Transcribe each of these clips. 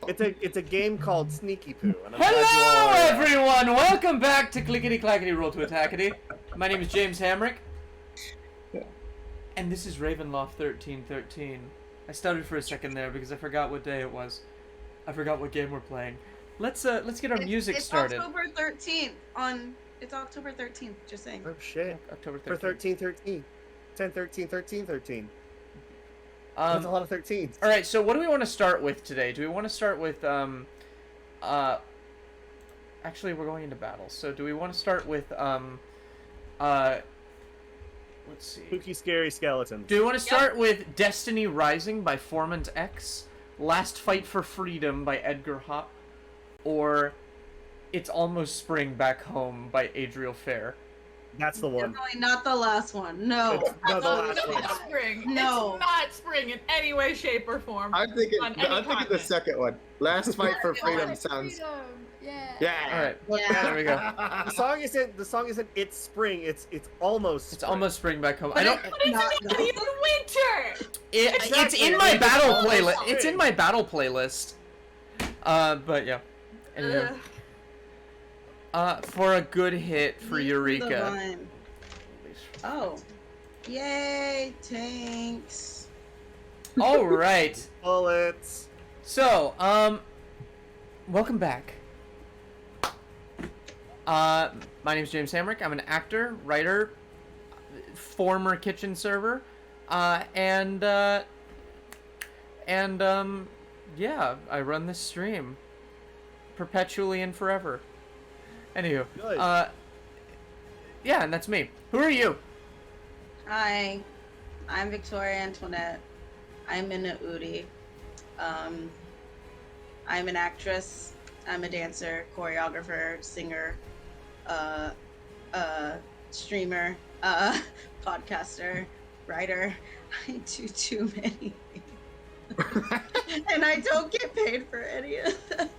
It's a game called Sneaky Poo. And I'm glad you all Hello, are, everyone! Welcome back to Clickety Clackety Roll to Attackety. My name is James Hamrick, and this is Ravenloft 1313. I stuttered for a second there because I forgot what day it was. I forgot what game we're playing. Let's get our music started. It's October 13th, just saying. Oh shit! October 13th. For 1313, 10/13/13/13. That's a lot of 13s. All right, so what do we want to start with today? Do we want to start with Actually, we're going into battle. So do we want to start with let's see. Spooky, scary skeletons. Do we want to start with Destiny Rising by Formant X, Last Fight for Freedom by Edgar Hop, or It's Almost Spring Back Home by Adriel Fair? That's the one. Definitely not the last one. No. No, the last one. It's spring. No. It's not spring in any way, shape, or form. I'm thinking continent. the second one. Last Fight for Freedom sounds. Yeah. All right. Yeah. There we go. The song isn't It's Spring. It's almost. It's spring. Almost Spring Back Home. But I don't. But it's in winter. It's Exactly. in my battle Almost playlist. spring. It's in my battle playlist. But yeah. Anyway. For a good hit for Eureka. Oh. Yay, tanks. All right. Bullets. So, welcome back. My name is James Hamrick. I'm an actor, writer, former kitchen server, yeah, I run this stream perpetually and forever. Anywho, Good. yeah, and that's me. Who are you? Hi. I'm Victoria Antoinette. I'm in a Udi. I'm an actress. I'm a dancer, choreographer, singer, streamer, podcaster, writer. I do too many things. And I don't get paid for any of them.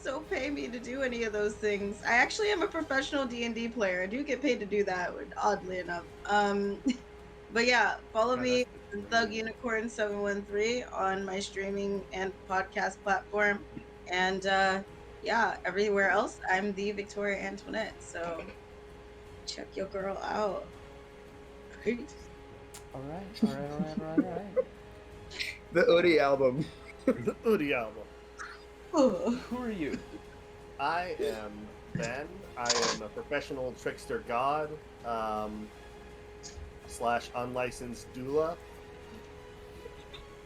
So pay me to do any of those things. I actually am a professional D&D player. I do get paid to do that, oddly enough. But yeah, follow me, Thug Unicorn 713, on my streaming and podcast platform. And yeah, everywhere else, I'm the Victoria Antoinette. So check your girl out. Peace. All right. The Udi album. The Udi album. Who are you? I am Ben. I am a professional trickster god, / unlicensed doula.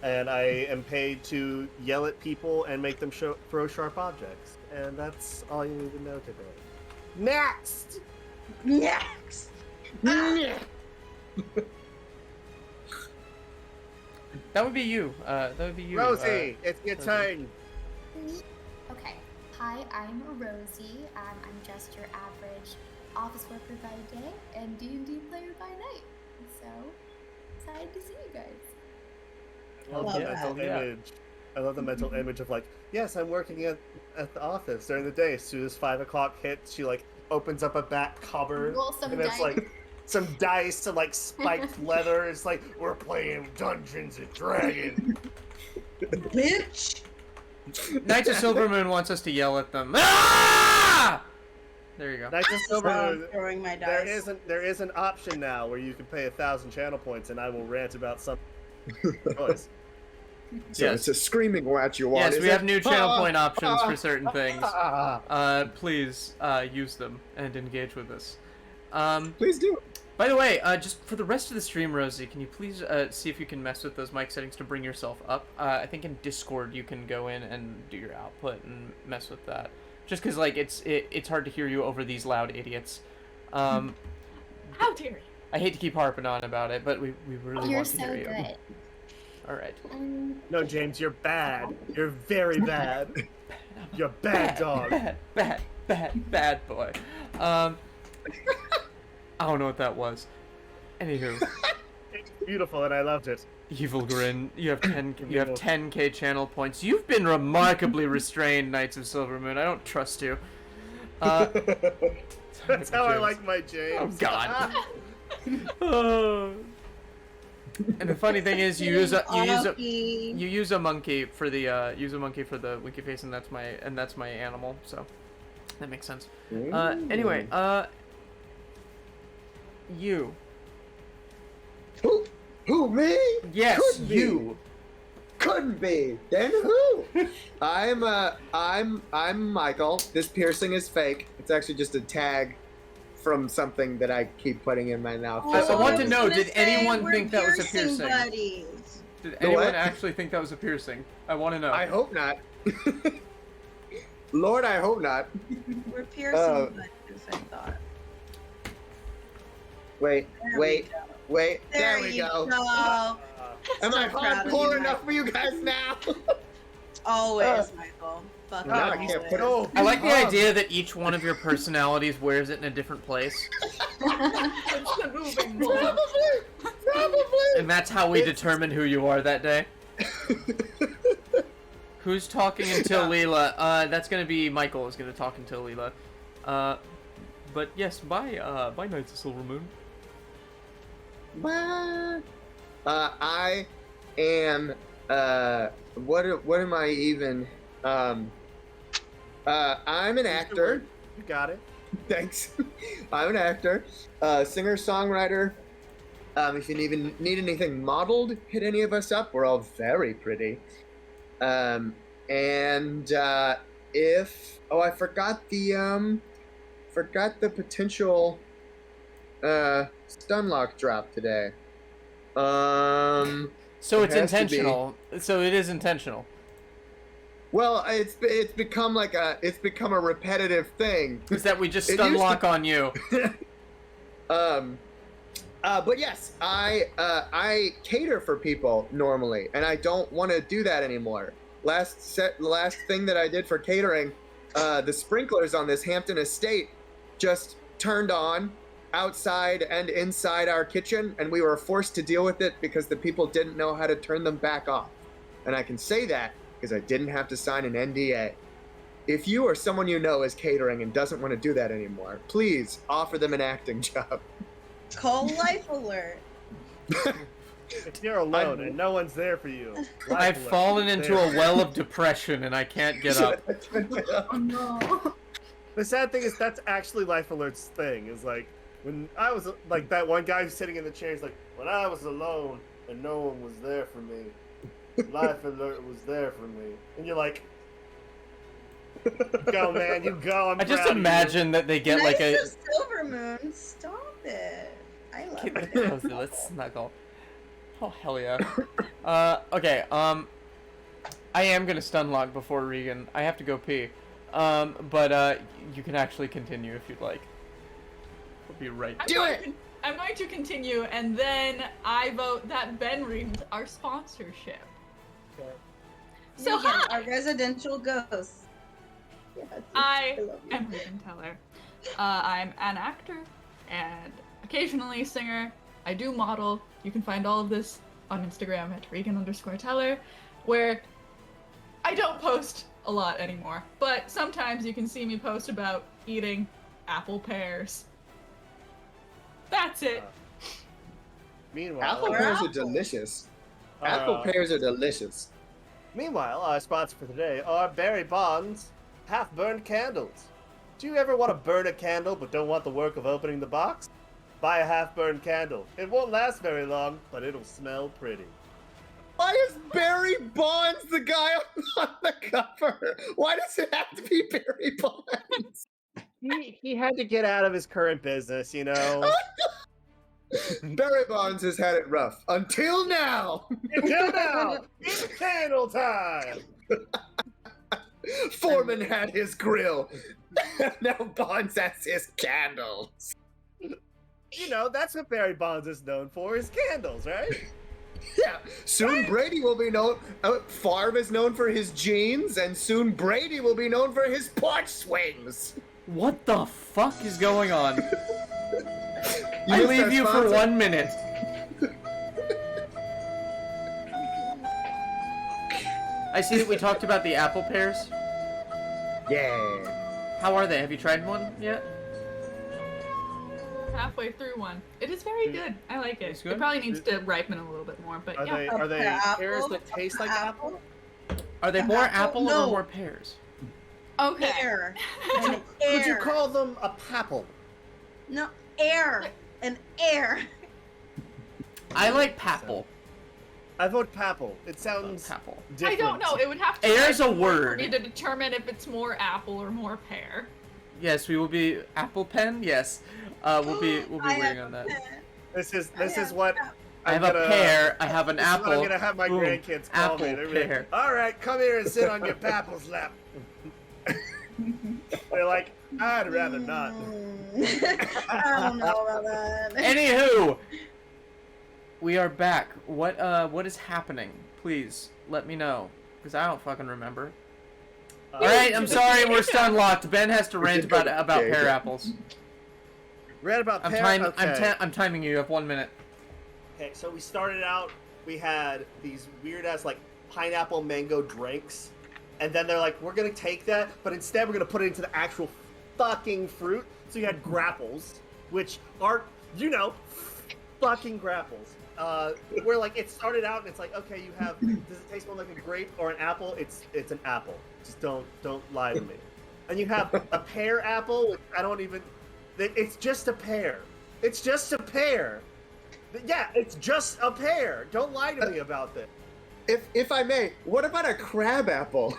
And I am paid to yell at people and make them throw sharp objects. And that's all you need to know today. Next! Next! That would be you. Rosie, it's your Rosie. turn. Okay. Hi, I'm Rosie. I'm just your average office worker by day and D&D player by night. So, excited to see you guys. I love the mental image. I love the mental image of like, yes, I'm working at the office during the day. As soon as 5 o'clock hits, she like opens up a back cupboard Roll some and it's dice. like some dice and like spiked leather. It's like, we're playing Dungeons and Dragons. Bitch! Knights of Silvermoon wants us to yell at them. Ah! There you go. Knights of Silver. Throwing my dice. There is an option now where you can pay 1,000 channel points, and I will rant about some noise. So Yes. it's a screaming what you want. Yes, is we it? have new channel point options for certain things. Ah, Please use them and engage with us. Please do. By the way, just for the rest of the stream, Rosie, can you please see if you can mess with those mic settings to bring yourself up? I think in Discord you can go in and do your output and mess with that. Just because like it's hard to hear you over these loud idiots. How dare you? I hate to keep harping on about it, but we really You're want to so hear you. good. All right. no, James, you're bad. You're very bad. You're bad dog. Bad boy. I don't know what that was. Anywho, It's beautiful, and I loved it. Evil Grin, you have 10k channel points. You've been remarkably restrained, Knights of Silvermoon. I don't trust you. That's how I James. like my James. Oh God. Oh. And the funny thing is, you use a monkey for the winky face, and that's my animal. So that makes sense. Anyway, you. Who, me? Yes, Couldn't be. you. Couldn't be. Then who? I'm Micheal. This piercing is fake. It's actually just a tag from something that I keep putting in my mouth. I want to know, did anyone we're think that was a piercing piercing? buddies. Did anyone what? actually think that was a piercing? I want to know. I hope not. Lord, I hope not. We're piercing buddies, I thought. Wait. There we go. Am I So proud of hardcore you, enough for you guys now? Always, Michael. Fuck Now I you, can't put always. I like the idea that each one of your personalities wears it in a different place. It's the moving one. Probably. And that's how we determine who you are that day. Who's talking until Lila? That's gonna be Micheal is gonna talk until Lila. But yes, bye Knights of Silver Moon. What? I am, what am I even, I'm an actor. You got it. Thanks. I'm an actor, singer-songwriter. If you even need anything modeled, hit any of us up. We're all very pretty. I forgot the potential, Stunlock drop today. So it's intentional. So it is intentional. Well, it's become a repetitive thing. Is that we just It used stunlock to- on you? But yes, I cater for people normally, and I don't want to do that anymore. Last thing that I did for catering, the sprinklers on this Hampton estate just turned on outside and inside our kitchen, and we were forced to deal with it because the people didn't know how to turn them back off. And I can say that because I didn't have to sign an NDA. If you or someone you know is catering and doesn't want to do that anymore, please offer them an acting job. Call Life Alert. If you're alone and no one's there for you, I've fallen into a well of depression and I can't get up. Oh no. The sad thing is that's actually Life Alert's thing. Is like when I was like that one guy who's sitting in the chair is like, when I was alone and no one was there for me, Life Alert was there for me, and you're like, go man, you go. I'm I just proud of you. imagine that they get like a. Knights of Silver Moon, stop it. I love it. Let's snuggle. Oh hell yeah. Okay. I am gonna stunlock before Regan. I have to go pee. But you can actually continue if you'd like. We'll be right. I'm going to continue, and then I vote that Ben reads our sponsorship. Okay. So Regan, hi, our residential ghost. Yes, I love you. am Regan Teller. I'm an actor and occasionally a singer. I do model. You can find all of this on Instagram at Regan_Teller, where I don't post a lot anymore, but sometimes you can see me post about eating apple pears. That's it. Meanwhile, Apple pears are delicious. Apple pears are delicious. Meanwhile, our sponsor for today are Barry Bonds half-burned candles. Do you ever want to burn a candle but don't want the work of opening the box? Buy a half-burned candle. It won't last very long, but it'll smell pretty. Why is Barry Bonds the guy on the cover? Why does it have to be Barry Bonds? He had to get out of his current business, you know. Barry Bonds has had it rough until now. Until now, it's candle time. Foreman had his grill. Now Bonds has his candles. You know, that's what Barry Bonds is known for, is candles, right? Yeah. Soon Brady will be known. Favre is known for his jeans, and soon Brady will be known for his porch swings. What the fuck is going on? I leave you for 1 minute. I see that we talked about the apple pears. Yeah. How are they? Have you tried one yet? halfway through one. It is very good. I like it. It's good? It probably needs to ripen a little bit more, but Are yeah. they Apple? pears that taste like apple? Are they more apple No. or more pears? Okay. Air. Could An you, could you air. call them a papple? No, air. An air. I like papple. I vote papple. It sounds Papple. different. I don't know. It would have to Air's a ripen more word. for me to determine if it's more apple or more pear. Yes, we will be apple pen. Yes, we'll be I working have on that. a pen. This is have what I have a pear. I have an this is what apple. I'm gonna have my Boom. grandkids call Apple, me. They're like, pear. all right, come here and sit on your papple's lap. They're like, I'd rather not. I don't know about that. Anywho, we are back. What is happening? Please let me know, because I don't fucking remember. All right, I'm sorry, we're still unlocked. Ben has to rant about pear apples. Read about I'm pear. I'm timing you. You have 1 minute. Okay, so we started out. We had these weird ass like pineapple mango drinks, and then they're like, we're gonna take that, but instead we're gonna put it into the actual fucking fruit. So you had grapples, which are, fucking grapples. Where like it started out and it's like, okay, you have, does it taste more like a grape or an apple? It's an apple. Just don't lie to me. And you have a pear apple, which I don't even. It's just a pear. It's just a pear. Yeah, it's just a pear. Don't lie to me about this. If I may, what about a crab apple?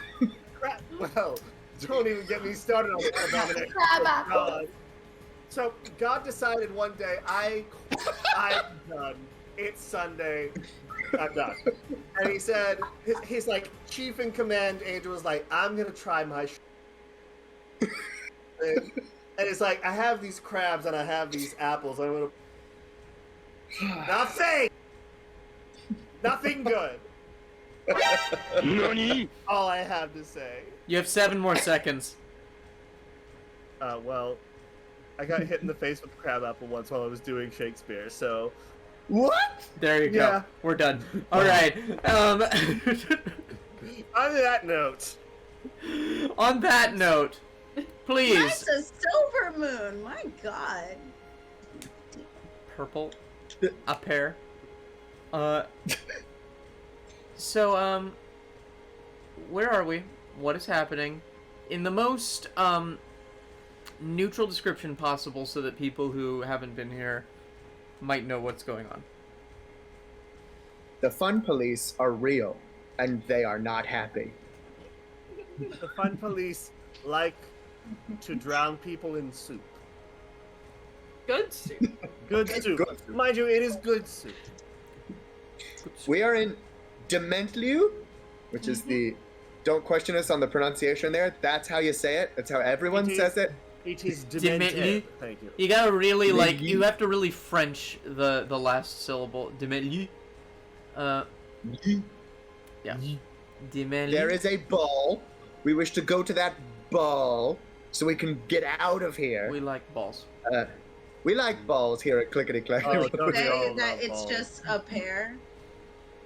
Well, don't even get me started on that abomination. Crab apple. So God decided one day, I'm done. It's Sunday. I'm done. And he said, his like chief in command angel was like, I'm gonna try my. And it's like, I have these crabs and I have these apples. I'm gonna. Nothing good. NANI? All I have to say. You have 7 more seconds. Well, I got hit in the face with a crab apple once while I was doing Shakespeare, so. What? There you go. Yeah. We're done. All right. On that note. On that note, please. That's a silver moon. My God. Purple. A pear. So, where are we? What is happening? In the most, neutral description possible so that people who haven't been here might know what's going on. The fun police are real, and they are not happy. The fun police like to drown people in soup. Good soup. Good soup. Good soup. Mind you, it is good soup. We are in Dementliu, which is the. Don't question us on the pronunciation there. That's how you say it. That's how everyone says it. It is Dementliu. demented. Thank you. You gotta really, like, Dementliu. you have to really French the last syllable. Dementliu. Yeah. Dementliu. There is a ball. We wish to go to that ball so we can get out of here. We like balls. We like balls here at Clickety Clack. Oh, don't we all Say love that it's balls? just a pear.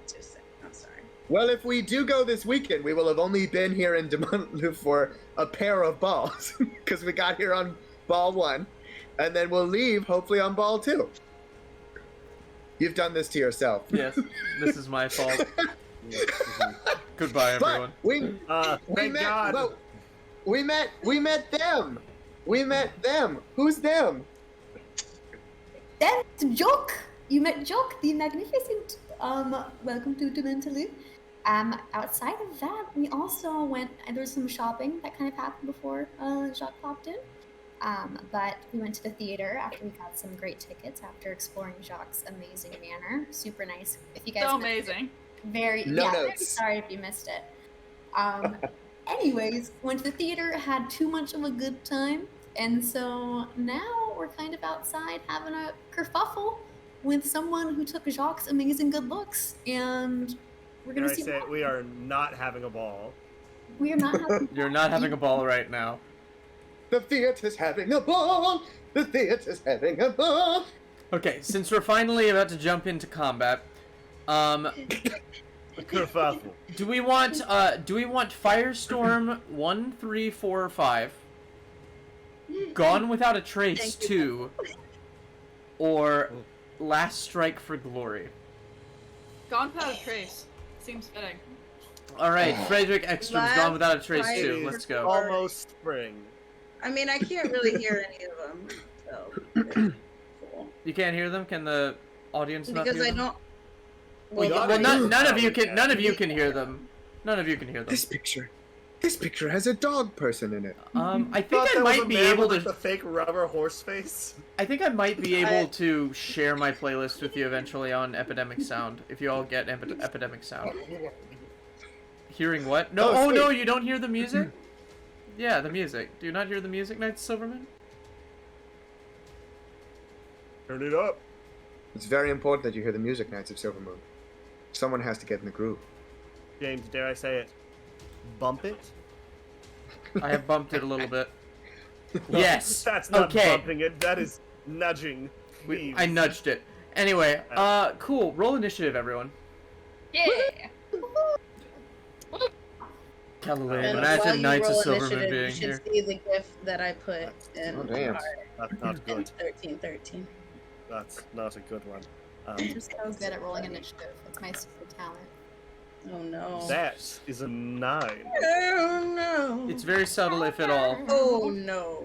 Just say, I'm sorry. Well, if we do go this weekend, we will have only been here in Dementliu for a pair of balls because we got here on ball 1, and then we'll leave hopefully on ball 2. You've done this to yourself. Yes, this is my fault. Goodbye, everyone. But we Thank met. God. Well, we met them. We met them. Who's them? That's Jock. You met Jock, the magnificent. Welcome to Dementally. Outside of that, we also went. There was some shopping that kind of happened before Jacques popped in. But we went to the theater after we got some great tickets after exploring Jacques' amazing manor. Super nice. If you guys So missed it. amazing. Very very sorry if you missed it. Anyways, went to the theater, had too much of a good time, and so now we're kind of outside having a kerfuffle with someone who took Jacques' amazing good looks, and we're Can gonna I see. say we are not having a ball? We are not having. You're not having a ball right now. The theater's having a ball. The theater's having a ball. Okay, since we're finally about to jump into combat, Kerfuffle. do we want Firestorm 1, 3, 4, 5, Gone Without a Trace Thank you. 2, or Last Strike for Glory? Gone without a trace. Seems fitting. All right, Frederick Ekstrom's Gone Without a Trace Last too. Strike Let's for go. Glory. Almost spring. I mean, I can't really hear any of them, so cool. You can't hear them? Can the audience not Because hear I them? don't. Well, Well, the None of you probably can. None of you can. can hear them. None of you can hear them. This picture has a dog person in it. I think Thought I that was might a be man able with, like, to. the fake rubber horse face. I think I might be able to share my playlist with you eventually on Epidemic Sound if you all get Epidemic Sound. Hearing what? No. Oh, Oh no, sweet. you don't hear the music. Yeah, the music. Do you not hear the music, Knights of Silverman? Turn it up. It's very important that you hear the music, Knights of Silvermoon. Someone has to get in the groove. James, dare I say it? Bump it? I have bumped it a little bit. Yes. That's not Okay. bumping it. That is nudging. Please. I nudged it. Anyway, cool. Roll initiative, everyone. Yeah. Callaway, And while imagine you Knights of roll Silverman initiative, being you should here. see the gift that I put in Oh, damn. That's not good. 1313. That's not a good one. I'm just so good at rolling initiative. It's my super talent. Oh no. That is a 9. Oh no. It's very subtle, if at all. Oh no.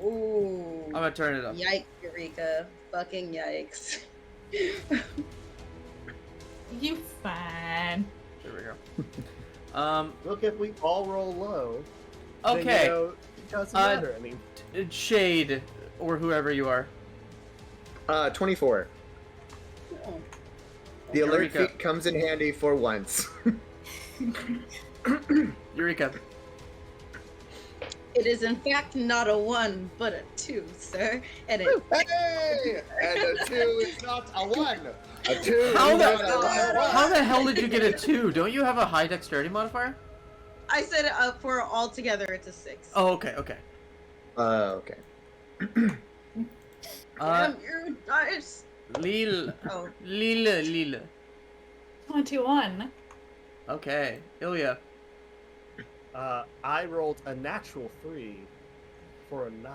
Ooh. I'm gonna turn it up. Yikes, Eureka. Fucking yikes. You fine. There we go. Look, if we all roll low, then, Okay. you know, it doesn't matter. I mean, Shade, or whoever you are. 24. Oh. The alert Eureka. feat comes in handy for once. Eureka. It is in fact not a 1, but a 2, sir. And it Hey! And a 2 is not a 1. A 2 How is the- not a 1. How the hell did you get a 2? Don't you have a high dexterity modifier? I said for all together it's a 6. Oh, okay, okay. Okay. Damn your dice. Lila. Oh. Lila. 21. Okay. Ilya. I rolled a natural 3 for a 9.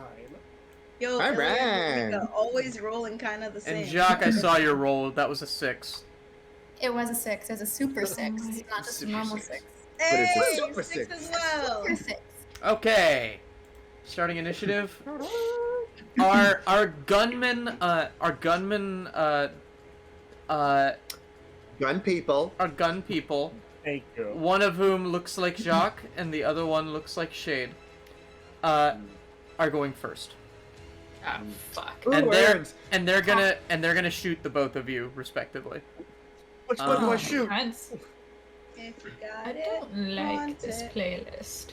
Yo, All Ilya right. and Eureka always rolling kind of the same. And Jacques, I saw your roll. That was a 6. It was a 6. It was a super 6. my- It's not just a Super normal 6. 6. Hey, But it's a super 6 6. as well. Super 6. Okay. Starting initiative. Our gunmen Gun people. our gun people, Thank you. one of whom looks like Jacques and the other one looks like Shade, are going first. Ah, fuck. Ooh, And they're Aaron's. they're gonna shoot the both of you respectively. Which one do I Oh, shoot? Friends, If you I got it, don't like want this it. playlist.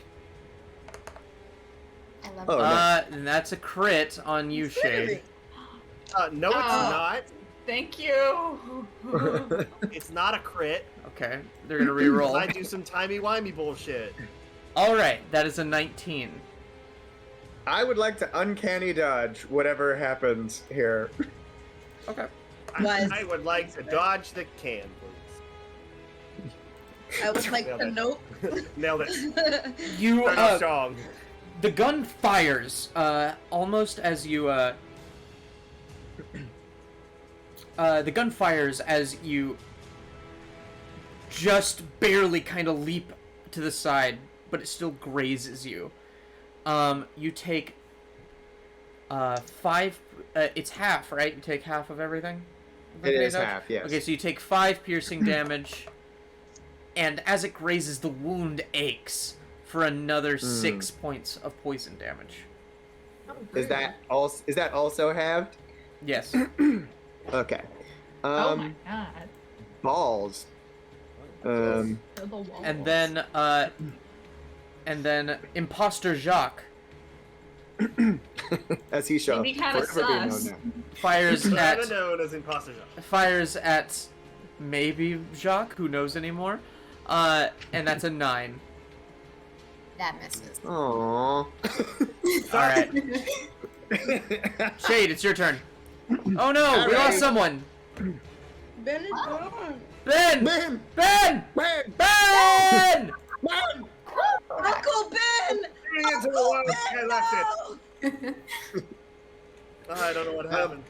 I love Oh, it. nice. And that's a crit on you, Shade. No, it's Oh. not. Thank you. It's not a crit. Okay, they're gonna re-roll. I do some timey-wimey bullshit. All right, that is a 19. I would like to uncanny dodge whatever happens here. Okay. Was- I would like to dodge the can, I was like, Nailed it. nope. please. Nailed it. You Pretty strong. the gun fires almost as you the gun fires as you just barely kind of leap to the side, but it still grazes you. You take 5 it's half, right? You take half of everything? It is Dodge? half, yes. Okay, so you take 5 piercing damage, and as it grazes, the wound aches for another 6 points of poison damage. Is that also halved? Yes. Okay. Oh my god. Balls. The walls. And then Imposter Jacques As he shall Maybe kinda forever be known sus. now. fires Better at known as Imposter Jacques. maybe Jacques, who knows anymore. And that's a 9. That misses. Aww. Alright. Shade, it's your turn. Oh no, we lost Alright. someone. Ben is gone. Ben! Man! Ben! Man! Ben! Man! Uncle Ben! Into the water. I left it. No! I don't know what happened.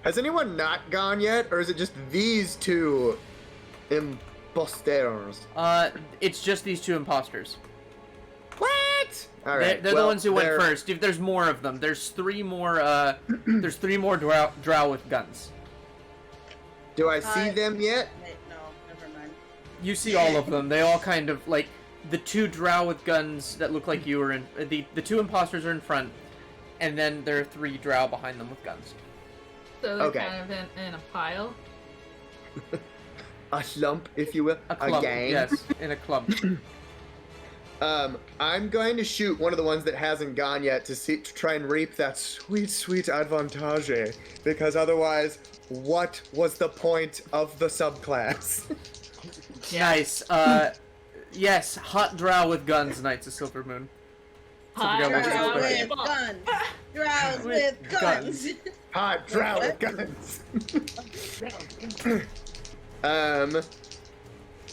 Has anyone not gone yet, or is it just these two imposters? It's just these two imposters. What? All right. They're the ones who went first. If there's more of them, there's three more. There's three more drow with guns. Do I see them yet? Wait, no, never mind. You see all of them. They all kind of like the two drow with guns that look like you are in. The two imposters are in front, and then there are three drow behind them with guns. So they're Okay. kind of in a pile. A slump, if you will. A clump. gang. Yes, in a clump. I'm going to shoot one of the ones that hasn't gone yet to try and reap that sweet, sweet advantage. Because otherwise, what was the point of the subclass? Nice. Yes, hot drow with guns, Knights of Silver Moon. Hot Drow Drow with with guns. Drows with guns. Hot drow with guns.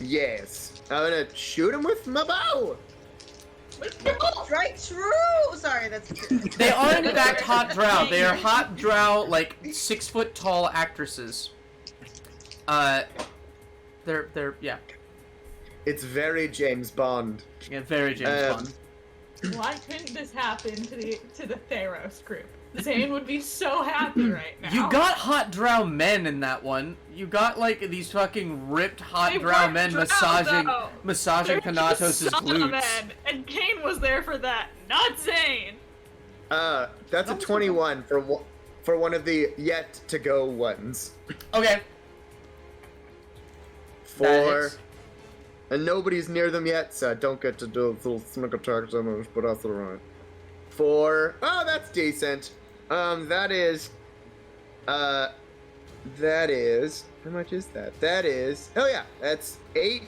Yes. I'm gonna shoot him with my bow. Strike true. Sorry, that's. They are in fact hot drow. They are hot drow, like 6 foot tall actresses. They're yeah. It's very James Bond. Yeah, very James Bond. Why couldn't this happen to the Theros group? Zane would be so happy right now. You got hot drow men in that one. You got like these fucking ripped hot They drow weren't men drow, though. massaging They're just Thanatos' glutes. men, and Kane was there for that, not Zane. That's a 21 for one of the yet to go ones. Okay. That hits. And nobody's near them yet, so I don't get to do a little sneak attack damage, but that's alright. 4. Oh, that's decent. That is. How much is that? That is. Oh yeah, that's 8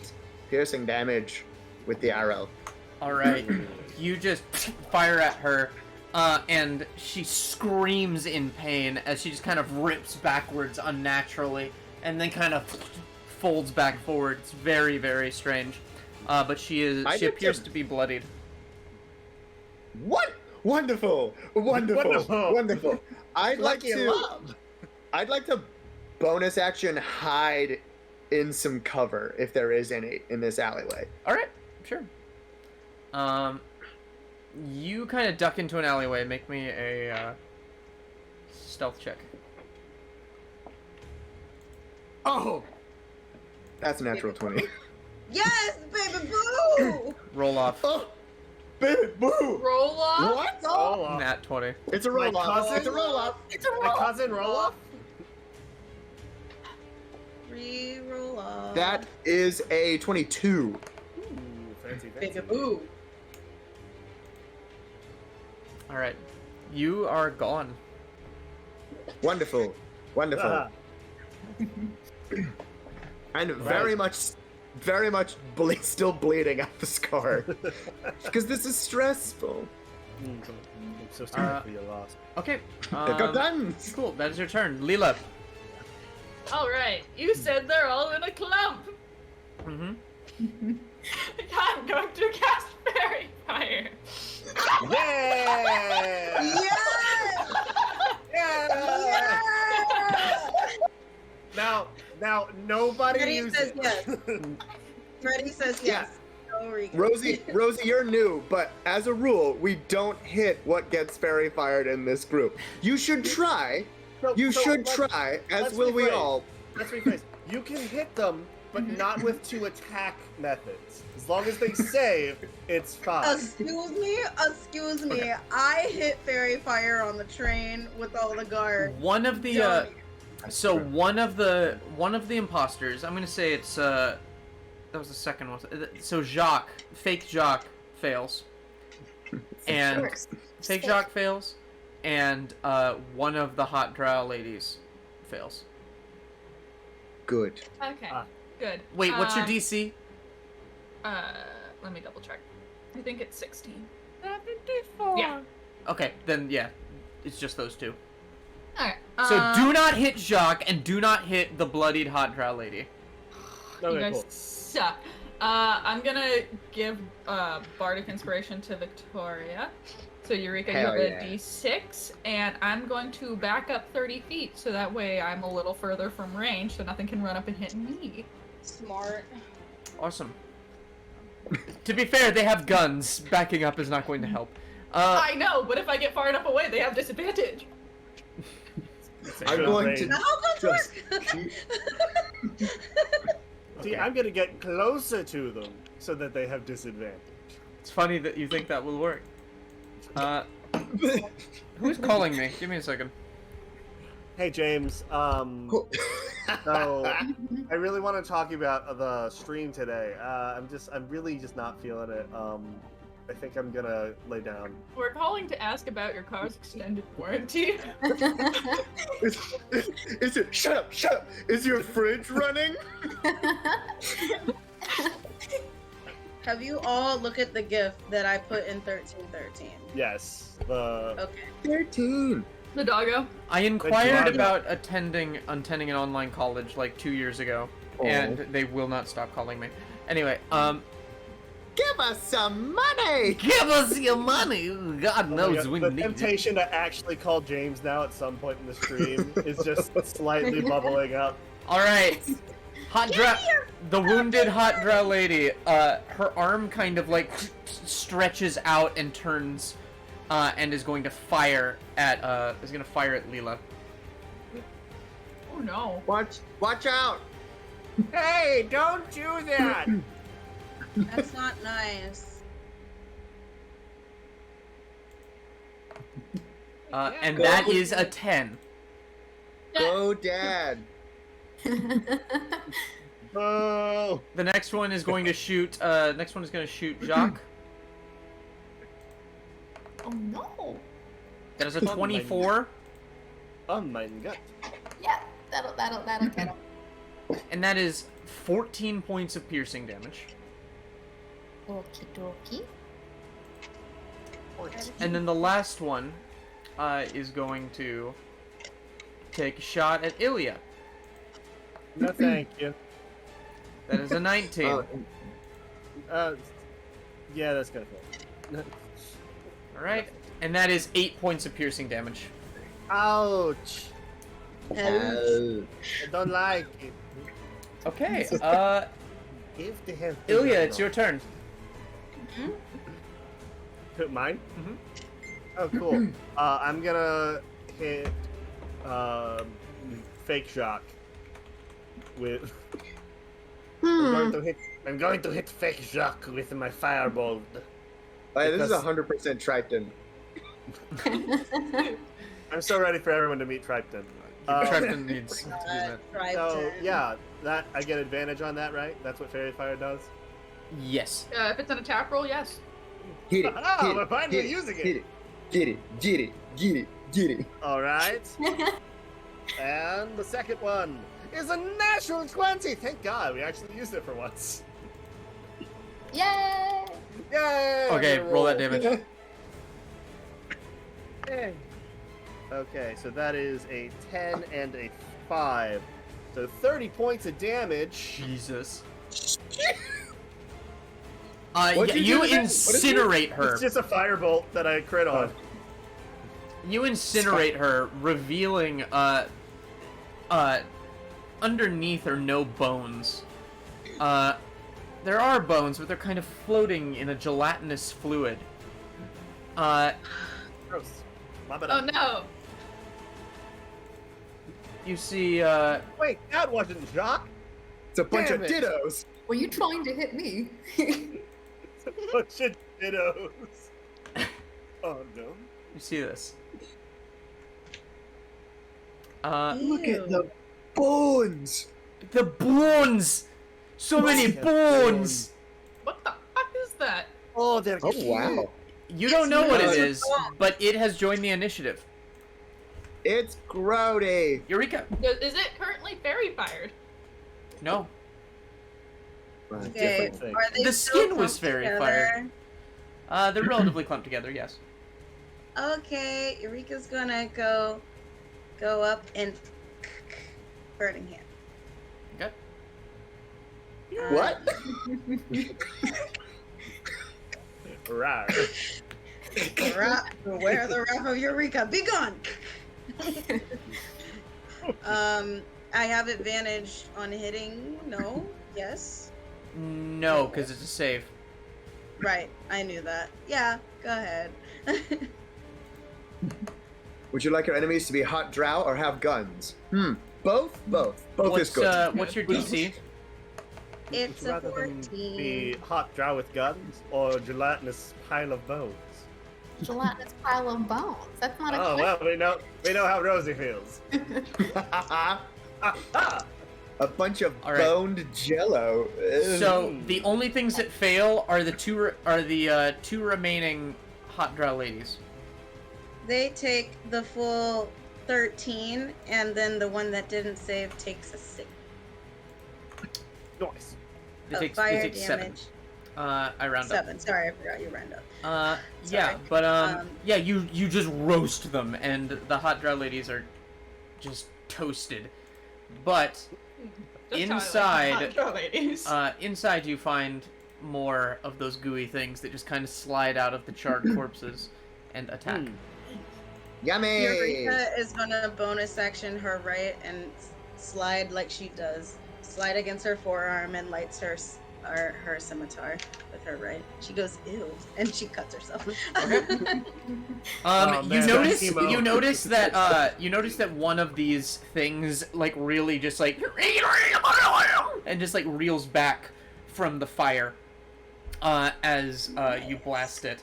piercing damage with the arrow. Alright. You just fire at her, and she screams in pain as she just kind of rips backwards unnaturally, and then kind of folds back forward. It's very, very strange. But she appears to be bloodied. What? Wonderful! Wonderful! I'd like to bonus action hide in some cover if there is any in this alleyway. Alright, sure. You kind of duck into an alleyway. Make me a stealth check. Oh! That's a natural 20. Yes, baby boo. Roll off. Oh! Baby boo! Roll off. What? Oh, Nat 20. It's a roll off. cousin- It's a roll off. my cousin roll off. Re-roll off. That is a 22. Ooh, fancy. Baby boo. Alright. You are gone. Wonderful. Ah, And very much still bleeding out the scar. Because this is stressful. I'm so sorry for your loss. Okay. They've got guns! Cool, that is your turn. Lila. All right, you said they're all in a clump. Mm-hmm. I'm going to cast Fairy Fire. Yeah! Yes! Now, nobody Freddie uses. says yes. Freddie says yes. No Regan. Rosie, you're new, but as a rule, we don't hit what gets fairy fired in this group. You should try. You should try, as let's will we rephrase. all. Let's rephrase. You can hit them, but not with 2 attack methods. As long as they save, it's fine. Excuse me. I hit fairy fire on the train with all the guards. One of the so one of the imposters, I'm gonna say it's that was the second one. So fake Jacques fails. And fake Jacques fails, and one of the hot drow ladies fails. Good. Okay, Ah. good. Wait, what's your DC? Let me double check. I think it's 16. 74. Yeah. Okay, then yeah, it's just those two. Alright. So do not hit Jacques and do not hit the bloodied hot drow lady. You Okay, guys cool. suck. I'm gonna give Bardic Inspiration to Victoria. So So Eureka, Hell you yeah. have a d6, and I'm going to back up 30 feet, so that way I'm a little further from range, so nothing can run up and hit me. Smart. Awesome. To be fair, they have guns. Backing up is not going to help. I know, but if I get far enough away, they have disadvantage. I'm going to How guns just work? See, I'm gonna get closer to them so that they have disadvantage. It's funny that you think that will work. Who's calling me? Give me a second. Hey James, so I really want to talk about the stream today. I'm really just not feeling it. I think I'm gonna lay down. We're calling to ask about your car's extended warranty. Is it? Shut up! Shut up! Is your fridge running? Have you all looked at the gift that I put in 1313? Yes, the Okay. 13. The doggo. I inquired Good job. about attending an online college like 2 years ago, and they will not stop calling me. Anyway, Give us some money. give us your money. God knows we the need it. temptation to actually call James now at some point in the stream is just slightly bubbling up. All right, hot drow, the wounded hot drow lady. Her arm kind of like stretches out and turns, and is going to fire at Lila. Oh no. Watch out! Hey, don't do that! That's not nice. And Go. that is a 10. Go, Dad. Oh, The next one is going to shoot. Jacques. Oh no. That is a Oh my 24, oh my god. Yeah, that'll get him. and that is 14 points of piercing damage. Okie dokie. And then the last one is going to take a shot at Ilya. No, thank you. That is a 19. Yeah, that's gonna fail. All right, and that is 8 points of piercing damage. Ouch! Ouch. I don't like it. Okay, Give the hell. Ilya, it's your turn. Mine? Mhm. Oh, cool. I'm gonna hit fake Jacques with. I'm going to hit fake Jacques with my firebolt. This is Because- 100% Triton. I'm so ready for everyone to meet Triton. Trepton needs to do that. So yeah, that I get advantage on that, right? That's what Fairy Fire does. Yes. If it's an attack roll, yes. Hit it. Ah, hit we're it, finally hit it, using it. Get it. Get it. Get it. Get it. Get it. All right. And the second one is a natural 20. Thank God, we actually used it for once. Yay! Yay! Okay, I'm gonna roll that damage. Yay. Okay, so that is a 10 and a 5. So 30 points of damage. Jesus. What'd you You do again? What is it? incinerate her. It's just a firebolt that I crit on. You incinerate her, revealing underneath are no bones. There are bones, but they're kind of floating in a gelatinous fluid. Gross. Oh no. You see, Wait, that wasn't Jacques. It's a bunch Damn of it. dittos. Were you trying to hit me? It's a bunch of dittos. Oh no. you see this. Look at the bones. The bones! So many Look at bones! What the fuck is that? Oh, they're Oh cute. wow. You don't know what it It's is, but it has joined the initiative. It's grody. Eureka! Is it currently fairy fired? No. Okay, Different thing. are they The still skin was clumped fairy together? fired. They're relatively clumped together, yes. Okay, Eureka's gonna go up and burning hand. Okay. What? Right. Beware the wrath of Eureka. Be gone. I have advantage on hitting. No. Yes. No, because it's a save. Right. I knew that. Yeah. Go ahead. Would you like your enemies to be hot drow or have guns? Both? Both is good. What's your DC? It's a Rather than 14. be hot drow with guns or gelatinous pile of bones. Gelatinous pile of bones. That's not a Oh question. well, we know how Rosie feels. A bunch of All right. boned jello. So the only things that fail are the two remaining hot drow ladies. They take the full 13, and then the one that didn't save takes a 6 Nice. It of takes, fire it takes 7. damage. I round 7. Sorry, I forgot you round up. up. Yeah, Sorry. but yeah, you just roast them, and the hot drow ladies are just toasted. But Just inside, Hot draw ladies. inside you find more of those gooey things that just kind of slide out of the charred corpses and attack. Yummy! Eureka is gonna bonus action her right and slide like she does. Slide against her forearm and lights her scimitar with her right. She goes ew, and she cuts herself. Oh, You man, notice that's emo. you notice that one of these things like really just like and just like reels back from the fire as you blast it.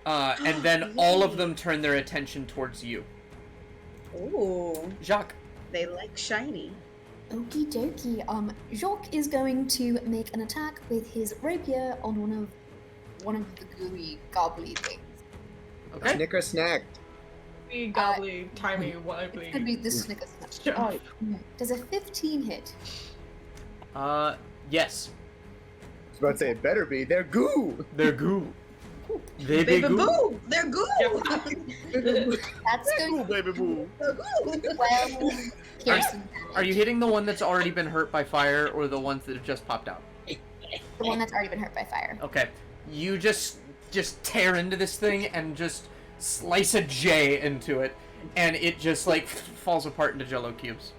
And then all of them turn their attention towards you. Ooh, Jacques. they like shiny. Okie dokie. Jacques is going to make an attack with his rapier on one of the gooey, gobbly things. Okay. Snicker snack. Be gobbly, timey, It's wibbly. gonna be the Snickers. Sure. Oh, no. Does a 15 hit? Yes. I was about to say it better be. They're goo. They're goo. They be Baby goo. boo, they're good. That's Ooh, going to baby boo. They're good. 12 piercing Are you damage. hitting the one that's already been hurt by fire or the ones that have just popped out? The one that's already been hurt by fire. Okay. You just tear into this thing and just slice a J into it, and it just like falls apart into jello cubes.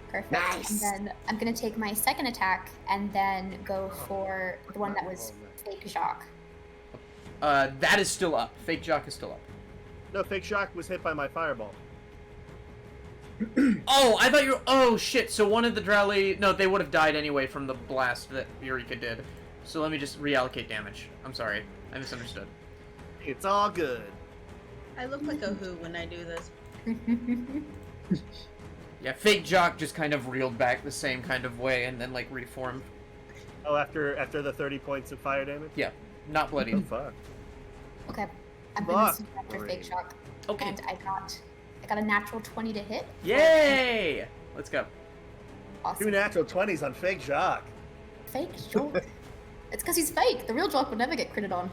Perfect. Nice. And then I'm gonna take my second attack and then go for the one that was fake Jacques. That is still up. Fake Jock is still up. No, Fake Shock was hit by my fireball. Oh, I thought you were... Oh, shit. So one of the drow lady... No, they would have died anyway from the blast that Eureka did. So let me just reallocate damage. I'm sorry. I misunderstood. It's all good. I look like a who when I do this. Yeah, Fake Jock just kind of reeled back the same kind of way and then, like, reformed. Oh, after the 30 points of fire damage? Yeah, not Oh, bloodied. fuck. Okay. I'm gonna Fuck. see after fake Jacques. Okay. And I got a natural 20 to hit. Yay! Let's go. Awesome. 2 natural 20s on Fake Jock. Fake Jacques. It's because he's fake. The real Jacques would never get critted on.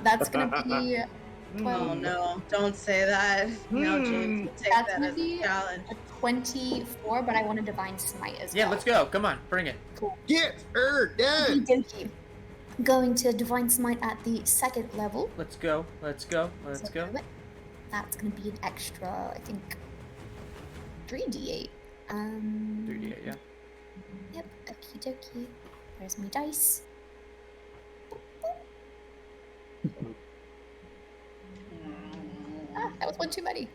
That's gonna be Oh 12. no, don't say that. No, James, will take That's that gonna as be a challenge. a 24, but I want a divine smite as Yeah, well. let's go. Come on, bring it. Get her done. Okey-dokey. Going to divine smite at the second level. Let's go. Let's go. Let's So go. That's gonna be an extra, I think, 3d8. 3d8, yeah. Yep. Okie dokie. There's my dice. Ah, that was one too many.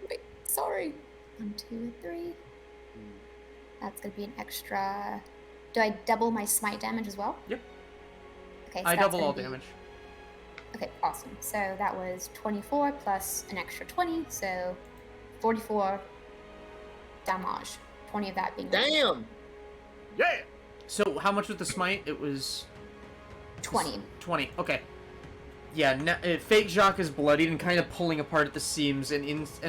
Wait, sorry. 1, 2, 3. That's gonna be an extra. Do I double my smite damage as well? Yep. Okay. So I that's double gonna all be- damage. Okay, awesome. So that was 24 plus an extra 20, so 44 damage. 20 of that being Damn. Yeah! So how much was the smite? It was 20. 20. Okay. Yeah, Fake Jacques is bloodied and kind of pulling apart at the seams, and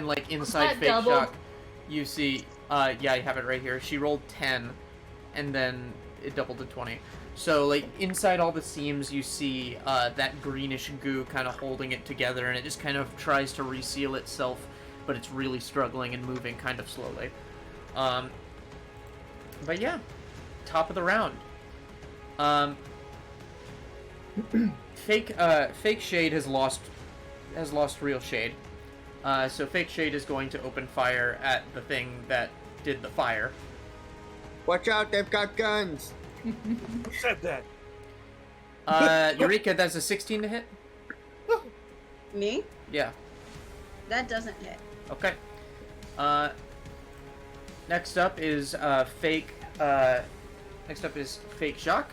like inside that Fake doubled? Jacques, you see, yeah, I have it right here. She rolled 10, and then it doubled to 20. So like inside all the seams, you see that greenish goo kind of holding it together, and it just kind of tries to reseal itself, but it's really struggling and moving kind of slowly. But yeah, top of the round. Fake Shade has lost has lost real shade. So fake shade is going to open fire at the thing that did the fire. Watch out, they've got guns. Who said that? Eureka, that's a 16 to hit? Me? Yeah. That doesn't hit. Okay. Next up is fake Jacques,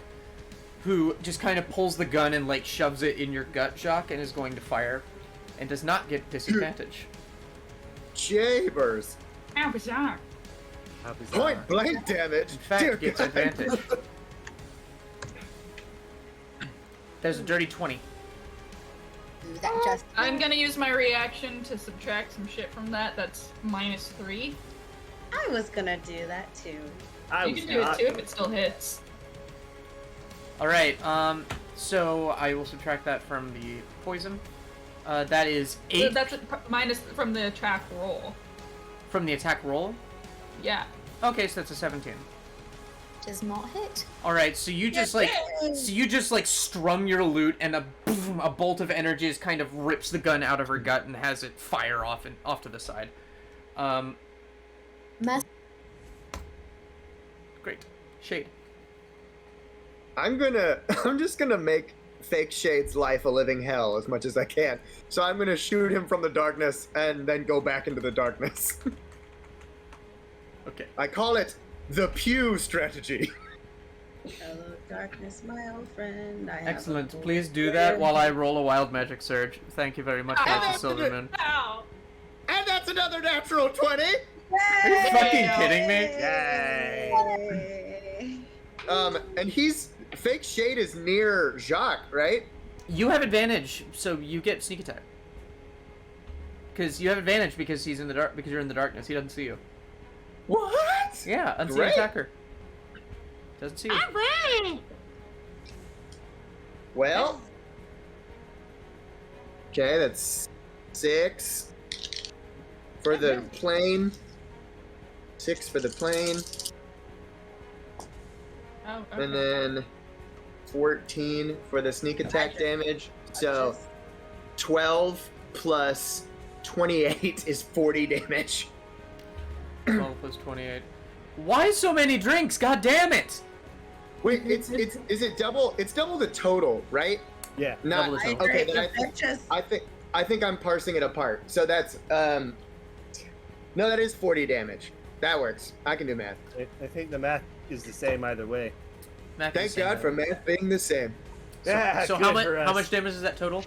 who just kind of pulls the gun and like shoves it in your gut, Jacques, and is going to fire, and does not get disadvantage. Jabers. How bizarre. How bizarre. Point blank damage. In fact, Dear gets God. advantage. There's a dirty 20. Ooh, that just. I'm gonna use my reaction to subtract some shit from that. That's -3. I was gonna do that too. You can do it too if it still hits. Alright, so I will subtract that from the poison. That is 8 That's minus from the attack roll. from the attack roll. Yeah. Okay, so that's a 17. Does not hit. Alright, so you just like strum your lute, and a bolt of energy just kind of rips the gun out of her gut and has it fire off to the side. Mess. Great. Shade. I'm just gonna make fake Shade's life a living hell as much as I can. So I'm gonna shoot him from the darkness and then go back into the darkness. Okay. I call it the Pew strategy. Hello, darkness, my old friend. I have Excellent. a Please do boyfriend. that while I roll a wild magic surge. Thank you very much, Ow. Mr. Silvermoon. Ow! And that's another natural 20. Are you fucking kidding me? Yay! Yay. And fake Shade is near Jacques, right? You have advantage, so you get sneak attack. Because you have advantage because he's in the dark. Because you're in the darkness, he doesn't see you. What? Yeah, unseen Great. attacker. Doesn't see you. Well. Okay, that's 6 for the plane. 6 for the plane. Oh, okay. And then 14 for the sneak attack damage. So 12 plus 28 is 40 damage. 12 plus 28. Why so many drinks? God damn it! Wait, is it double? It's double the total, right? Yeah. Not Double the total. okay. Great, Then I think I'm parsing it apart. So that's no, that is 40 damage. That works. I can do math. I think the math is the same either way. Mac is Thank saying God that. for math being the same. Yeah, So good how much? for us. How much damage is that total?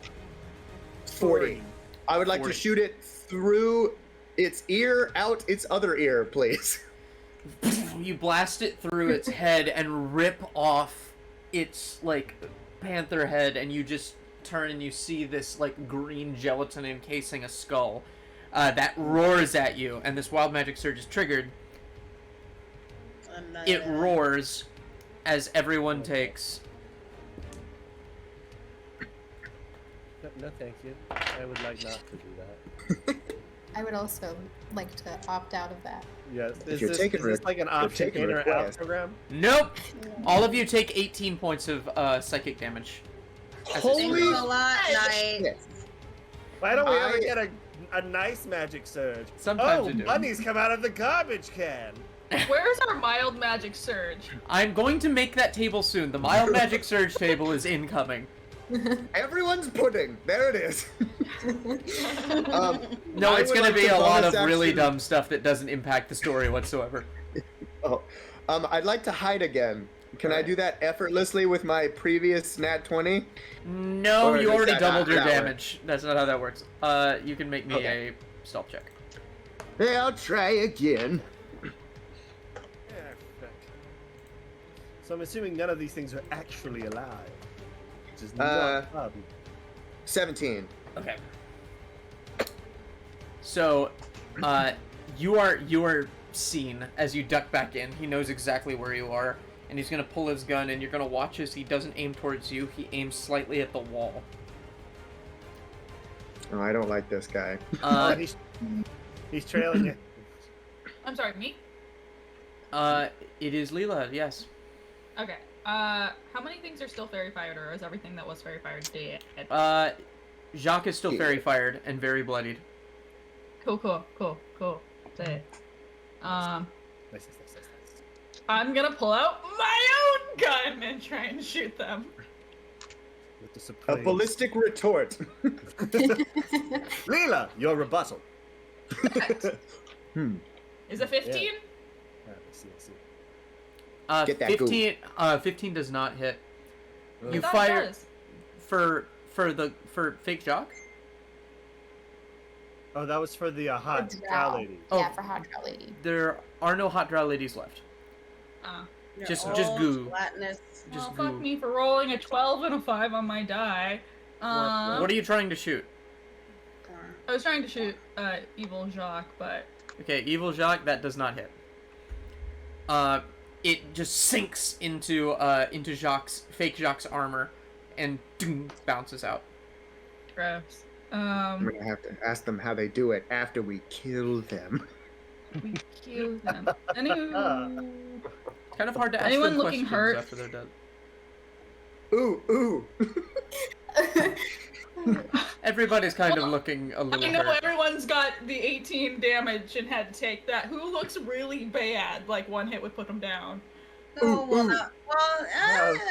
40. I would like 40. to shoot it through its ear, out its other ear, please. You blast it through its head and rip off its like panther head, and you just turn and you see this like green gelatin encasing a skull that roars at you, and this wild magic surge is triggered. It roars as everyone takes. No, thank you. I would like not to do that. I would also like to opt out of that. Yes. If you're taking is this like an option taking in or out request. program? Nope. All of you take 18 points of psychic damage. As it Thanks Holy screams. a lot, Knight. shit. Why don't we ever I- get a nice magic surge? Sometimes oh, you do. bunnies come out of the garbage can. Where's our mild magic surge? I'm going to make that table soon. The mild magic surge table is incoming. Everyone's pudding. There it is. No, I it's would going like to be to a lot of bonus really action- dumb stuff that doesn't impact the story whatsoever. I'd like to hide again. Can I do that effortlessly with my previous nat 20? No, Or you does already that doubled not your work? damage. That's not how that works. You can make me Okay. a stealth check. Hey, I'll try again. Yeah, fuck. So I'm assuming none of these things are actually alive. Which is not fun. 17. Okay. So, you are seen as you duck back in. He knows exactly where you are, and he's gonna pull his gun, and you're gonna watch as he doesn't aim towards you. He aims slightly at the wall. Oh, I don't like this guy. Oh, he's trailing you. I'm sorry, me? It is Lila. Yes. Okay. How many things are still fairy fired, or is everything that was fairy fired dead? Jacques is still fairy fired and very bloodied. Cool. Say it. Nice. I'm gonna pull out my own gun and try and shoot them. With the A supreme... ballistic retort. Lila, your rebuttal. Is it 15? Yeah. I see. Get that 15. 15 does not hit. Oh. You I thought fire it does. for fake Jacques. Oh, that was for the hot For drow drow. lady. Yeah, for hot drow lady. There are no hot drow ladies left. You're Just all goo. Gelatinous. Just Well, fuck goo. me for rolling a 12 and a 5 on my die. What are you trying to shoot? I was trying to shoot evil Jacques, but Okay, evil Jacques, that does not hit. It just sinks into fake Jacques' armor, and bounces out. gross. I'm gonna have to ask them how they do it after we kill them. We kill them. Anywho, It's kind of hard to ask Anyone them looking questions hurt? after they're dead. Ooh. Everybody's kind of Well, looking a little I know hurt. everyone's got the 18 damage and had to take that. Who looks really bad? Like one hit would put them down. Oh, well, Ooh. no. Well,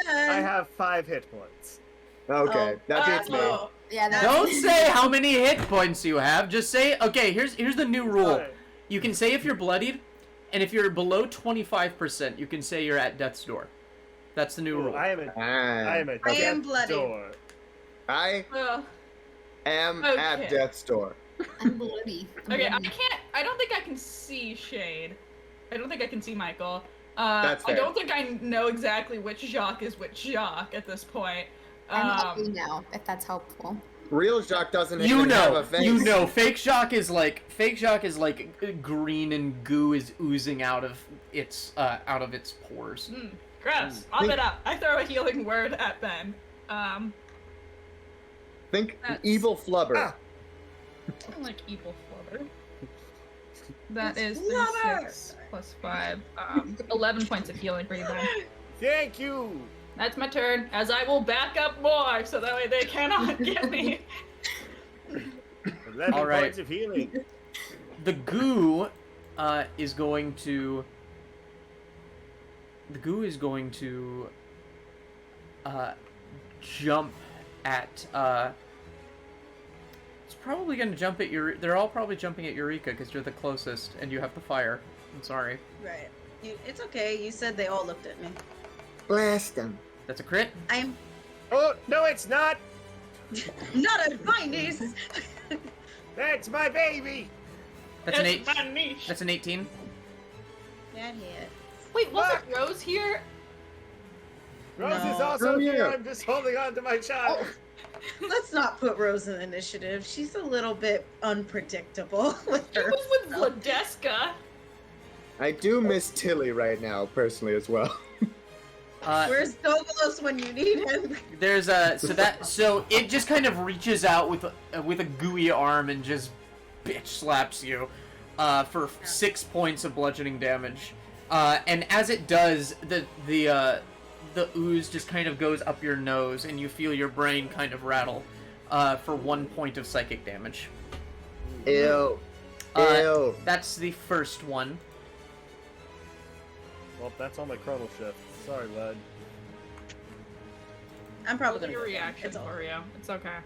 I have 5 hit points. Okay, Oh, that beats me. Oh, Yeah, that's Don't say how many hit points you have. Just say, okay, here's the new rule. Alright. You can say if you're bloodied, and if you're below 25%, you can say you're at death's door. That's the new Ooh, rule. I am I a I am death bloody. door. am Okay. at death's door. I'm bloody. I'm Okay, bloody. I don't think I can see Shade. I don't think I can see Micheal. That's I fair. don't think I know exactly which Jacques is which Jacques at this point. I'm ugly now, if that's helpful. Real Jacques doesn't You even have know, a face. you know, fake Jacques is like green and goo is oozing out of its pores. Gross. Mop it up. I throw a healing word at Ben. Think That's- evil flubber. Ah. I don't like evil flubber. That It's is flubber! 36 plus 5. 11 points of healing for you, Ben. Thank you. That's my turn, as I will back up more, so that way they cannot get me. 11 All right. points of healing. The goo is going to. The goo is going to jump at. It's probably going to jump at Eureka. They're all probably jumping at Eureka because you're the closest and you have the fire. I'm sorry. Right. It's okay. You said they all looked at me. Blast them. That's a crit. I'm Oh, no, it's not. not a my niece. That's my baby. That's an It's 8. my niche. That's an 18. That hit. Wait, wasn't Rose here? Rose is No. also Oh, here. yeah. I'm just holding on to my child. Let's not put Rose in initiative. She's a little bit unpredictable with She her. was with Vladeska. I do miss Tilly right now, personally, as well. Where's Douglas when you need him? There's a so it just kind of reaches out with a gooey arm and just bitch slaps you for 6 points of bludgeoning damage. And as it does, the ooze just kind of goes up your nose and you feel your brain kind of rattle for 1 point of psychic damage. Ew. Ew. That's the first one. Well, that's on my chrono shift. Sorry, bud. I'm probably Probably gonna your go down. reaction It's all for you. It's okay.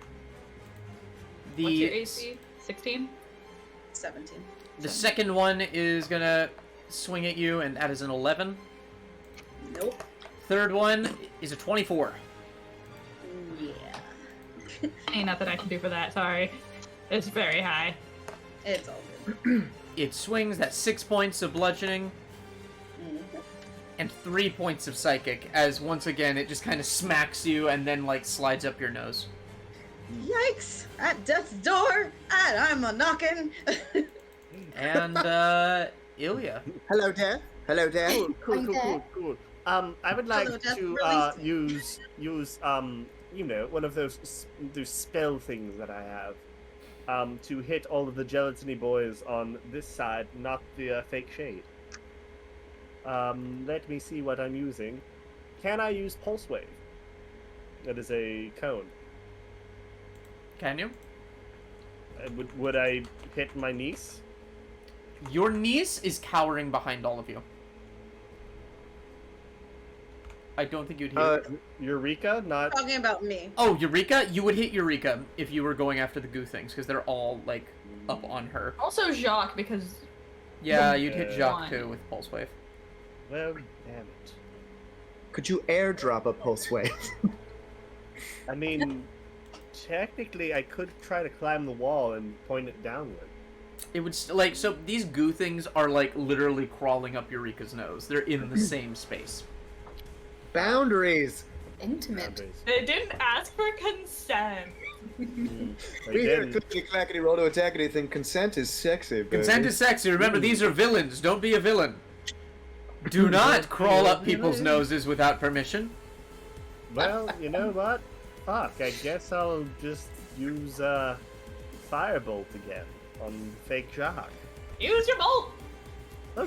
The What's your AC? 16? 17. the second one is gonna swing at you, and that is an 11. Nope. Third one is a 24. Yeah. Ain't nothing I can do for that, sorry. It's very high. It's all good. It swings, that's 6 points of bludgeoning Mhm. and 3 points of psychic, as once again it just kind of smacks you and then like slides up your nose. Yikes! At death's door, and I'm a knocking. And Ilya. Hello, Death. Hello, Death. Cool. I would like Hello, Death, to release me. use you know, one of those spell things that I have, to hit all of the gelatiny boys on this side, not the fake shade. Let me see what I'm using. Can I use pulse wave? That is a cone. Can you? Would I hit my niece? Your niece is cowering behind all of you. I don't think you'd hit. Eureka, not. Talking about me. Oh, Eureka? You would hit Eureka if you were going after the goo things, because they're all, like, up on her. Also Jacques, because... Yeah, you'd hit Jacques, One. too, with Pulse Wave. Well, damn it. Could you airdrop a pulse wave? I mean, technically, I could try to climb the wall and point it downward. It would, like, so these goo things are, like, literally crawling up Eureka's nose. They're in the same space. Boundaries. Intimate. They didn't ask for consent. We hear clickety clackety roll to attack anything. Consent is sexy, baby. Consent is sexy. Remember, these are villains. Don't be a villain. Do not crawl up people's noses without permission. Well, you know what? Fuck, I guess I'll just use Firebolt again on fake Jock. Use your bolt!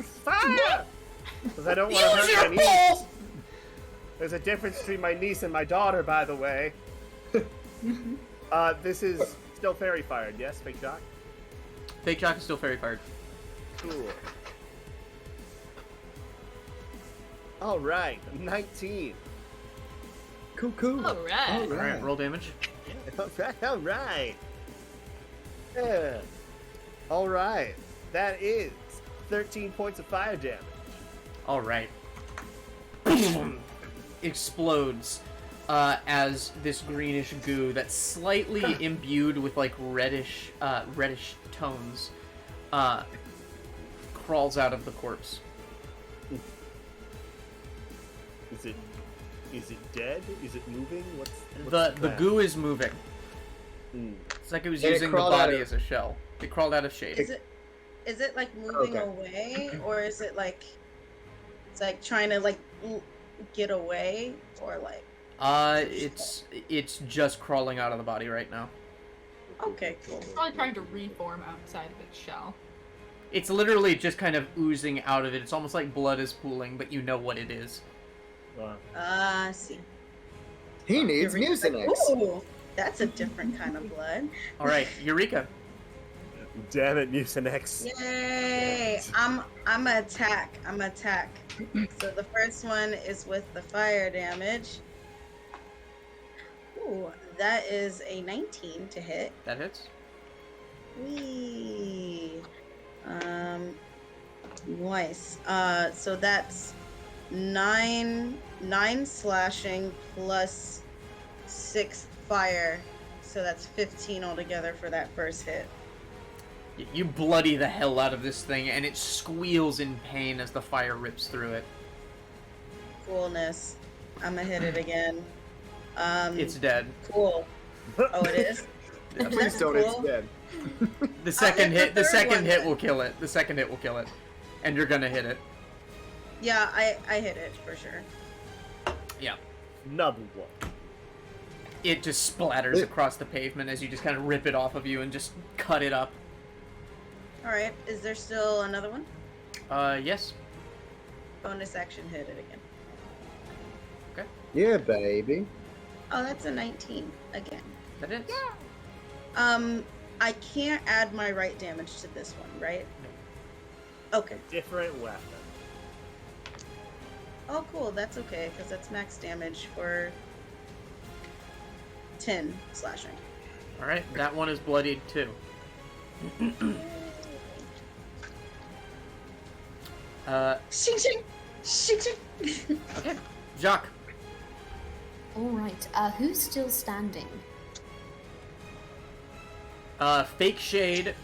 Fire! Because I don't want to hurt my niece. There's a difference between my niece and my daughter, by the way. This is still fairy fired, yes, fake Jock? Fake Jock is still fairy fired. Cool. Alright, 19. Cool. Alright. Alright, roll damage. Alright. Yeah. Alright. That is 13 points of fire damage. Alright. Explodes as this greenish goo that's slightly imbued with like reddish tones crawls out of the corpse. Is it dead? Is it moving? What's The plan? goo is moving. Mm. It's like it was And it using the crawled out body of- as a shell. It crawled out of shade. Is it like moving Okay. away, or is it like it's like trying to like get away, or like? It's just crawling out of the body right now. Okay, cool. Probably trying to reform outside of its shell. It's literally just kind of oozing out of it. It's almost like blood is pooling, but you know what it is. I see. He needs Mucinex. Ooh, that's a different kind of blood. All right, Eureka. Damn it, Mucinex. Yay! I'm a attack. So the first one is with the fire damage. Ooh, that is a 19 to hit. That hits. Whee. Nice. So that's 9 slashing plus 6 fire. So that's 15 altogether for that first hit. You bloody the hell out of this thing, and it squeals in pain as the fire rips through it. Coolness. I'm gonna hit it again. It's dead. Cool. Oh, it is? Please That's don't. cool. It's dead. The second hit hit, the the third second one hit then. will kill it. The second hit will kill it, and you're gonna hit it. Yeah, I hit it for sure. Yeah. Another one. It just splatters across the pavement as you just kind of rip it off of you and just cut it up. Alright, is there still another one? Yes. Bonus action hit it again. Yeah, baby. Oh, that's a 19 again. That is. I can't add my right damage to this one, right? Okay. Different weapon. Oh, cool. That's okay, because that's max damage for 10 slashing. All right, that one is bloodied too. Shing shing! Shing shing! Okay, Jacques. Alright, who's still standing? Fake Shade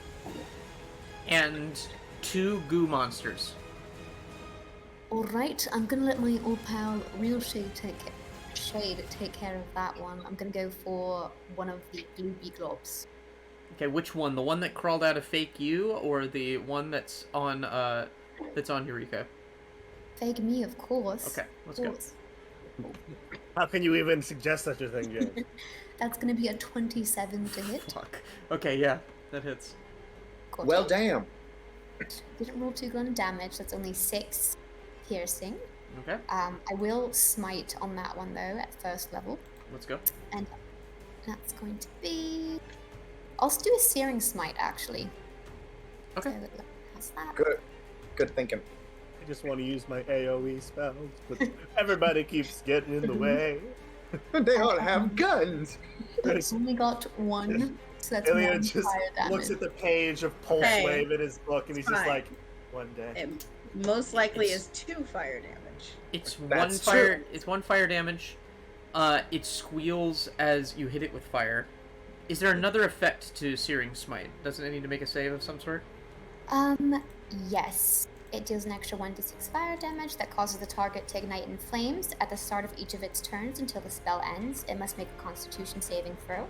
and 2 goo monsters. Alright, I'm gonna let my old pal Real Shade take care of that one. I'm gonna go for one of the blue bee globs. Okay, which one? The one that crawled out of Fake You, or the one that's on Eureka? Fake me, of course. Okay, let's Of go. course. How can you even suggest such a thing, James? That's gonna be a 27 to hit. Fuck. Okay, yeah, that hits. Got Well, it. damn. Didn't roll too good on damage, that's only 6 piercing. Okay, I will smite on that one though at first level. let's go. And That's going to be... I'll just do a Searing Smite, actually. Okay. So how's that? Good thinking. I just want to use my AoE spells, but everybody keeps getting in the way. They all have guns. It's only got one, so that's Ilya one just fire damage. looks at the page of Pulse Hey, Wave in his book, and he's just fine. like, one day. It most likely It's- is 2 fire damage. It's That's one fire. true. It's 1 fire damage. It squeals as you hit it with fire. Is there another effect to Searing Smite? Doesn't it need to make a save of some sort? Yes. It deals an extra 1d6 fire damage that causes the target to ignite in flames at the start of each of its turns until the spell ends. It must make a Constitution saving throw.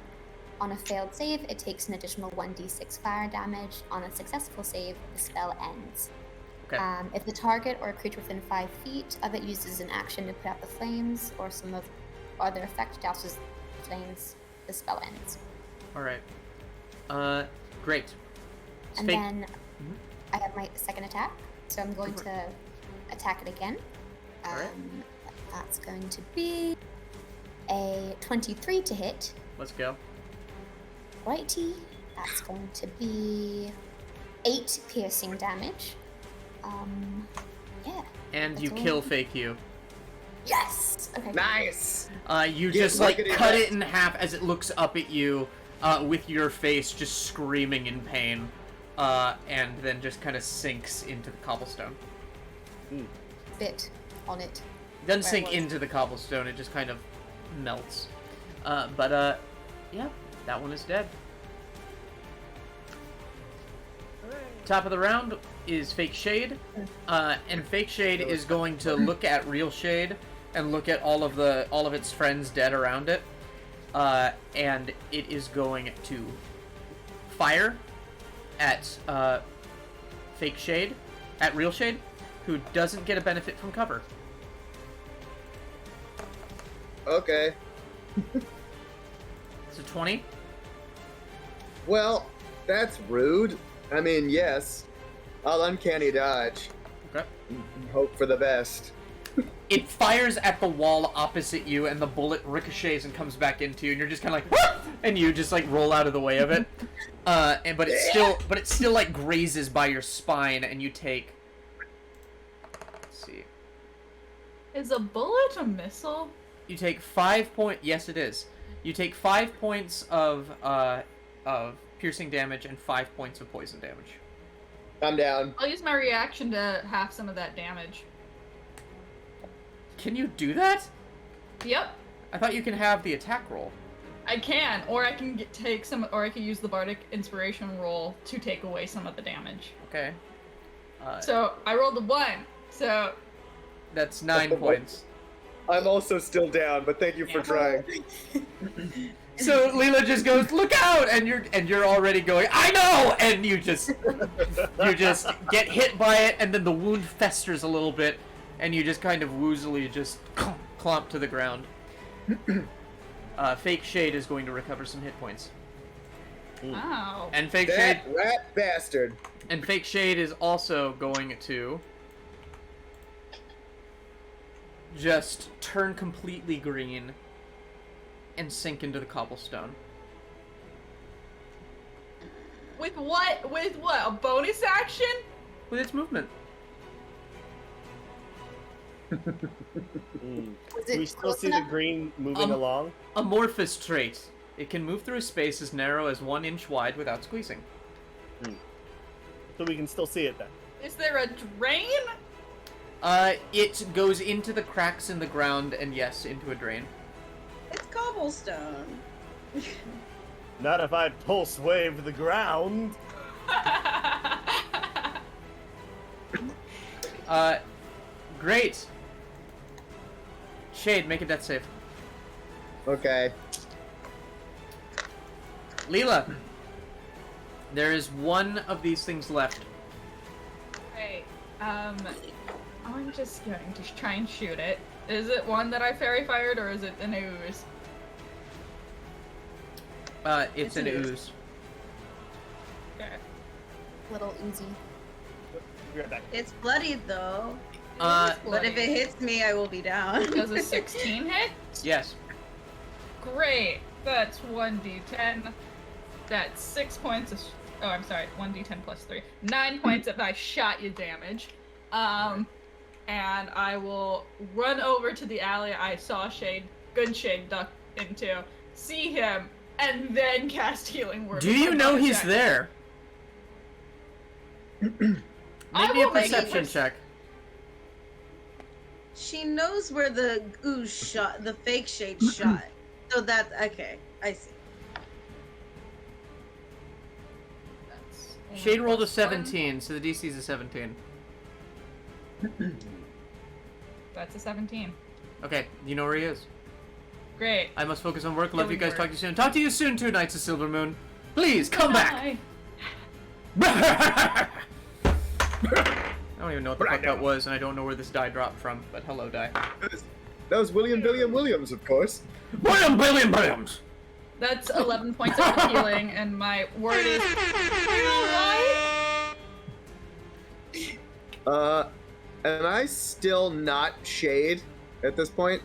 On a failed save, it takes an additional 1d6 fire damage. On a successful save, the spell ends. Okay. If the target or a creature within 5 feet of it uses an action to put out the flames, or some of other effect douses the flames, the spell ends. All right. Great. It's And fake- then I have my second attack, so I'm going to attack it again. Alright. That's going to be a 23 to hit. Let's go. Righty. That's going to be 8 piercing damage. Yeah. And you That's kill all. Fake You. Yes! Okay. Nice. You Get just like lickety cut licked. it in half as it looks up at you, with your face just screaming in pain, and then just kind of sinks into the cobblestone. Bit on it. Doesn't Where it sink was. into the cobblestone; it just kind of melts. Yeah, that one is dead. Top of the round is Fake Shade, and Fake Shade is going to look at Real Shade and look at all of its friends dead around it, and it is going to fire at Fake Shade, at Real Shade, who doesn't get a benefit from cover. Okay. It's a 20. Well, that's rude. I mean, yes. I'll uncanny dodge. Okay. And hope for the best. It fires at the wall opposite you, and the bullet ricochets and comes back into you, and you're just kind of like, "Whoop!" And you just like roll out of the way of it. But it still like grazes by your spine, and you take. Let's see. Is a bullet a missile? You take 5 points. Yes, it is. You take 5 points of piercing damage and 5 points of poison damage. I'm down. I'll use my reaction to half some of that damage. Can you do that? Yep, I thought you can have the attack roll. I can, or I can take some, or I can use the bardic inspiration roll to take away some of the damage. Okay. So I rolled a 1. So That's 9 points. I'm also still down, but thank you for trying. So Lila just goes, "Look out!" and you're already going, "I know!" And you just get hit by it, and then the wound festers a little bit, and you just kind of woozily just clomp to the ground. Fake Shade is going to recover some hit points, wow. and Fake That Shade rat bastard. and Fake Shade is also going to just turn completely green and sink into the cobblestone. With what? With what? A bonus action? With its movement. Was Do it we still close see the enough? green moving along? Amorphous trait. It can move through a space as narrow as 1 inch wide without squeezing. So we can still see it then. Is there a drain? It goes into the cracks in the ground and yes, into a drain. It's cobblestone. Not if I pulse wave the ground. Great. Shade, make a death save. Okay. Lila, there is one of these things left. Right. I'm just going to try and shoot it. Is it one that I fairy fired, or is it an ooze? It's an ooze. Okay. Little Uzi. Be right back. It's bloodied though. Uh, But if it hits me, I will be down. Does a 16 hit? Yes. Great. That's 1d10. That's 6 points of... Oh, I'm sorry. 1d10 plus 3. 9 points of I shot you damage. And I will run over to the alley I saw good Shade duck into, see him, and then cast Healing Word. Do you know he's there? Make me a perception check. She knows where the the fake Shade shot. So that's okay. I see. Shade rolled a 17, so the DC is a 17. That's a 17. Okay, you know where he is. Great. I must focus on work. Love you Healing guys. word. Talk to you soon. Talk to you soon, too, Knights of Silver Moon. Please, come back! Bye. I don't even know what the fuck that was, and I don't know where this die dropped from, but hello, die. That was William Williams, of course. Williams! That's 11 points of healing, and my word is... Am I still not Shade at this point?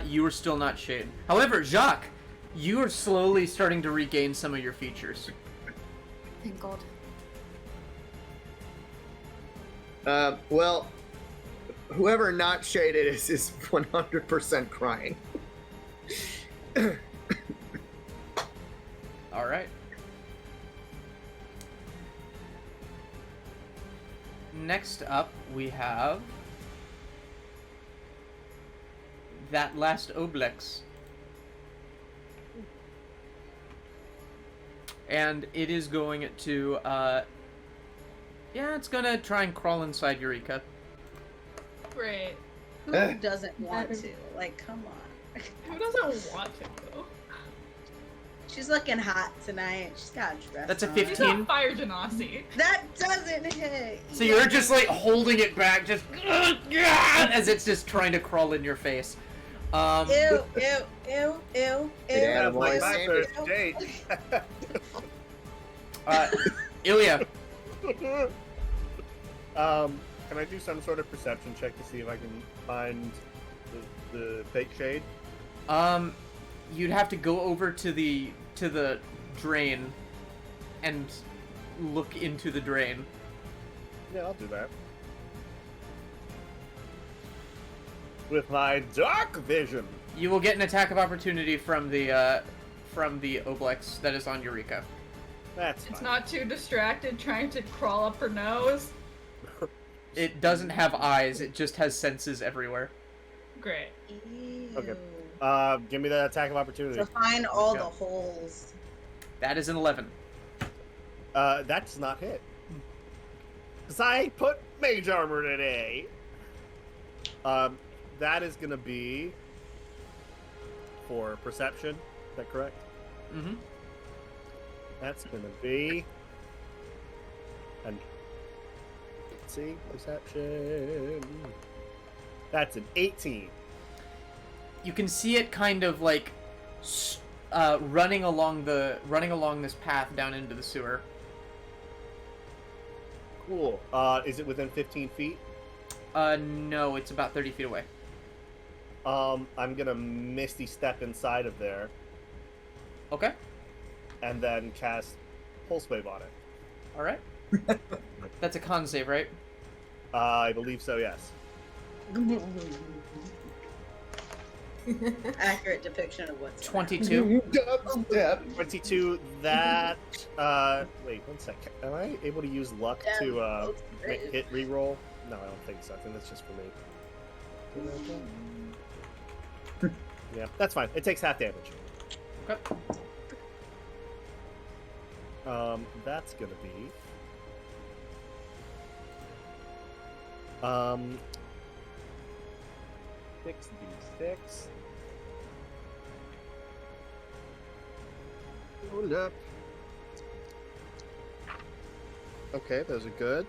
You are still not Shade. However, Jacques, you are slowly starting to regain some of your features. Thank God. Well, whoever not shaded is 100% crying. Alright. Next up, we have that last Oblex. And it is going to, yeah, it's gonna try and crawl inside Eureka. Great. Who doesn't want to? Like, come on. Who doesn't want to, though? She's looking hot tonight. She's got a dress That's a on. 15. She's on fire, Genasi. That doesn't hit. So you're just like holding it back, just as it's just trying to crawl in your face. Ew, ew, ew, ew, Yeah, ew. like my Sanders. first date. Ilya. Can I do some sort of perception check to see if I can find the fake Shade? You'd have to go over to the drain and look into the drain. Yeah, I'll do that. With my dark vision. You will get an attack of opportunity from the Oblex that is on Eureka. That's It's fine. not too distracted trying to crawl up her nose. It doesn't have eyes, it just has senses everywhere. Great. Ew. Okay. Give me the attack of opportunity. So find all Yeah. the holes. That is an 11. That does not hit. Because I put mage armor today. That is going to be for perception. Is that correct? Mm-hmm. That's going to be... And let's see, perception. That's an 18. You can see it kind of like running along this path down into the sewer. Cool. Is it within 15 feet? No, it's about 30 feet away. I'm gonna Misty Step inside of there, Okay. and then cast Pulse Wave on it. All right. That's a con save, right? I believe so, yes. Accurate depiction of what's 22. 22, that... wait, one sec. Am I able to use luck to hit reroll? No, I don't think so. I think that's just for me. Yeah, that's fine. It takes half damage. Okay. That's gonna be... 6d6. Hold up. Okay, those are good.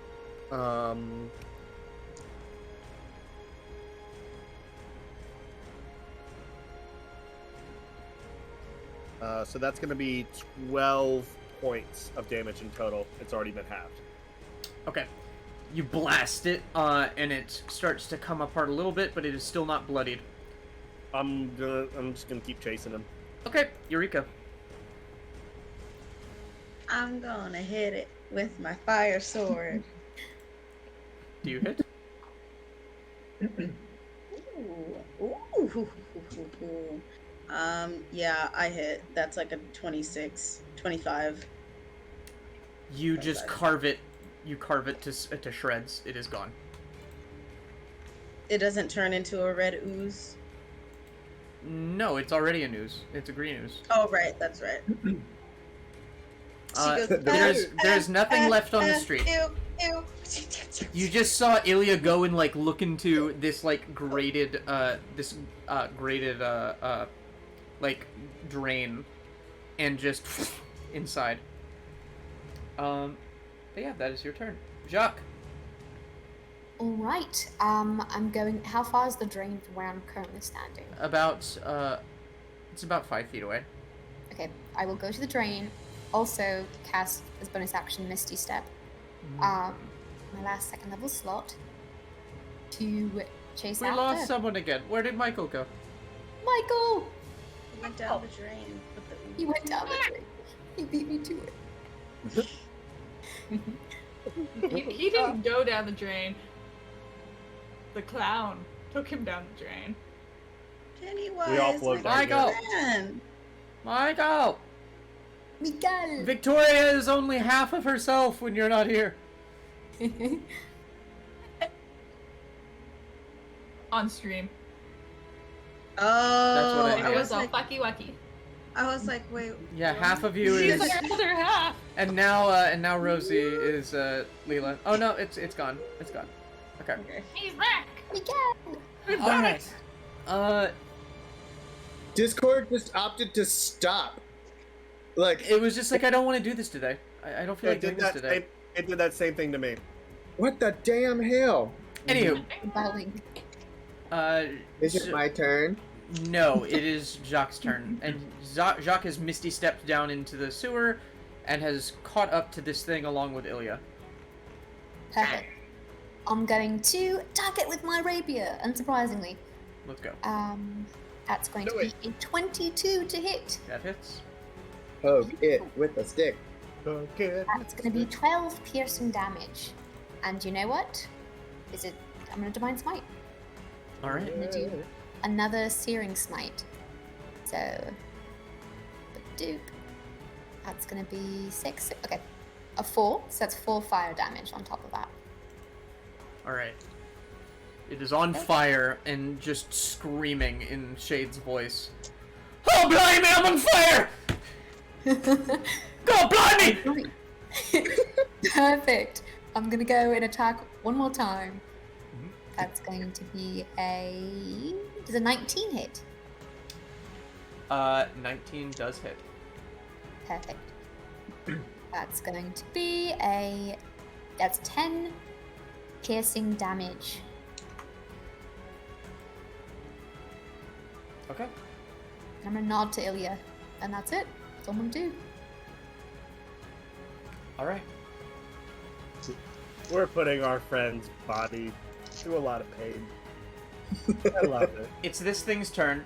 So that's going to be 12 points of damage in total. It's already been halved. Okay. You blast it, and it starts to come apart a little bit, but it is still not bloodied. I'm just gonna keep chasing him. Okay, Eureka. I'm gonna hit it with my fire sword. Do you hit? Ooh. Yeah, I hit. That's like a 26, 25. You just carve it. You carve it to shreds. It is gone. It doesn't turn into a red ooze. No, it's already an ooze. It's a green ooze. Oh, right, that's right. There's nothing left on the street. Ew. You just saw Ilya go and like look into this like grated like drain, and just inside. But yeah, that is your turn, Jacques. All right. I'm going. How far is the drain from where I'm currently standing? It's about 5 feet away. Okay. I will go to the drain. Also cast as bonus action Misty Step. My last second level slot to chase We after. lost someone again. Where did Michael go? Michael. He went down the drain. He went down the drain. He beat me to it. He didn't go down the drain. The clown took him down the drain. Pennywise. We all float down Michael! Man. Michael! Micheal. Victoria is only half of herself when you're not here. On stream. Oh, That's what I It did. was all fucky wucky. I was like, wait. Yeah, what? half of you She's is, like another half. and now Rosie is Lila. Oh no, it's gone. It's gone. Okay. Okay. He's back. Micheal. All right. Discord just opted to stop. Like, It was just like I don't want to do this today. I don't feel It like doing did this that. today. It did that same thing to me. what the damn hell? Anywho, Bowling. Is it my turn? No, it is Jacques' turn, and Jacques has misty stepped down into the sewer, and has caught up to this thing along with Ilya. Perfect. I'm going to attack it with my rapier, unsurprisingly. Let's go. That's going Do to it. be a 22 to hit. That hits. Poke it with a stick. Okay. That's going to be 12 piercing damage. And you know what? I'm going to Divine Smite. All right. I'm going to do another Searing Smite. So, that's going to be 6. Okay, a 4. So that's 4 fire damage on top of that. All right. It is on fire and just screaming in Shade's voice. Oh, blimey, I'm on fire! Go, blimey! Perfect. I'm going to go and attack one more time. That's going to be does a 19 hit? 19 does hit. Perfect. That's going to be that's 10 piercing damage. Okay. And I'm gonna nod to Ilya, and that's it. That's all I'm gonna do. All right. We're putting our friend's body through a lot of pain. I love it. It's this thing's turn.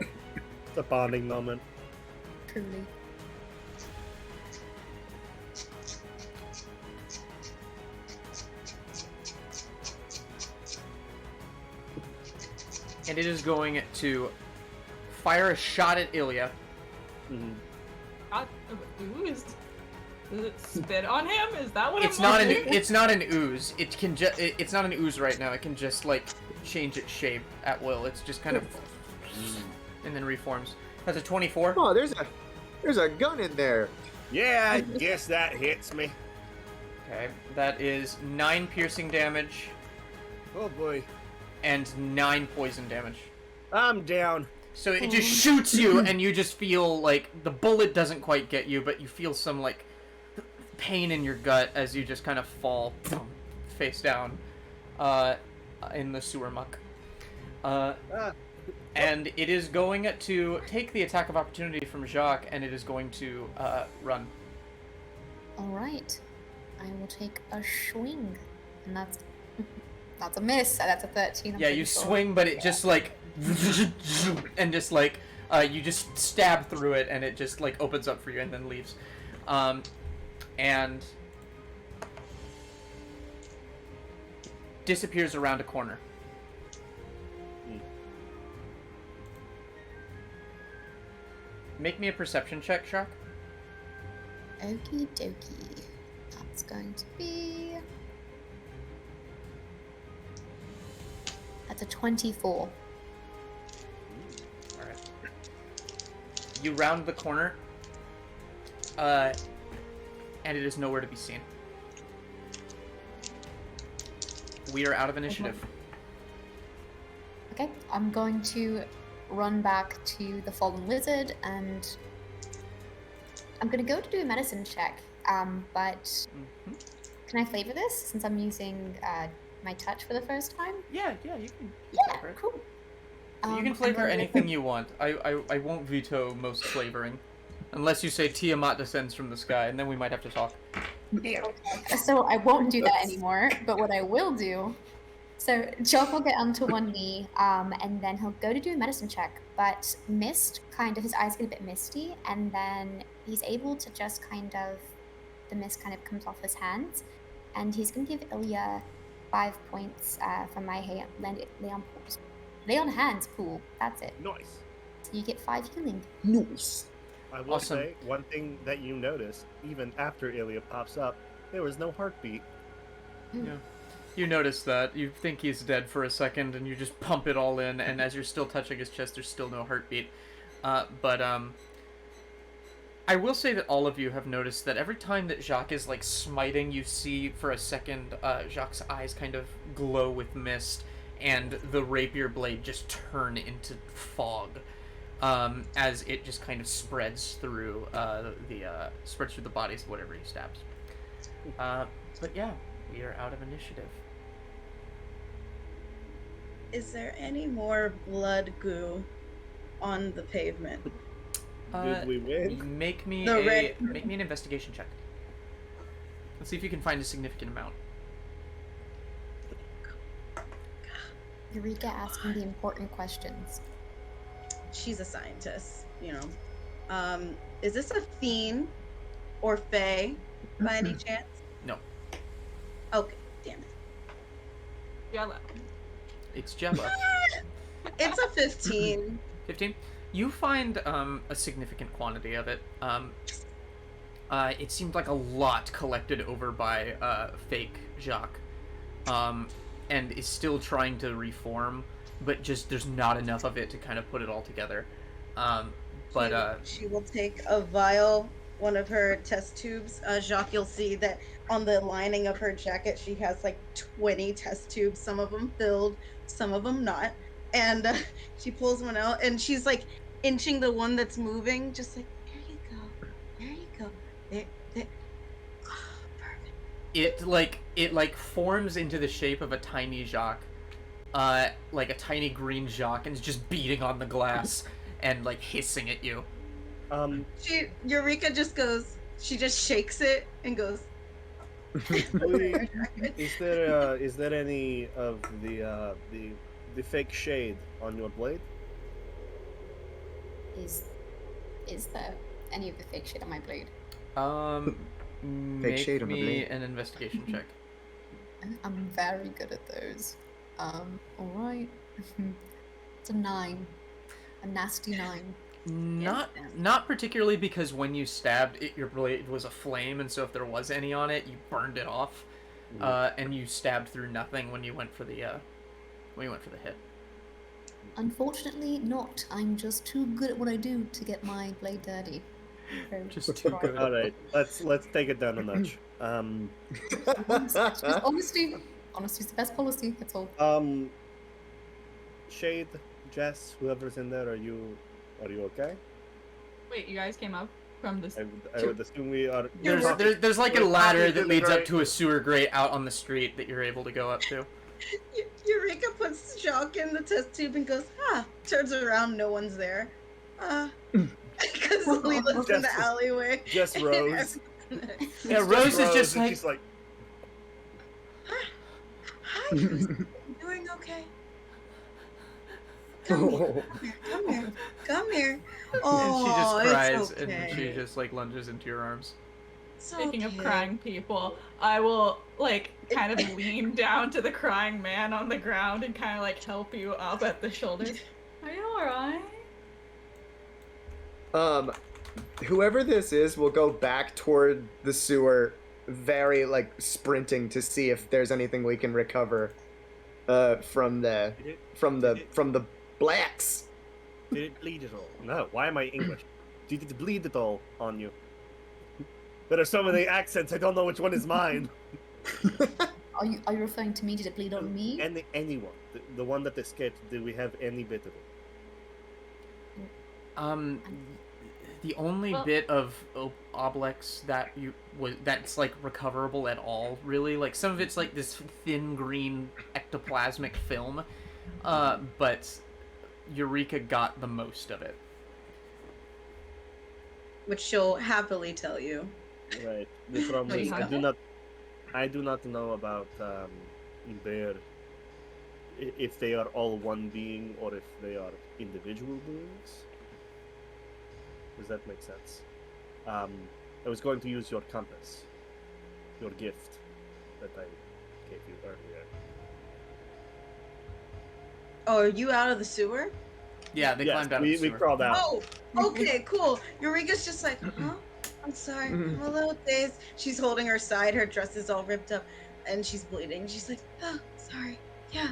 It's a bonding moment. Truly. And it is going to fire a shot at Ilya. Mhm. God, ooze. Does it spit on him? Is that what It's I'm not an wondering? it's not an ooze. It can just it's not an ooze right now. It can just like change its shape at will. It's just kind of and then reforms. That's a 24. Oh, there's a gun in there. Yeah, I guess that hits me. Okay, that is 9 piercing damage Oh boy. and 9 poison damage. I'm down. So it just shoots you, and you just feel like the bullet doesn't quite get you, but you feel some like pain in your gut as you just kind of fall face down in the sewer muck. And it is going to take the attack of opportunity from Jacques, and it is going to run. All right. I will take a swing, and that's a miss. That's a 13. I'm Yeah, pretty you sure. swing, but it just like and just like You just stab through it, and it just like opens up for you, and then leaves. And disappears around a corner. Make me a perception check, Shark. Okie dokie. That's going to be... That's a 24. Alright. You round the corner, and it is nowhere to be seen. We are out of initiative. Okay, I'm going to run back to the fallen lizard, and I'm going to go to do a medicine check, but can I flavor this since I'm using my touch for the first time? Yeah, you can. Yeah, flavor it. cool. You can flavor anything you want. I won't veto most flavoring. Unless you say Tiamat descends from the sky, and then we might have to talk. So I won't do that anymore, but what I will do... So Jock will get onto one knee, and then he'll go to do a medicine check, but mist, his eyes get a bit misty, and then he's able to just the mist kind of comes off his hands, and he's going to give Ilya 5 points for my lay on hands pool. That's it. Nice. So you get 5 healing. Nice. I will Awesome. say, one thing that you notice, even after Ilya pops up, there was no heartbeat. Yeah. You notice that. You think he's dead for a second, and you just pump it all in, and as you're still touching his chest, there's still no heartbeat. But I will say that all of you have noticed that every time that Jacques is, like, smiting, you see for a second Jacques' eyes kind of glow with mist, and the rapier blade just turn into fog. As it just kind of spreads through the bodies of whatever he stabs. But yeah, we are out of initiative. Is there any more blood goo on the pavement? Did we win? Make me an investigation check. Let's see if you can find a significant amount. Eureka asking the important questions. She's a scientist, you know. Is this a fiend or fae by any chance? No. Okay, damn it. Yellow. It's Jella. It's a 15. 15? You find a significant quantity of it. It seemed like a lot collected over by fake Jacques. And is still trying to reform, but just there's not enough of it to kind of put it all together. She will take a vial, one of her test tubes. Jacques, you'll see that on the lining of her jacket, she has like 20 test tubes, some of them filled, some of them not. And she pulls one out, and she's like inching the one that's moving, just like, there you go, there you go. There. Oh, perfect. It like forms into the shape of a tiny Jacques. Like a tiny green Jacques, and is just beating on the glass and like hissing at you. Eureka just goes, she just shakes it and goes. Is there any of the fake shade on your blade? Is there any of the fake shit on my blade? Make shade on the me blade. an investigation check. I'm very good at those. Alright. It's a 9. A nasty 9. Not particularly, because when you stabbed it, your blade was aflame, and so if there was any on it, you burned it off. And you stabbed through nothing when you went for the hit. Unfortunately, not. I'm just too good at what I do to get my blade dirty. So, Just too good. All right, let's take it down a notch. just honesty. Honesty's the best policy. That's all. Shade, Jess, whoever's in there, are you okay? Wait, you guys came up from this. I would assume we are. There's like a ladder that leads up to a sewer grate out on the street that you're able to go up to. Eureka puts Jacques in the test tube and goes, turns around, no one's there. Because Lila's in the alleyway. Just Rose. Yeah, Rose is just like. She's like, Hi, you doing okay? Come here. Come here. Come here. Oh, And she just cries it's okay. and she just like lunges into your arms. It's Speaking of okay. crying people, I will like kind of lean down to the crying man on the ground and kind of like help you up at the shoulders. Are you alright? Whoever this is will go back toward the sewer, very like sprinting to see if there's anything we can recover from the blacks. Did it bleed at all? No. Why am I English? Did it bleed at all on you? There are so many accents. I don't know which one is mine. Are you referring to me? Did it bleed on me? Anyone. The one that escaped. Did we have any bit of it? The only bit of Oblex that's like recoverable at all, really. Like some of it's like this thin green ectoplasmic film, but Eureka got the most of it. Which she'll happily tell you. Right. The problem is Okay. I do not know about their if they are all one being or if they are individual beings. Does that make sense? I was going to use your compass, your gift that I gave you earlier. Oh, are you out of the sewer? Yeah, they Yes, climbed out of the we sewer. crawled out. Oh, okay, cool. Eureka's just like, huh? I'm sorry. I'm a little dazed. She's holding her side. Her dress is all ripped up, and she's bleeding. She's like, oh, sorry. Yeah,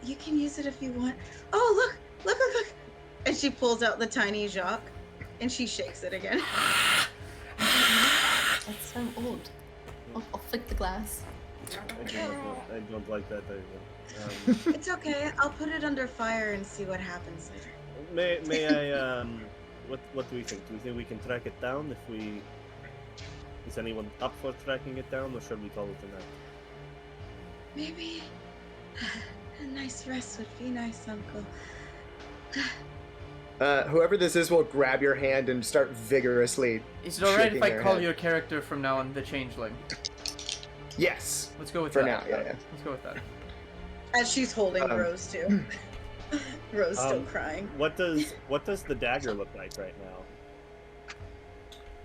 you can use it if you want. Oh, look. And she pulls out the tiny Jacques, and she shakes it again. That's so odd. I'll flick the glass. I don't like that either. It's okay. I'll put it under fire and see what happens later. May I what do we think? Do we think we can track it down is anyone up for tracking it down, or should we call it a night? Maybe a nice rest would be nice, Uncle. Whoever this is will grab your hand and start vigorously. Is it alright if shaking I their call head. your character from now on the Changeling? Yes. Let's go with For that. now, yeah. Let's go with that. As she's holding Rose too. Rose still crying. What does the dagger look like right now?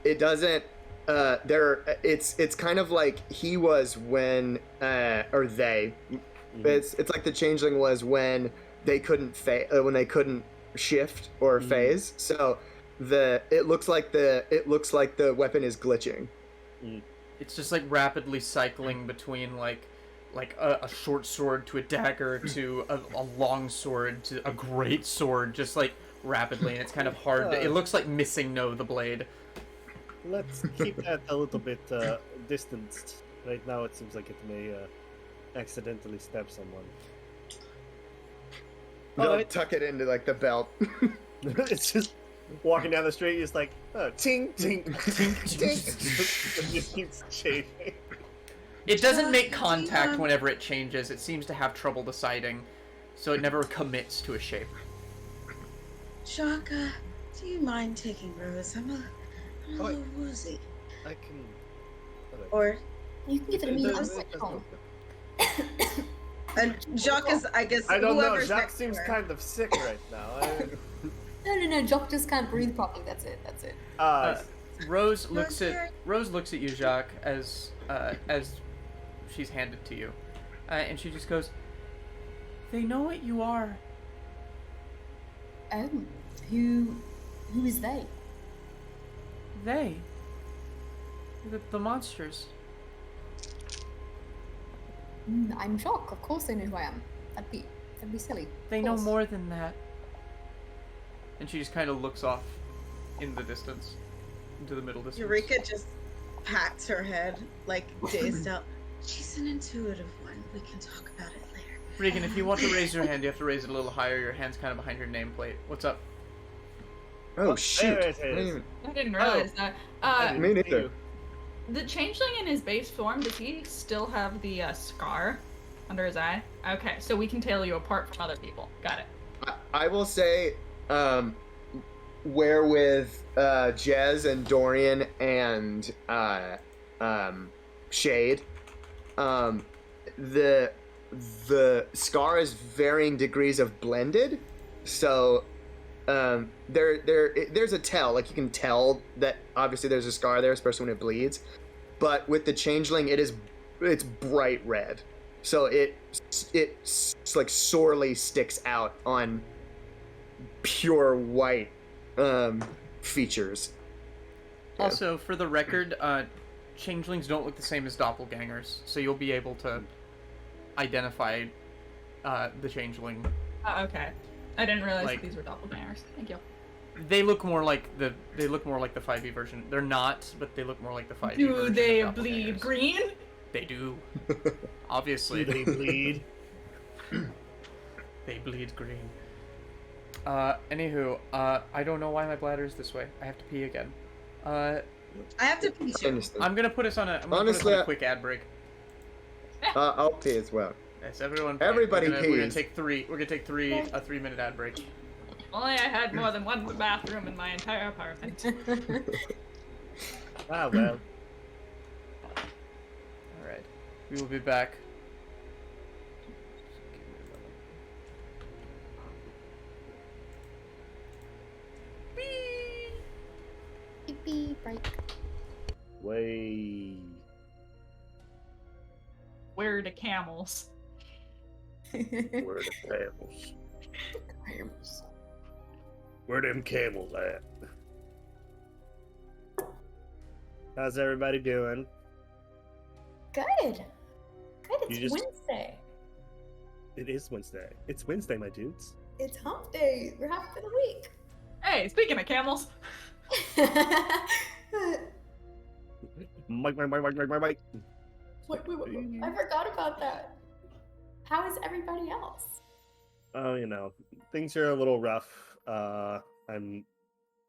It doesn't. It's kind of like he was when, or they. Mm-hmm. It's like the Changeling was when they couldn't when they couldn't shift or phase. So it looks like the weapon is glitching. It's just like rapidly cycling between like a short sword to a dagger to a long sword to a great sword, just like rapidly, and it's kind of hard. It looks like missing the blade. Let's keep that a little bit distanced. Right now, it seems like it may accidentally stab someone. They'll Alright. tuck it into like the belt. It's just walking down the street. It's like ting ting ting ting. It just keeps changing. It doesn't make contact whenever it changes. It seems to have trouble deciding, so it never commits to a shape. Jacques, do you mind taking Rose? I'm a little woozy. I can. Or You can give it a me. I'm sick home. and Jacques is, I guess, I don't know. whoever's Jacques next to seems her. kind of sick right now. No. Jock just can't breathe properly. That's it. Rose looks at you, Jacques, as she's handed to you, and she just goes, "They know what you are." Oh, who is they? They. The monsters. I'm Jock. Of course they know who I am. That'd be silly. They Of know course. more than that. And she just kind of looks off in the distance, into the middle distance. Eureka just pats her head, like dazed out. She's an intuitive one. We can talk about it later. Regan, if you want to raise your hand, you have to raise it a little higher. Your hand's kind of behind your nameplate. What's up? Oh There shoot! it I didn't is. even- I didn't realize that. Me neither. The Changeling in his base form, does he still have the scar under his eye? Okay, so we can tell you apart from other people. Got it. I will say, where with Jez and Dorian and Shade, the scar is varying degrees of blended. So there's a tell, like you can tell that obviously there's a scar there, especially when it bleeds. But with the changeling, it's bright red, so it like sorely sticks out on pure white features. Also, for the record, changelings don't look the same as doppelgangers, so you'll be able to identify the changeling. Okay. I didn't realize Like- that these were doppelgangers. Thank you. They look more like the 5e version. They're not, but they look more like the 5e Do version. they of bleed doppelgangers. green? They do. Obviously. Do they bleed? They bleed green. Anywho, I don't know why my bladder is this way. I have to pee again. I have to pee too. I'm gonna put us on a Honestly, a quick ad break. I'll pee as well. Yes, everyone. Everybody we're gonna pees. take three. We're gonna take a 3-minute ad break. Only I had more than one bathroom in my entire apartment. Ah, well. All right, we will be back. Yippee, break. Way. Where are the camels? Where the camels? Where them camels at? How's everybody doing? Good. Good. It's You just- Wednesday. It is Wednesday. It's Wednesday, my dudes. It's hump day. We're halfway the week. Hey, speaking of camels, Mike. Wait. I forgot about that. How is everybody else? Oh, you know, things are a little rough. I'm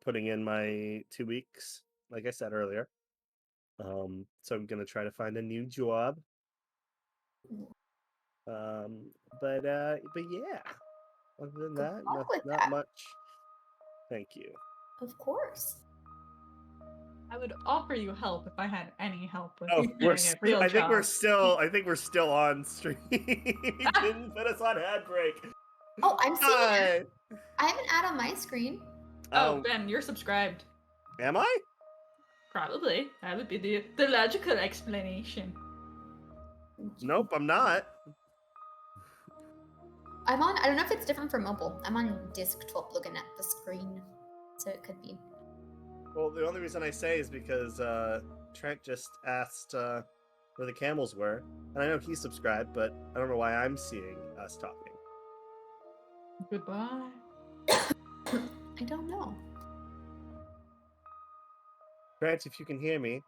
putting in my 2 weeks, like I said earlier. So I'm gonna try to find a new job. But yeah. Other than Good that, luck with not that. much. Thank you. Of course. I would offer you help if I had any help with Oh, getting a real I think we're job. still on stream. You didn't put us on ad break. Oh, I'm seeing Hi. I have an ad on my screen. Oh, Ben, you're subscribed. Am I? Probably. That would be the logical explanation. Nope, I'm not. I'm on. I don't know if it's different for mobile. I'm on desktop looking at the screen, so it could be. Well, the only reason I say is because Trent just asked where the camels were, and I know he's subscribed, but I don't know why I'm seeing us talking. Goodbye. I don't know. Trent, if you can hear me,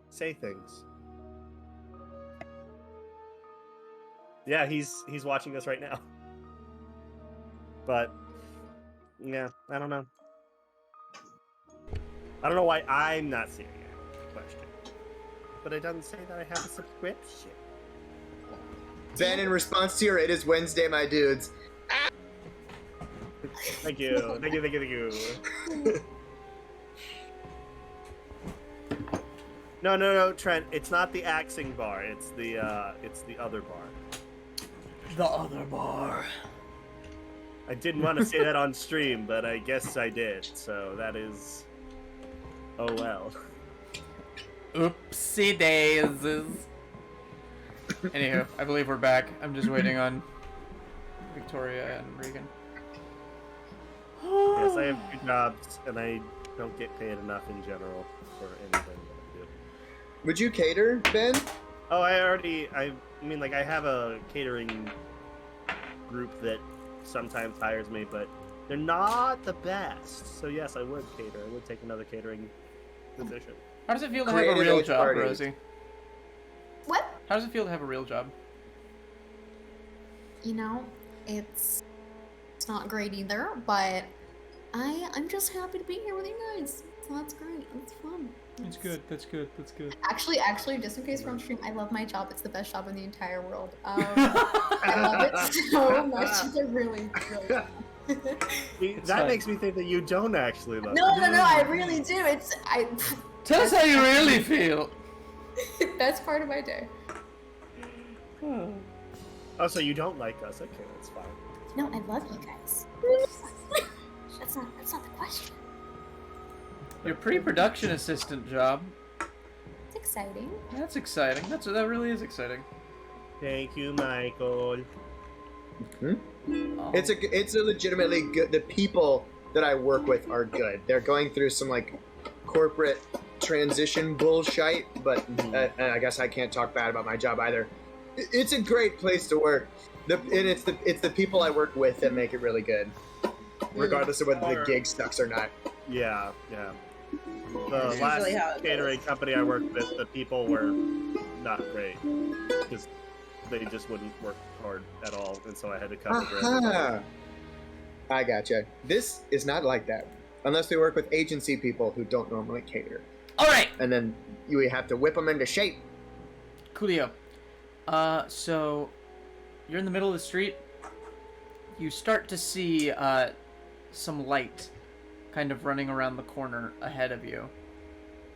say things. Yeah, he's watching us right now. But yeah, I don't know. I don't know why I'm not seeing it. Question. But it doesn't say that I have a subscription. Ben, in response to your "It is Wednesday, my dudes," Thank you. Thank you. No, Trent. It's not the axing bar. It's the other bar. The other bar. I didn't want to say that on stream, but I guess I did. So that is. Oh well. Oopsie daisies. Anywho, I believe we're back. I'm just waiting on Victoria and Regan. Yes, I have 2 jobs, and I don't get paid enough in general for anything that I do. would you cater, Ben? Oh, I mean, like, I have a catering group that sometimes hires me, but they're not the best. So yes, I would cater. I would take another catering position. How does it feel to have a Creative real age job, parties. Rosie? What? How does it feel to have a real job? You know, it's not great either, but I'm just happy to be here with you guys. So that's great. It's fun. That's good. That's good. That's good. Actually, just in case we're on stream, I love my job. It's the best job in the entire world. I love it so much. It's a really, really fun. It's That fine. makes me think that you don't actually love No, it. I really do. Tell us how you really feel. Best part of my day. Oh, so you don't like us? Okay, that's fine. No, I love you guys. That's not the question. Your pre-production assistant job. It's exciting. That's exciting. That really is exciting. Thank you, Micheal. Hmm? Oh. It's a legitimately good. The people that I work with are good. They're going through some like corporate transition bullshit, but I guess I can't talk bad about my job either. It's a great place to work. It's the people I work with that make it really good, regardless of whether the gig sucks or not. Yeah. The That's last usually how it catering company I worked with, the people were not great because they just wouldn't work hard at all, and so I had to cut the bread. I gotcha. This is not like that, unless we work with agency people who don't normally cater. All right. And then you have to whip them into shape. Coolio. So you're in the middle of the street. You start to see some light kind of running around the corner ahead of you.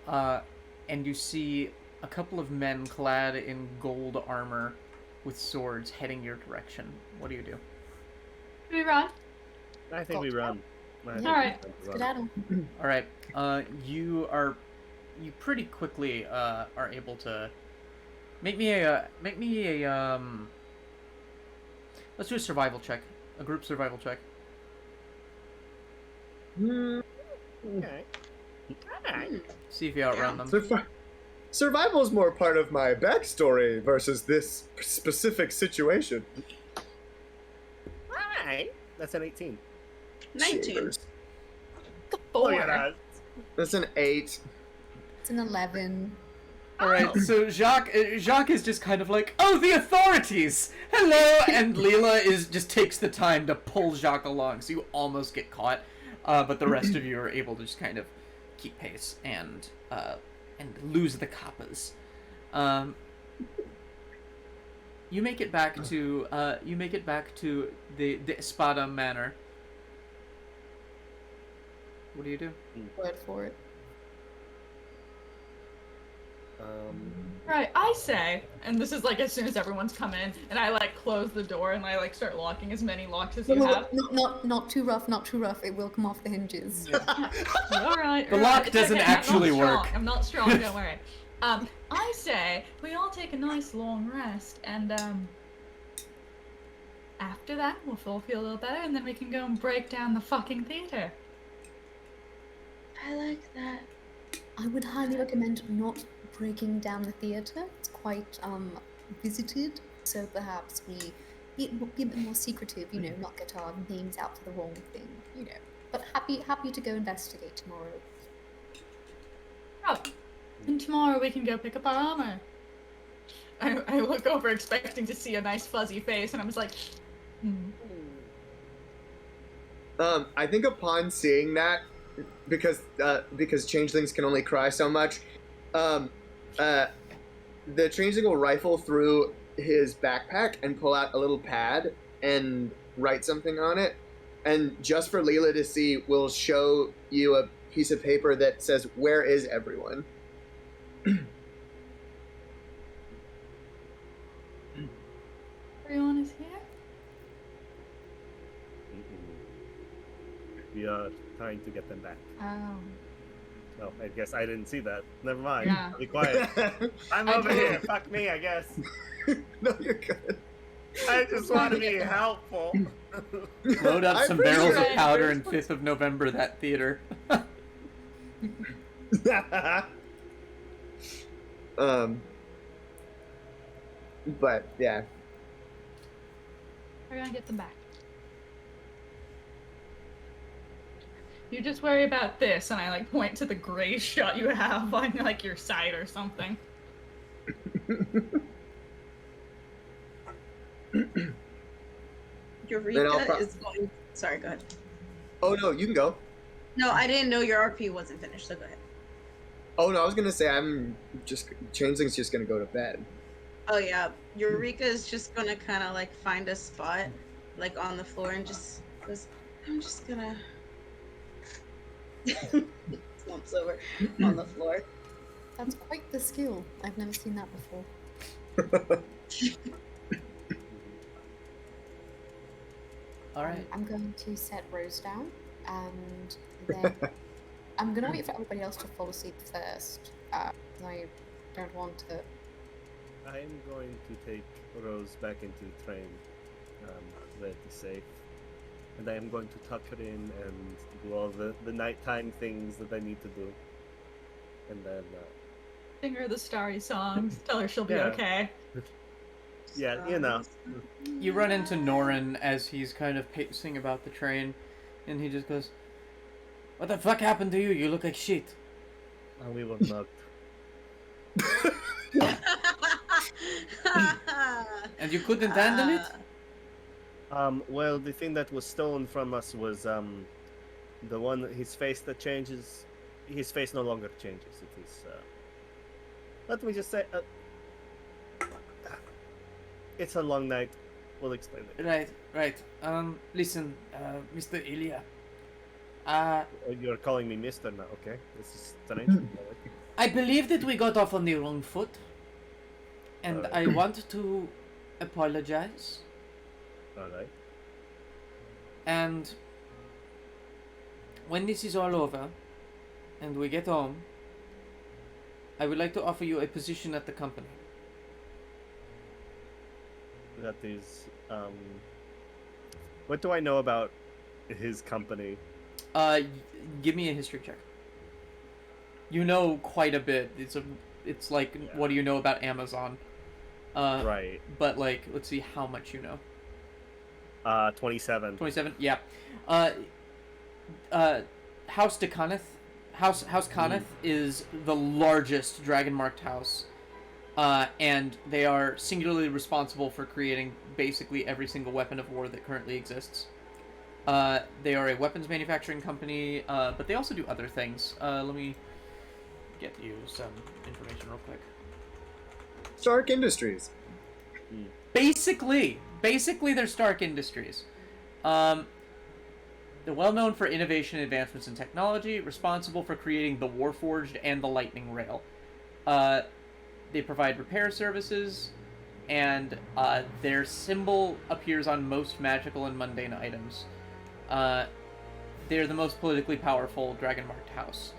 And you see a couple of men clad in gold armor with swords heading your direction. What do you do? Do we run? I think we run. Alright. Skedaddle. All right. You pretty quickly are able to make me a let's do a survival check, a group survival check. Okay. See if you outrun them. Survival is more part of my backstory versus this specific situation. Alright. That's an 18. 19. Cheers. Look at that. That's an 8. It's an 11. All right, so Jacques is just kind of like, oh, the authorities! Hello! And Lila just takes the time to pull Jacques along, so you almost get caught, but the rest of you are able to just kind of keep pace and lose the coppas. You make it back to the Espada Manor. What do you do? Word for it. Right, I say, and this is like as soon as everyone's come in, and I like close the door and I like start locking as many locks as you have. Not too rough, not too rough. It will come off the hinges. Alright. The lock doesn't actually work. I'm not strong, don't worry. I say we all take a nice long rest, and after that we'll all feel a little better, and then we can go and break down the fucking theater. I like that. I would highly recommend not breaking down the theatre. It's quite visited, so perhaps we be a bit more secretive, not get our names out for the wrong thing, But happy to go investigate tomorrow. Oh, and tomorrow we can go pick up our armor. I look over expecting to see a nice fuzzy face, and I'm just like, I think upon seeing that, because changelings can only cry so much, the changeling will rifle through his backpack and pull out a little pad and write something on it, and just for Lila to see, will show you a piece of paper that says, "Where is everyone?" everyone is here? We are trying to get them back. Oh. Oh, I guess I didn't see that. Never mind. Yeah. Be quiet. I'm over here. Fuck me, I guess. No, you're good. I just want to be helpful. Load up some barrels of appreciate it. powder in 5th of November, that theater. But yeah. We're gonna get them back. You just worry about this, and I like point to the gray shot you have on like your side or something. Eureka is going. Sorry, go ahead. Oh no, you can go. No, I didn't know your RP wasn't finished, so go ahead. Oh no, I was gonna say Changeling's just gonna go to bed. Oh yeah, Eureka is just gonna kind of like find a spot, like on the floor, and just goes, "I'm just gonna." Slumps over on the floor. That's quite the skill. I've never seen that before. All right. I'm going to set Rose down and then I'm gonna wait for everybody else to fall asleep first. I don't want to. I am going to take Rose back into the train, where it is safe. And I am going to tuck her in and do all the nighttime things that I need to do. And then, Sing her the starry songs. Tell her she'll be Yeah. okay. yeah, you know. You run into Norin as he's kind of pacing about the train, and he just goes, "What the fuck happened to you? You look like shit." We were not. And you couldn't handle it? Well, the thing that was stolen from us was, the one, his face that changes. His face no longer changes. It is, let me just say, it's a long night. We'll explain it. Right. Listen, Mr. Ilya. You're calling me Mister now, okay? This is strange. I believe that we got off on the wrong foot, and I want to apologize. Alright. And when this is all over, and we get home, I would like to offer you a position at the company. That is, what do I know about his company? Give me a history check. You know quite a bit. It's like, Yeah. what do you know about Amazon? Right. But like, let's see how much you know. 27. 27. Yeah. House Decaneth. House Coneth is the largest dragon marked house, and they are singularly responsible for creating basically every single weapon of war that currently exists. They are a weapons manufacturing company, but they also do other things. Let me get you some information real quick. Stark Industries. Basically, they're Stark Industries. They're well known for innovation and advancements in technology, responsible for creating the Warforged and the Lightning Rail. They provide repair services, and their symbol appears on most magical and mundane items. They're the most politically powerful dragon-marked house.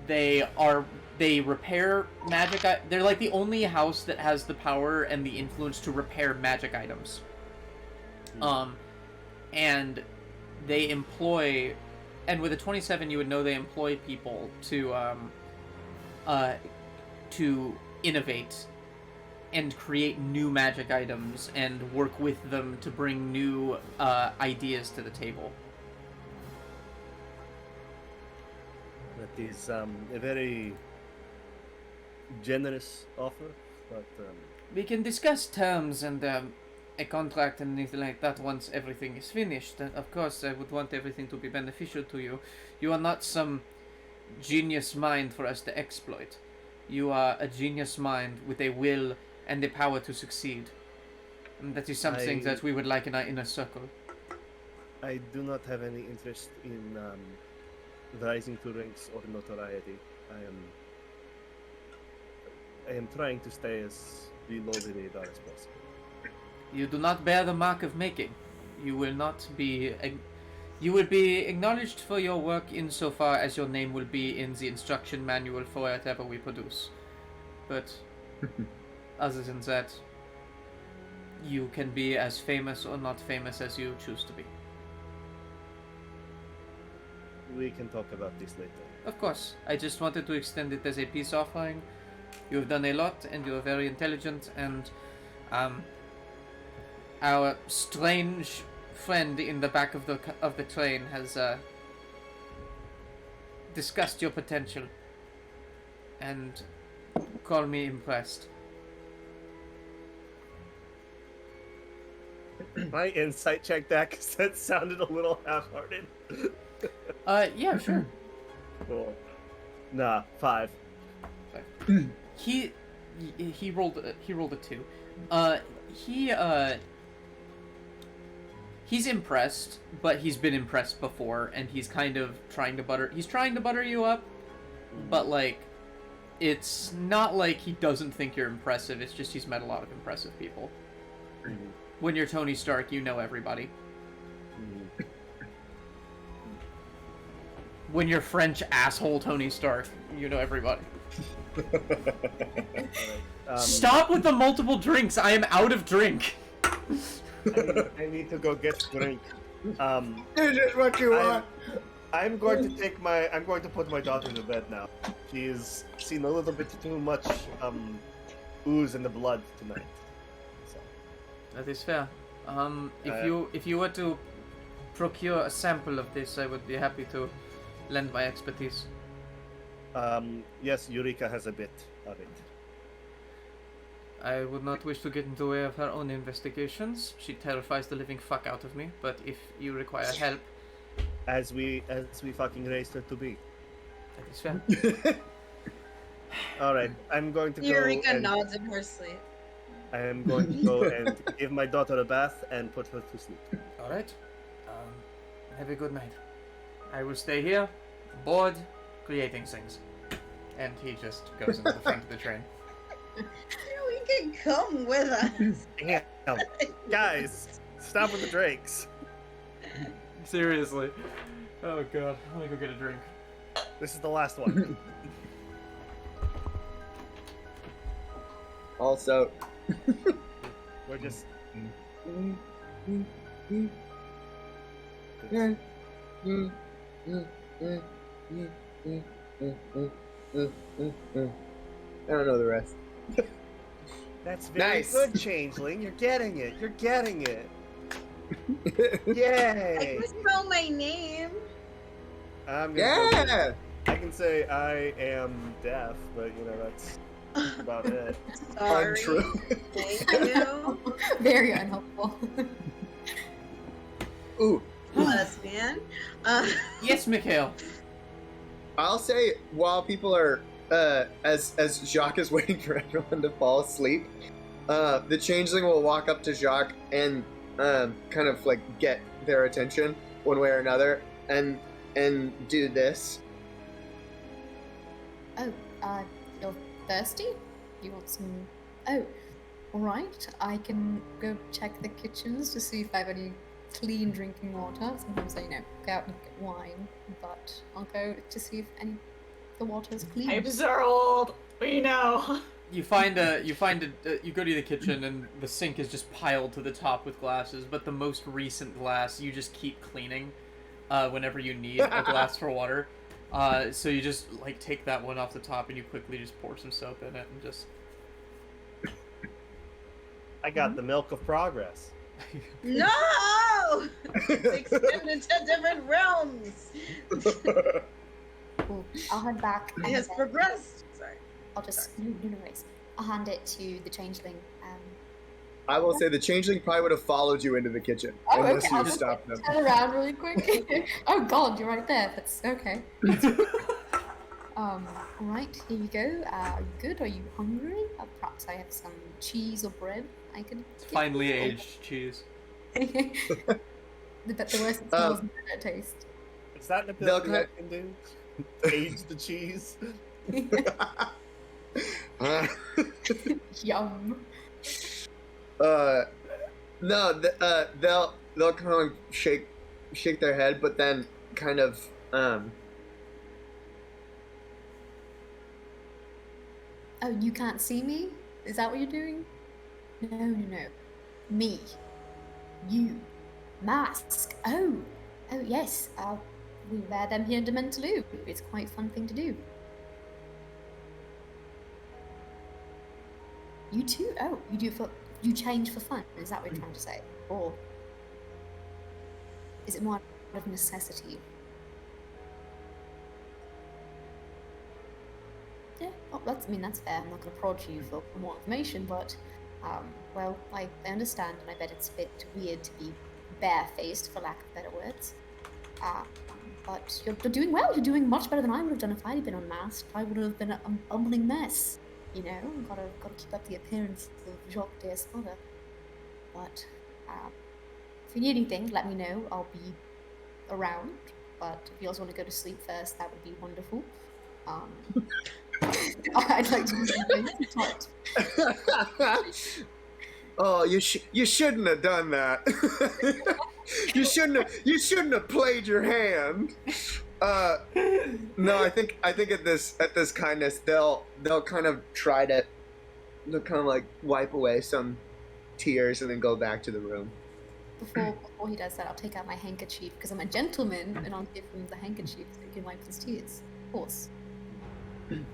They repair magic. They're like the only house that has the power and the influence to repair magic items. And they employ, and with a 27, you would know they employ people to innovate and create new magic items and work with them to bring new ideas to the table. That is a very generous offer, but We can discuss terms and a contract and anything like that once everything is finished. And of course, I would want everything to be beneficial to you. You are not some genius mind for us to exploit. You are a genius mind with a will and the power to succeed. And that is something that we would like in our inner circle. I do not have any interest in rising to ranks or notoriety. I am trying to stay as below the radar as possible. You do not bear the mark of making. You will not be... You will be acknowledged for your work insofar as your name will be in the instruction manual for whatever we produce. But other than that, you can be as famous or not famous as you choose to be. We can talk about this later. Of course, I just wanted to extend it as a peace offering. You have done a lot, and you are very intelligent, and our strange friend in the back of the train has discussed your potential, and call me impressed. My insight check that because that sounded a little half-hearted. Yeah, sure. Cool. Nah, 5. He rolled a 2. He's impressed, but he's been impressed before, and he's kind of trying to butter you up, but like, it's not like he doesn't think you're impressive, it's just he's met a lot of impressive people. When you're Tony Stark, you know everybody. When you're French asshole Tony Stark, you know everybody. Stop with the multiple drinks. I am out of drink. I need to go get a drink. This is what you want. I'm going to put my daughter to bed now. She's seen a little bit too much ooze in the blood tonight. So. That is fair. If you were to procure a sample of this, I would be happy to lend my expertise. Yes, Eureka has a bit of it. I would not wish to get in the way of her own investigations. She terrifies the living fuck out of me, but if you require help... As we fucking raised her to be. That is fair. Alright, I'm going to go Eureka and... nods in her sleep. I am going to go and give my daughter a bath and put her to sleep. Alright. Have a good night. I will stay here, bored, creating things. And he just goes into the front of the train. We can come with us. Damn. Guys, stop with the drinks. Seriously. Oh god, I'm gonna go get a drink. This is the last one. Also, We're just... I don't know the rest. That's very Nice. good, Changeling. You're getting it. You're getting it. I Yay! just know my name. I'm gonna go- Yeah. I can say I am deaf, but you know that's about it. Sorry. Untrue. Thank you. Very unhelpful. Ooh. Lesbian. Yes, Micheal. I'll say while people are as Jacques is waiting for everyone to fall asleep, the changeling will walk up to Jacques and kind of like get their attention one way or another and do this. Oh, you're thirsty? You want some... Oh, alright. I can go check the kitchens to see if I have any clean drinking water. Sometimes I, go out and get wine, but I'll go to see if any of the water is clean. Pipes are old. We know. You go to the kitchen and the sink is just piled to the top with glasses, but the most recent glass you just keep cleaning whenever you need a glass for water. So you just like take that one off the top and you quickly just pour some soap in it and just... I got the milk of progress. No! Extended to different realms. Cool. I'll head back. It and has then progressed. Sorry. I'll just... No worries. I'll hand it to the changeling. I will say the changeling probably would have followed you into the kitchen Oh, unless okay. you I'll just stopped them. turn around really quick. Oh god, you're right there. That's okay. Right, here you go. Are you good? Are you hungry? Perhaps I have some cheese or bread I could It's give finely you. aged cheese. The worse it smells, the better it tastes. Is that an They'll ability I can do? Age the cheese? Yum. No, they'll kind of shake their head, but then kind of Oh, you can't see me? Is that what you're doing? No. Me. You. Mask. Oh, yes. We wear them here in Dementaloo. It's quite a fun thing to do. You too? Oh, you change for fun? Is that what you're trying to say? Or is it more out of necessity? Yeah, well, that's fair. I'm not going to prod you for more information, but, well, I understand, and I bet it's a bit weird to be barefaced, for lack of better words. But you're doing well. You're doing much better than I would have done if I'd been unmasked. I would have been a bumbling mess. You know, gotta keep up the appearance of Jacques D'Espada. But if you need anything, let me know. I'll be around. But if you also want to go to sleep first, that would be wonderful. I'd like to do something. Oh, you shouldn't have done that. You shouldn't have played your hand. No, I think at this kindness they'll kind of try to like wipe away some tears and then go back to the room. Before he does that, I'll take out my handkerchief because I'm a gentleman, and I'll give him the handkerchief so he can wipe his tears. Of course. And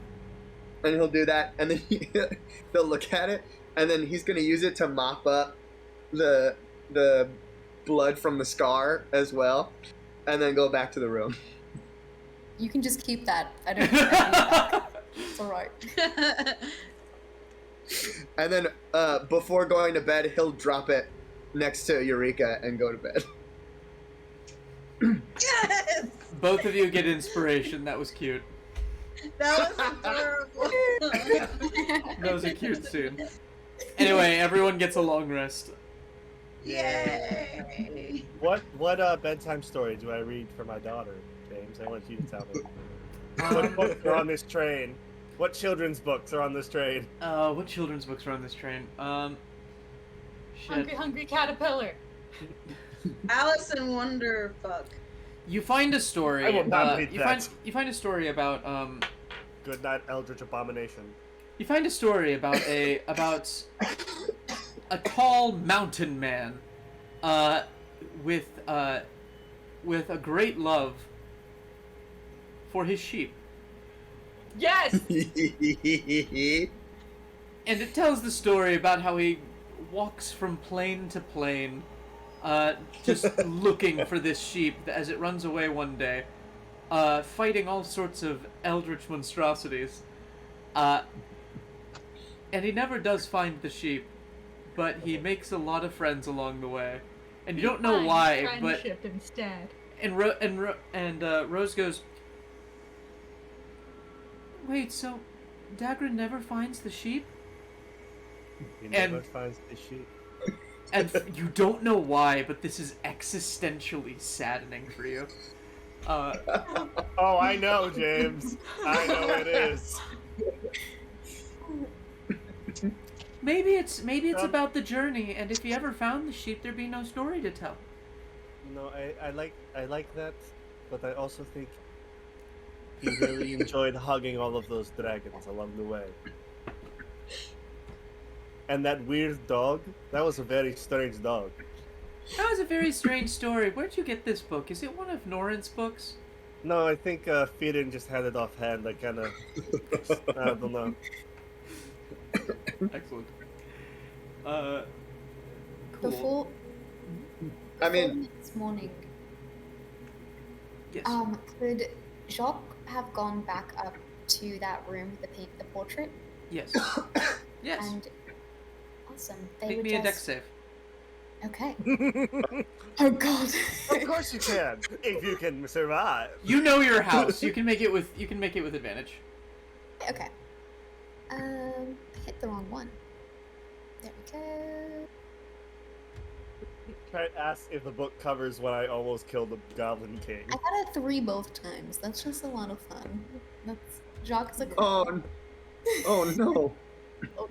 he'll do that, and then they'll look at it, and then he's gonna use it to mop up the blood from the scar as well, and then go back to the room. You can just keep that. I don't need that. It's alright. And then before going to bed, he'll drop it next to Eureka and go to bed. Yes! Both of you get inspiration. That was cute. That was adorable. That was a cute scene. Anyway, everyone gets a long rest. Yay! What bedtime story do I read for my daughter, James? I want you to tell me. What books are on this train? What children's books are on this train? What children's books are on this train? Shit. Hungry caterpillar. Alice in Wonderfuck. You find a story. I will not read that. You find a story about Good night, Eldritch Abomination. You find a story about a tall mountain man, with a great love for his sheep, Yes! and it tells the story about how he walks from plane to plane, just looking for this sheep as it runs away one day, fighting all sorts of eldritch monstrosities. And he never does find the sheep, but he makes a lot of friends along the way. And you don't know Find why, but... friendship instead. And Rose goes, wait, so Dagran never finds the sheep? He never And- finds the sheep. And you don't know why, but this is existentially saddening for you. Oh, I know, James. I know it is. Maybe it's about the journey, and if he ever found the sheep, there'd be no story to tell. No, I like that, but I also think he really enjoyed hugging all of those dragons along the way. And that weird dog, that was a very strange dog. That was a very strange story. Where'd you get this book? Is it one of Norin's books? No, I think Fidin just had it offhand. I kind of, I don't know. Excellent. Cool. Before I mean, next morning, Yes. could Jacques have gone back up to that room with the portrait? Yes. Yes. And awesome. They Make would me a just... dex save. Okay. Oh god. Of course you can, if you can survive. You know your house. You can make it with advantage. Okay. I hit the wrong one. There we go. Try to ask if the book covers when I almost killed the Goblin King. I got a 3 both times. That's just a lot of fun. That's Jacques is a oh no. Oh,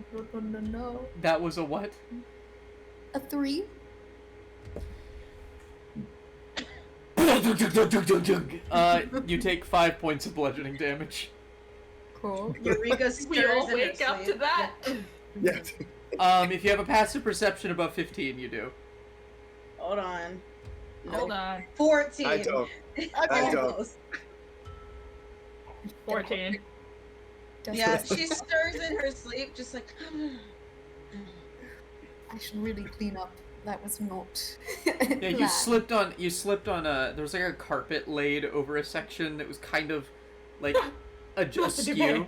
no. That was a what? A 3? You take 5 points of bludgeoning damage. Cool. Eureka We all stirs in her wake up sleep. to that. Yes. If you have a passive perception above 15, you do. Hold on. Hold on. 14. I don't. I don't. almost. 14. Yeah, she stirs in her sleep, just like. I should really clean up. That was not. Yeah, you slipped on there was like a carpet laid over a section that was kind of like askew.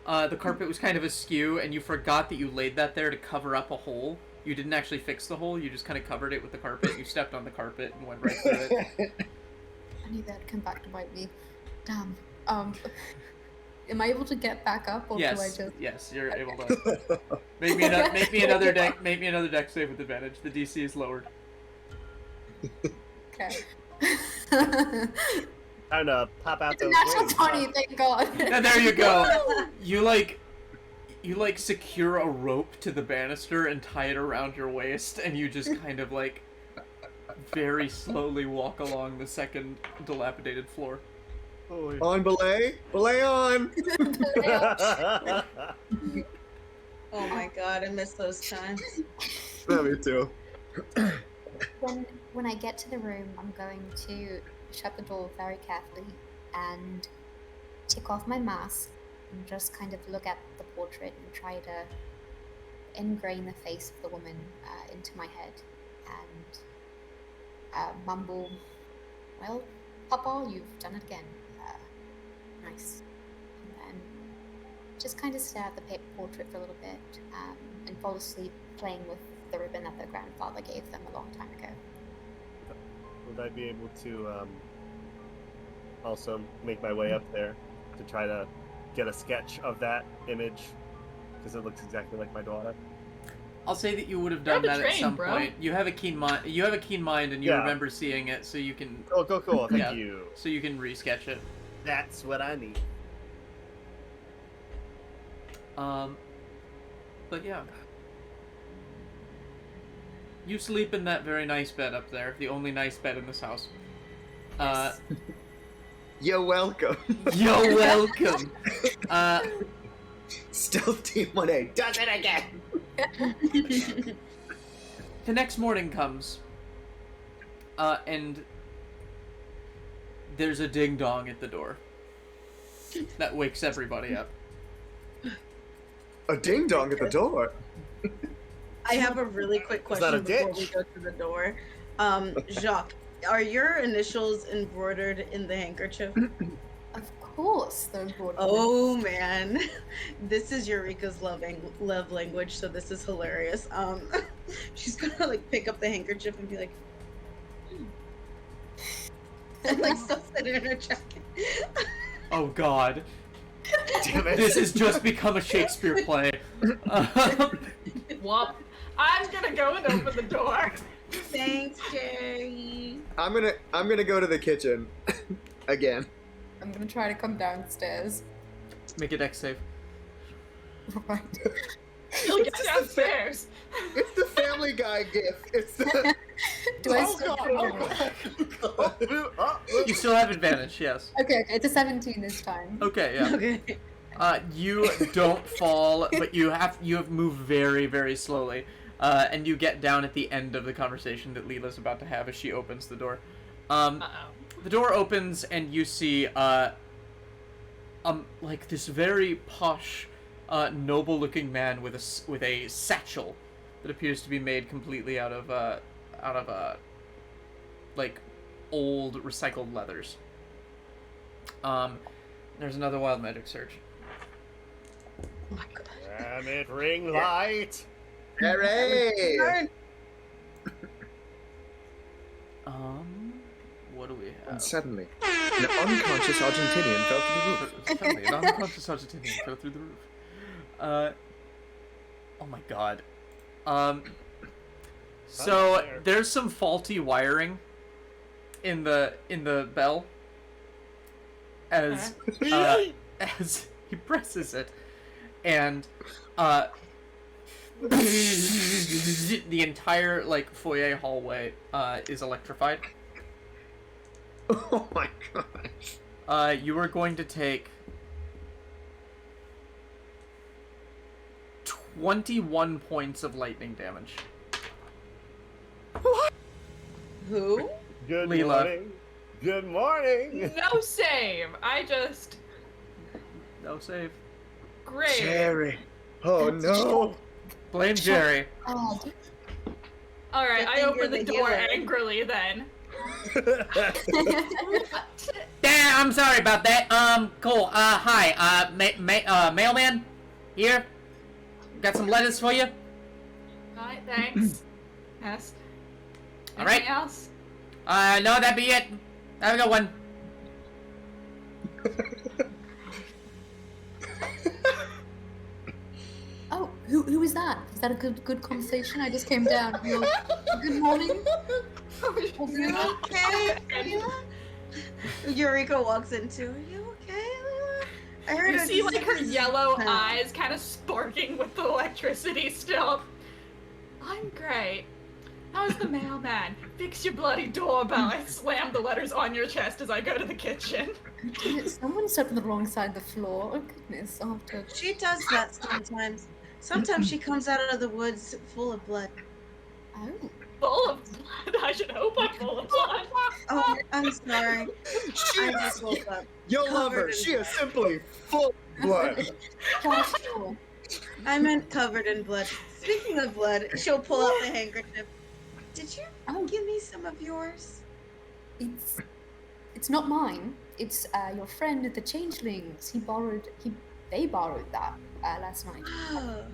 The carpet was kind of askew, and you forgot that you laid that there to cover up a hole. You didn't actually fix the hole, you just kind of covered it with the carpet. You stepped on the carpet and went right through it. I knew that'd come back to bite me. Damn. Am I able to get back up, or do I just? Yes, you're able to. Make me another deck save with advantage. The DC is lowered. Okay. Time to pop out It's a those natural wings. 20, thank God. And there you go. You secure a rope to the banister and tie it around your waist, and you just kind of very slowly walk along the second dilapidated floor. On belay? Belay on! Oh my god, I miss those times. Yeah, me too. When I get to the room, I'm going to shut the door very carefully and take off my mask and just kind of look at the portrait and try to ingrain the face of the woman into my head and mumble, "Well, Papa, you've done it again. Nice." And then just kind of stare at the paper portrait for a little bit and fall asleep playing with the ribbon that their grandfather gave them a long time ago. Would I be able to also make my way up there to try to get a sketch of that image? Because it looks exactly like my daughter. I'll say that you would have done Grab a that at train, some bro. point. You have a keen mind. You have a keen mind, and you Yeah. remember seeing it, so you can. Cool. Thank Yeah. you. So you can resketch it. That's what I need. But yeah. You sleep in that very nice bed up there, the only nice bed in this house. You're welcome. You're welcome. Stealth Team 1A does it again! The next morning comes, and there's a ding-dong at the door that wakes everybody up. A ding-dong at the door? I have a really quick Is that a question before we ditch? go to the door. Jacques, are your initials embroidered in the handkerchief? Of course, they're embroidered. Oh man, this is Eureka's love language, so this is hilarious. She's gonna like pick up the handkerchief and be like, and like stuff it in her jacket. Oh God, Damn it. this has just become a Shakespeare play. Whoop. I'm gonna go and open the door. Thanks, Jerry. I'm gonna go to the kitchen. Again. I'm gonna try to come downstairs. Make a dex save. Right. You'll get downstairs. It's the Family Guy gif. It's the... Do I Oh, still God. You still have advantage, yes. Okay, it's a 17 this time. Okay, yeah. Okay. You don't fall, but you have moved very, very slowly, and you get down at the end of the conversation that Lila's about to have as she opens the door. Uh-oh. The door opens and you see like this very posh, noble-looking man with a satchel that appears to be made completely out of like old recycled leathers. There's another wild magic search. Oh my god. Damn it, ring light. Hooray! What do we have? And suddenly, an unconscious Argentinian fell to the roof. Suddenly, an unconscious Argentinian fell through the roof. Oh my god. So there. there's some faulty wiring in the bell as as he presses it, and the entire like foyer hallway is electrified. Oh my gosh. You are going to take 21 points of lightning damage. Who? Good Lila. morning. Good morning. No save. I just No save. great. Jerry. Oh no. Blame Jerry. Oh, All right, Good I thing open you're the the door healer. angrily then. Yeah, I'm sorry about that. Cool. Hi. Mailman here. Got some letters for you. All right, thanks. Yes. All right. Anything else? No, that'd be it. Have a good one. oh, who was that? Was that a good conversation? I just came down. You're like, good morning. You okay, Lila? Eureka walks into. Are you okay, Lila? I heard You a see like her disease. yellow Huh. eyes kind of sparking with the electricity still. I'm great. How's the mailman? Fix your bloody doorbell. I slam the letters on your chest as I go to the kitchen. Someone stepped on the wrong side of the floor. Oh goodness, I'll have to... She does that sometimes. Sometimes she comes out of the woods full of blood. Oh. Full of blood? I should hope I'm full of blood. Oh, I'm sorry. I just woke up. You'll love her. Covered in She is blood. simply full of blood. Casual. I meant covered in blood. Speaking of blood, she'll pull out the handkerchief. Did you give me some of yours? It's not mine. It's your friend the Changelings. They borrowed that last night. Oh,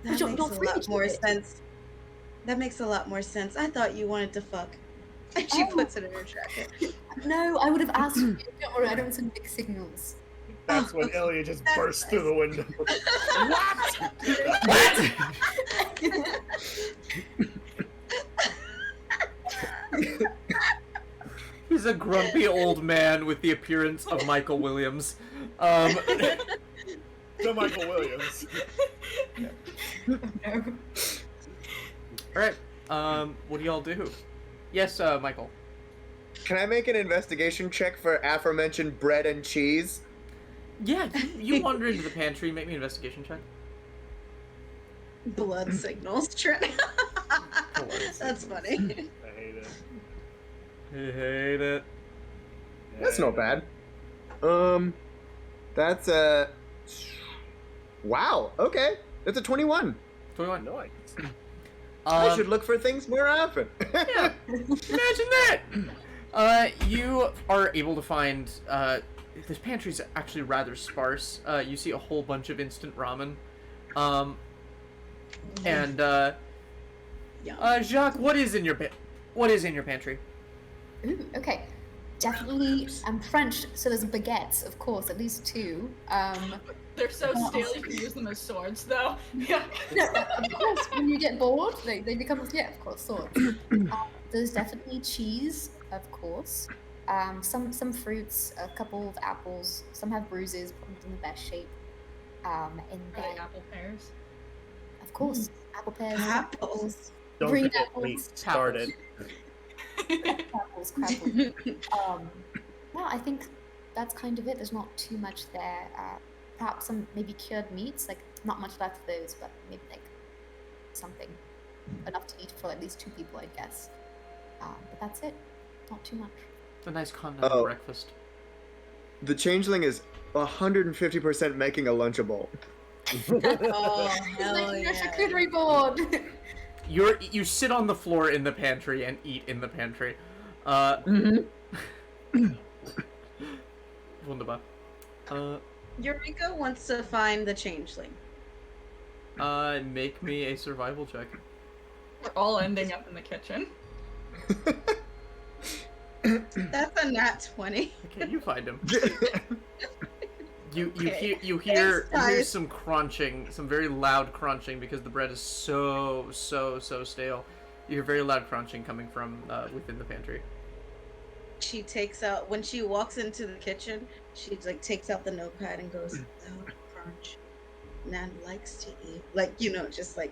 But that you're makes a free to lot more keep it. sense. That makes a lot more sense. I thought you wanted to fuck. And she Oh. puts it in her jacket. No, I would have asked you. Don't worry, I don't send big signals. That's when okay. Ilya just That's bursts nice. through the window. He's a grumpy old man with the appearance of Michael Williams. The Michael Williams. Alright, what do y'all do? Yes, Michael. Can I make an investigation check for aforementioned bread and cheese? Yeah, you wander into the pantry, make me an investigation check. Blood signals, Trent. That's funny. I hate it. I hate it. That's not bad. That's a... Wow, okay. That's a 21. 21. Nice. I should look for things more often. Yeah, imagine that! You are able to find, this pantry's actually rather sparse. You see a whole bunch of instant ramen. And, Jacques, what is in your pantry? Ooh, okay. Definitely, I'm French, so there's baguettes, of course, at least 2. They're so stale you can use them as swords, though. Yeah. No, of course, when you get bored, they become, yeah, of course, swords. There's definitely cheese, of course. Some fruits, a couple of apples. Some have bruises, but not in the best shape. And Are they then, apple pears? of course, apple pears, Apples. Don't green get me apples, started. apples, no, I think that's kind of it. There's not too much there. Perhaps some maybe cured meats, like not much left of those, but maybe like something enough to eat for at least 2 people, I guess. But that's it. Not too much. It's a nice continental breakfast. The Changeling is 150% making a Lunchable. Oh, hell Like your yeah. charcuterie board. You sit on the floor in the pantry and eat in the pantry. Wunderbar. Eureka wants to find the changeling. Make me a survival check. We're all ending up in the kitchen. That's a nat 20. Okay, you find him. You Okay. hear Thanks, guys. some crunching, some very loud crunching because the bread is so stale. You hear very loud crunching coming from within the pantry. She takes out, when she walks into the kitchen, she like takes out the notepad and goes, loud crunch. Nan likes to eat. Like, just like,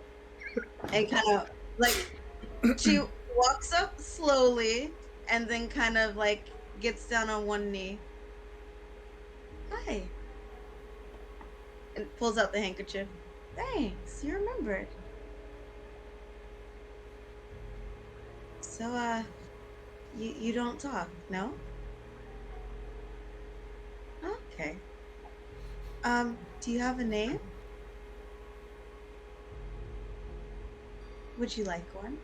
and kind of like, she walks up slowly and then kind of like gets down on one knee. Hi. And pulls out the handkerchief. Thanks, you remembered. So, you don't talk, no? Okay. Do you have a name? Would you like one?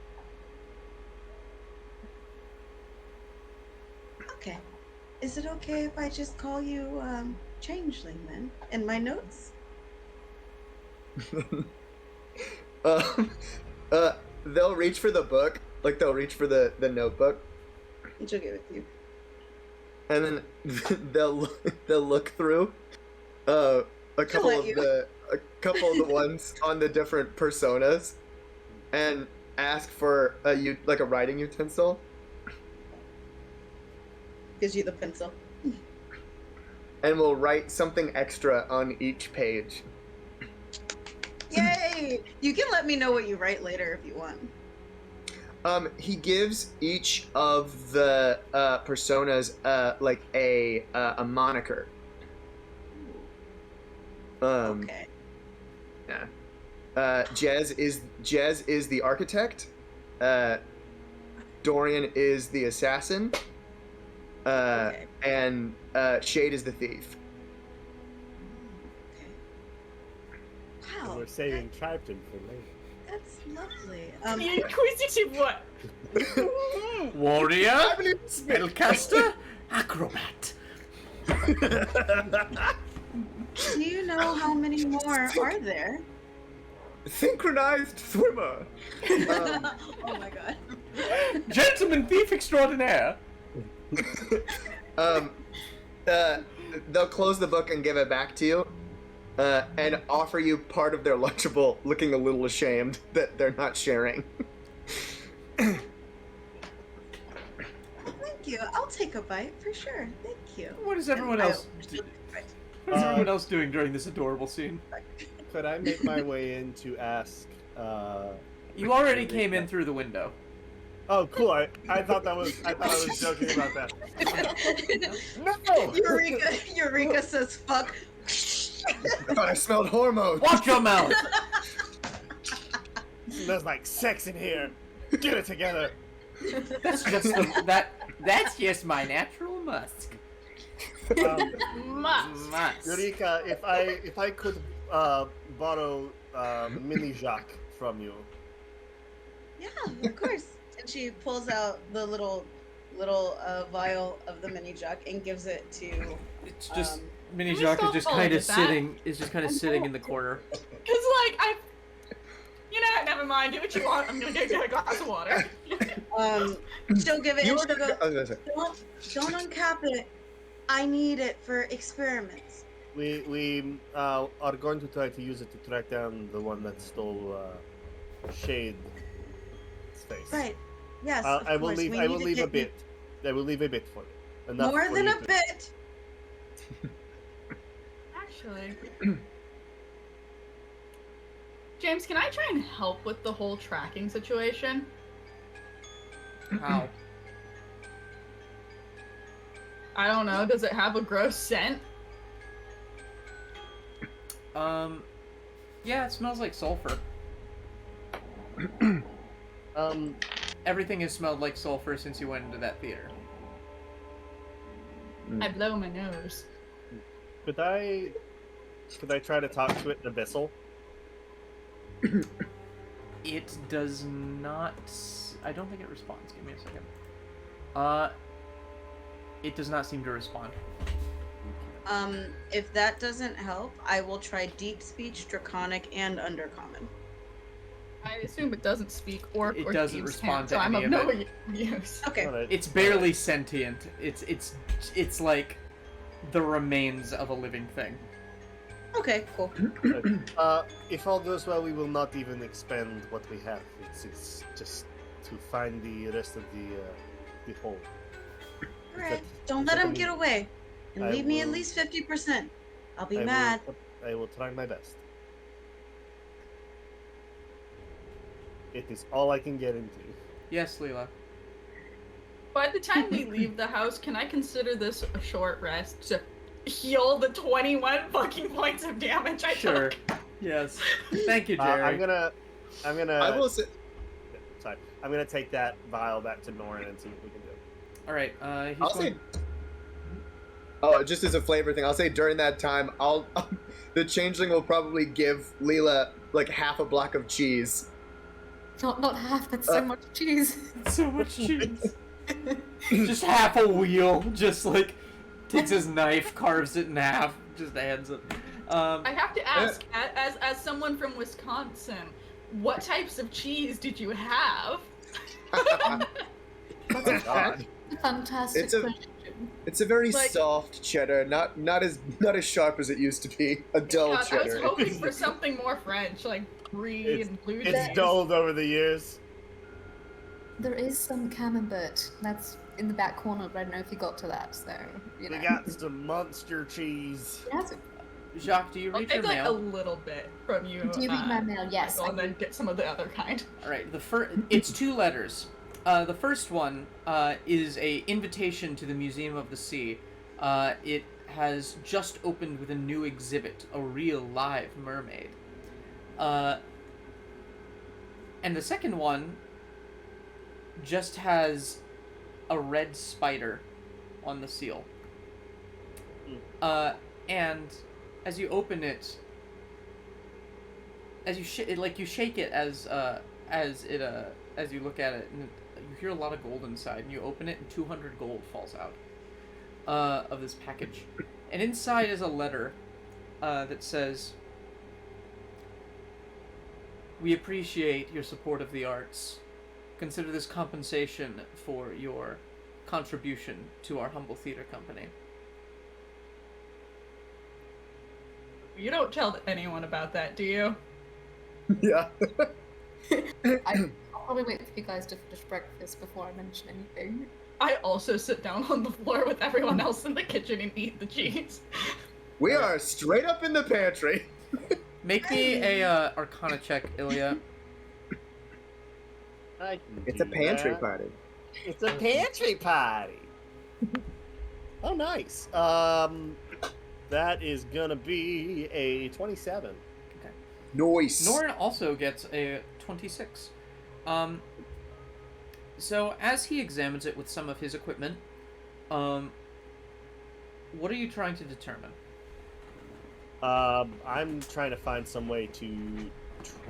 Okay. Is it okay if I just call you, Changeling then, in my notes? They'll reach for the book, like they'll reach for the notebook, And she'll give it to you. and then they'll look through a couple let of you. the the ones on the different personas, and ask for a writing utensil. Gives you the pencil. And we'll write something extra on each page. Yay! You can let me know what you write later if you want. He gives each of the personas like a moniker. Okay. Yeah. Jez is the architect. Dorian is the assassin. Okay. And Shade is the thief. Okay. Wow. We're saving Tripton for later. That's lovely. The inquisitive one. Warrior, spellcaster, acrobat. Do you know how many more are there? Synchronized swimmer. Oh my god. Gentleman thief extraordinaire. They'll close the book and give it back to you, and offer you part of their Lunchable, looking a little ashamed that they're not sharing. Thank you. I'll take a bite for sure. Thank you. What is everyone else? What is everyone else doing during this adorable scene? Could I make my way in to ask? You already came in through the window. Oh, cool! I thought I was joking about that. No! Eureka says fuck. I thought I smelled hormones. Watch your mouth. There's like sex in here. Get it together. That's just that's just my natural musk. Must. Eureka, if I could borrow mini Jacques from you. Yeah, of course. And she pulls out the little vial of the mini Jacques and gives it to. It's just Mini Can we Jacques is stop just calling kind of it that? sitting. Is just kind of sitting in the corner. Cause like never mind. Do what you want. I'm gonna go get a glass of water. She'll give it. You And were she'll go. I was gonna say. Don't uncap it. I need it for experiments. We are going to try to use it to track down the one that stole Shade's face. Right. Yes. I of will course. leave. We I will need to leave a get bit. I will leave a bit for you. Enough More for than you a to- bit. Actually, James, can I try and help with the whole tracking situation? How? I don't know. Does it have a gross scent? Yeah, it smells like sulfur. Everything has smelled like sulfur since you went into that theater. I blow my nose. Could I try to talk to it in Abyssal? It does not. I don't think it responds. Give me a second. It does not seem to respond. If that doesn't help, I will try deep speech, draconic, and undercommon. I assume it doesn't speak orc It or doesn't thieves' respond cant, to so I'm any of of no it. use. Okay. Alright. It's barely sentient. It's like the remains of a living thing. Okay. Cool. If all goes well, we will not even expend what we have. It's just to find the rest of the whole. All right. that- Don't is let that him the get mean- away, and I leave me at will- least 50%. I'll be I mad. I will try my best. It is all I can get into. Yes, Lila. By the time we leave the house, can I consider this a short rest to heal the 21 fucking points of damage I Sure. took? Yes. Thank you, Jerry. I'm gonna. I will say. Sorry, I'm gonna take that vial back to Norin and see what we can do. All right. He's I'll going... say. Oh, just as a flavor thing, I'll say during that time, the changeling will probably give Lila like half a block of cheese. Not half, that's so much cheese. So much cheese. Just half a wheel. Just like takes his knife, carves it in half, just hands it. I have to ask, as someone from Wisconsin, what types of cheese did you have? Oh God. Fantastic It's a- question. It's a very Like- soft cheddar, not as sharp as it used to be. A dull God, I was cheddar. hoping for something more French, like brie and blue cheese. It's dulled over the years. There is some camembert that's in the back corner, but I don't know if you got to that, so, you know. We got some monster cheese. Yes, Jacques, do you I'll read take your like a mail? little bit from you. Do you read my mail? Yes. Michael, and then get some of the other kind. All right. It's 2 letters. The first one is a invitation to the Museum of the Sea. It has just opened with a new exhibit, a real live mermaid. And the second one just has a red spider on the seal. And as you open it, as you you shake it as you look at it, and you hear a lot of gold inside, and you open it, and 200 gold falls out of this package. And inside is a letter that says, "We appreciate your support of the arts. Consider this compensation for your contribution to our humble theater company." You don't tell anyone about that, do you? Yeah. I'll probably wait for you guys to finish breakfast before I mention anything. I also sit down on the floor with everyone else in the kitchen and eat the cheese. We are straight up in the pantry. Make me a Arcana check, Ilya. I can It's do a pantry that. party. It's a pantry party. Oh, nice. That is gonna be a 27. Nice. Norn also gets a 26. So as he examines it with some of his equipment, what are you trying to determine? I'm trying to find some way to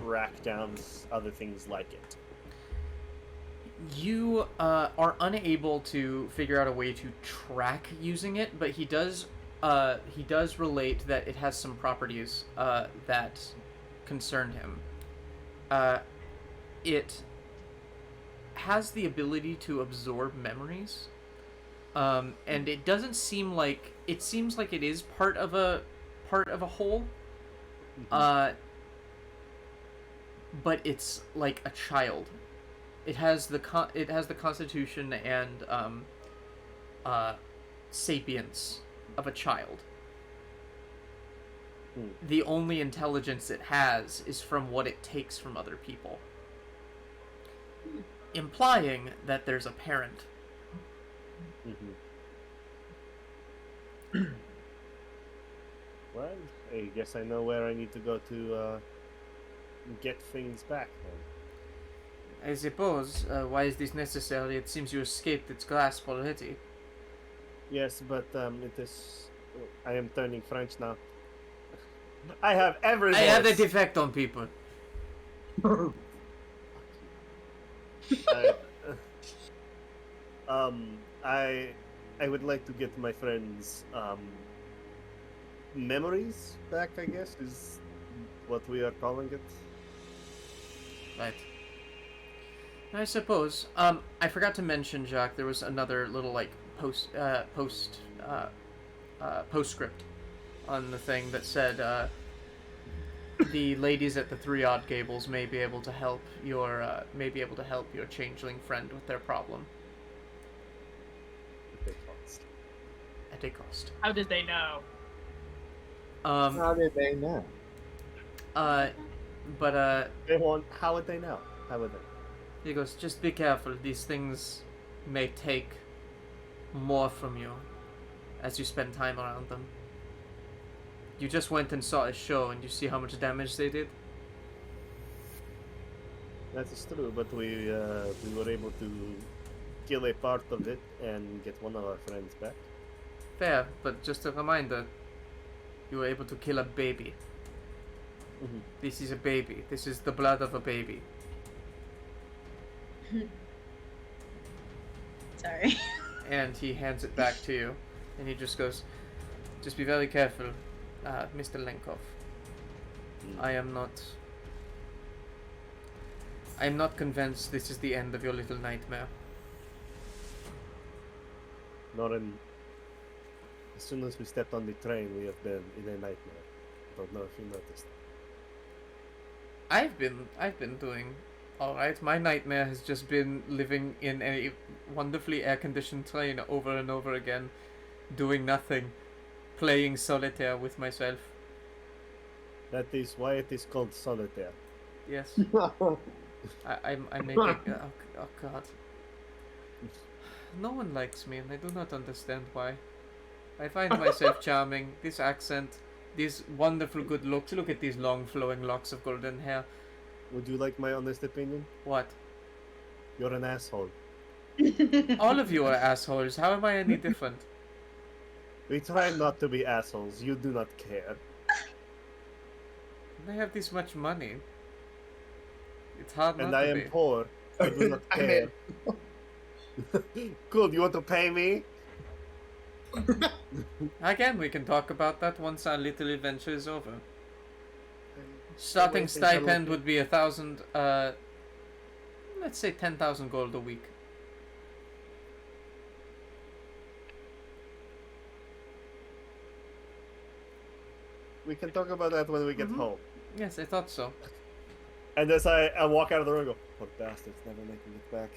track down other things like it. You are unable to figure out a way to track using it, but he does relate that it has some properties that concern him. It has the ability to absorb memories, and it doesn't seem like it seems like it is part of a whole. But it's like a child. It has the constitution and sapience of a child. The only intelligence it has is from what it takes from other people, implying that there's a parent. Well, I guess I know where I need to go to get things back then. I suppose. Why is this necessary? It seems you escaped its grasp already. Yes, but it is. I am turning French now. I have every. I have voice. that effect on people. I would like to get my friends' memories back. I guess is what we are calling it. Right. I suppose. I forgot to mention, Jacques. There was another little like postscript on the thing that said the ladies at the Three Odd Gables may be able to help your changeling friend with their problem at a cost. How did they know? How did they know? But They won't. How would they know? How would they? he goes, just be careful. These things may take more from you as you spend time around them. You just went and saw a show, and you see how much damage they did. That is true, but we were able to kill a part of it and get one of our friends back. Fair, but just a reminder, you were able to kill a baby. This is a baby. This is the blood of a baby. Sorry. And he hands it back to you, and he just goes, just be very careful, Mr. Lenkov. I am not convinced this is the end of your little nightmare. Not in. As soon as we stepped on the train, we have been in a nightmare. Don't know if you noticed. I've been doing alright. My nightmare has just been living in a wonderfully air-conditioned train over and over again, doing nothing, playing solitaire with myself. That is why it is called solitaire. Yes. I make it. Oh God. No one likes me, and I do not understand why. I find myself charming. This accent, these wonderful good looks. Look at these long flowing locks of golden hair. Would you like my honest opinion? What? You're an asshole. All of you are assholes. How am I any different? We try not to be assholes. You do not care. I have this much money. It's hard not And to I am be. poor. I do not I care. Cool, you want to pay me? Again, we can talk about that once our little adventure is over. Starting Wait, think I will- stipend would be 1,000, let's say 10,000 gold a week. We can talk about that when we get home. Yes, I thought so. And as I walk out of the room, I go, poor bastards, never making it back.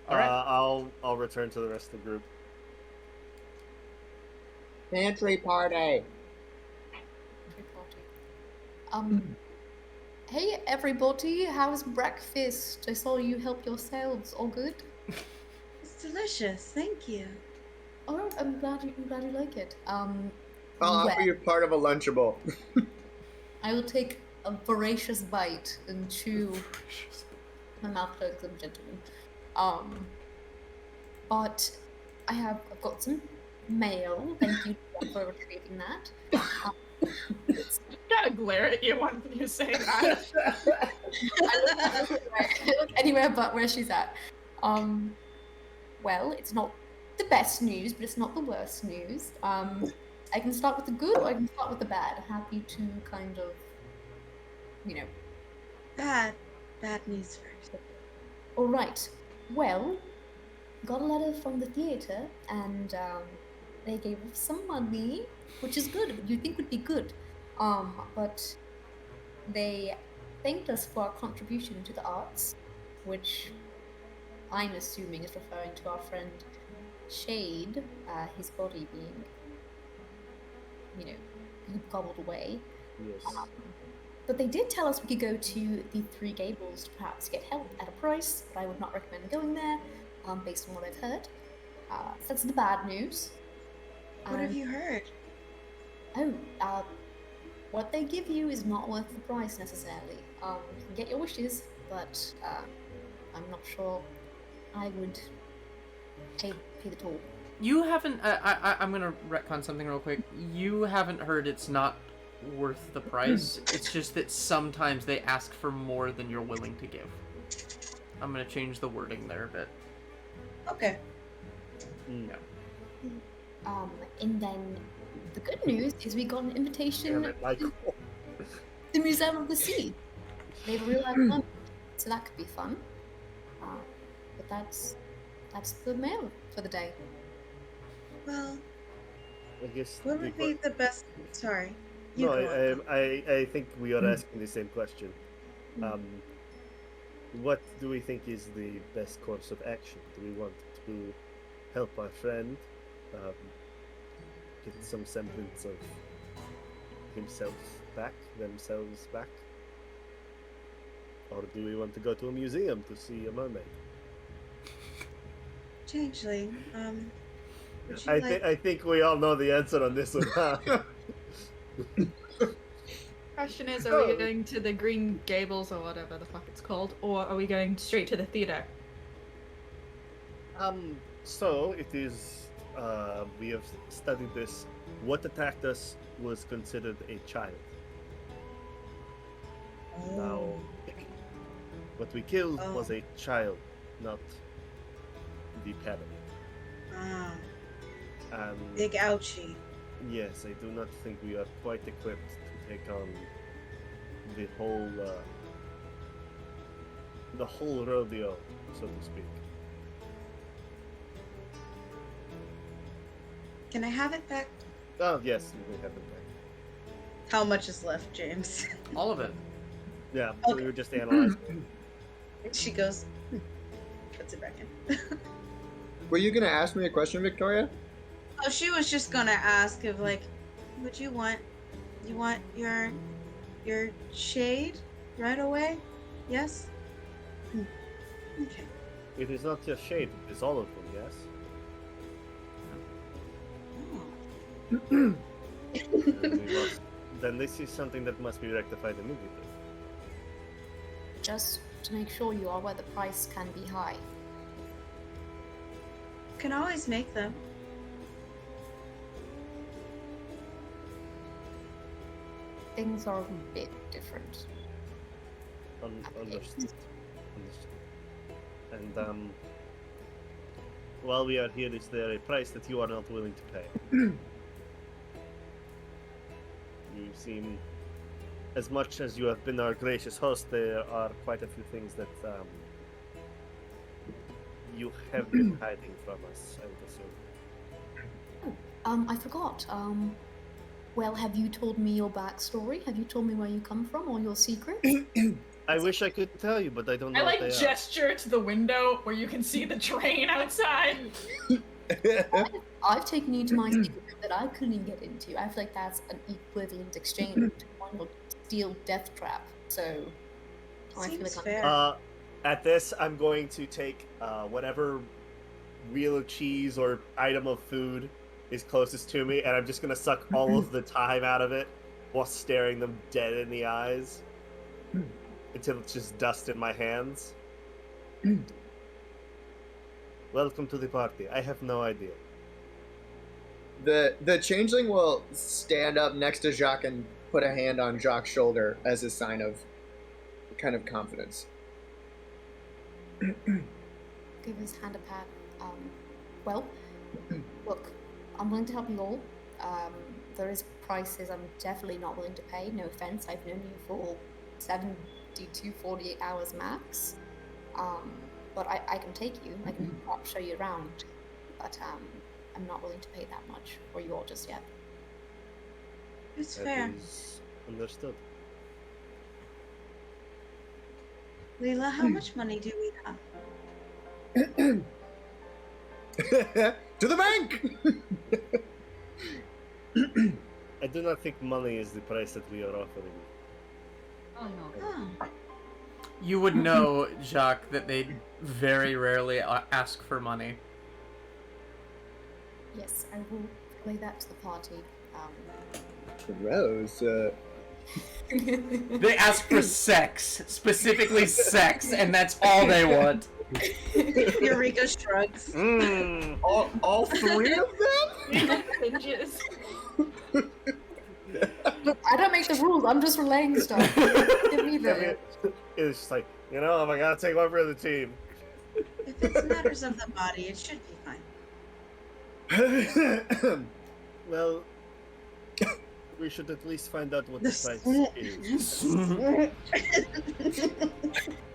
All right. I'll return to the rest of the group. Pantry party. Hey everybody, how's breakfast? I saw you help yourselves. All good? It's delicious. Thank you. Oh, I'm glad you like it. I'll well, offer you part of a Lunchable. I will take a voracious bite and chew my mouth closed like a gentleman. But I've got some mail. Thank you for retrieving that. Gotta glare at you when you say that. I look anywhere but where she's at. Well, it's not the best news, but it's not the worst news. I can start with the good or I can start with the bad. Happy to kind of, Bad news first. All right. Well, got a letter from the theater, and they gave us some money, which is good. You'd think would be good. But they thanked us for our contribution to the arts, which I'm assuming is referring to our friend Shade, his body being, gobbled away. Yes. But they did tell us we could go to the Three Gables to perhaps get help at a price, but I would not recommend going there, based on what I've heard. So that's the bad news. What have you heard? What they give you is not worth the price necessarily. You can get your wishes, but I'm not sure I would pay the toll. You haven't. I'm gonna retcon something real quick. You haven't heard it's not worth the price. It's just that sometimes they ask for more than you're willing to give. I'm gonna change the wording there a bit. Okay. Yeah. And then the good news is we got an invitation Damn it, Michael. to the Museum of the Sea. They have real life fun, so that could be fun. But that's the mail for the day. Well, I guess. what would be the best? Sorry. You No, go on. I think we are asking the same question. What do we think is the best course of action? Do we want to help our friend get some semblance of themselves back? Or do we want to go to a museum to see a mermaid? Changeling. Would you like... I think we all know the answer on this one. Huh? Question is, are we going to the Green Gables or whatever the fuck it's called, or are we going straight to the theater? So it is. We have studied this. What attacked us was considered a child. Now, what we killed was a child, not the parent. And Big ouchie. yes, I do not think we are quite equipped to take on the whole rodeo, so to speak. Can I have it back? Oh yes, you can have it back. How much is left, James? All of it. Yeah, so we were just analyzing it. She goes, puts it back in. Were you gonna ask me a question, Victoria? Oh, she was just gonna ask if like, would you want your shade right away? Yes. Okay. It is not just shade, it is all of them, yes? Oh. Then this is something that must be rectified immediately. Just to make sure you are where the price can be high. Can always make them. Things are a bit different. Understood. And while we are here, is there a price that you are not willing to pay? You seem, as much as you have been our gracious host, there are quite a few things that you have been hiding from us, I would assume. I forgot. Well, have you told me your backstory? Have you told me where you come from or your secrets? I wish I could tell you, but I don't know I what they gesture to the window where you can see the train outside. I've taken you to my secret that I couldn't get into. I feel like that's an equivalent exchange to one steel death trap. So I feel Seems like fair. At this, I'm going to take whatever wheel of cheese or item of food is closest to me, and I'm just going to suck all of the time out of it while staring them dead in the eyes until it's just dust in my hands. Welcome to the party. I have no idea. The changeling will stand up next to Jacques and put a hand on Jacques' shoulder as a sign of kind of confidence. give his hand a pat. Well, look, I'm willing to help you all. There is prices I'm definitely not willing to pay. No offense, I've known you for 72, 48 hours max. But I can take you. I can perhaps show you around. But I'm not willing to pay that much for you all just yet. It's That fair. is understood. Lila, how much money do we have? To the bank! I do not think money is the price that we are offering. Oh no. Oh, You would know, Jacques, that they very rarely ask for money. Yes, I will relay that to the party. Gross. They ask for sex, specifically sex, and that's all they want. Eureka shrugs. All three of them? Cringes. Look, I don't make the rules, I'm just relaying stuff. Give me the... It's just like, you know, if I gotta take one for the team. If it's matters of the body, it should be fine. Well, we should at least find out what the price is.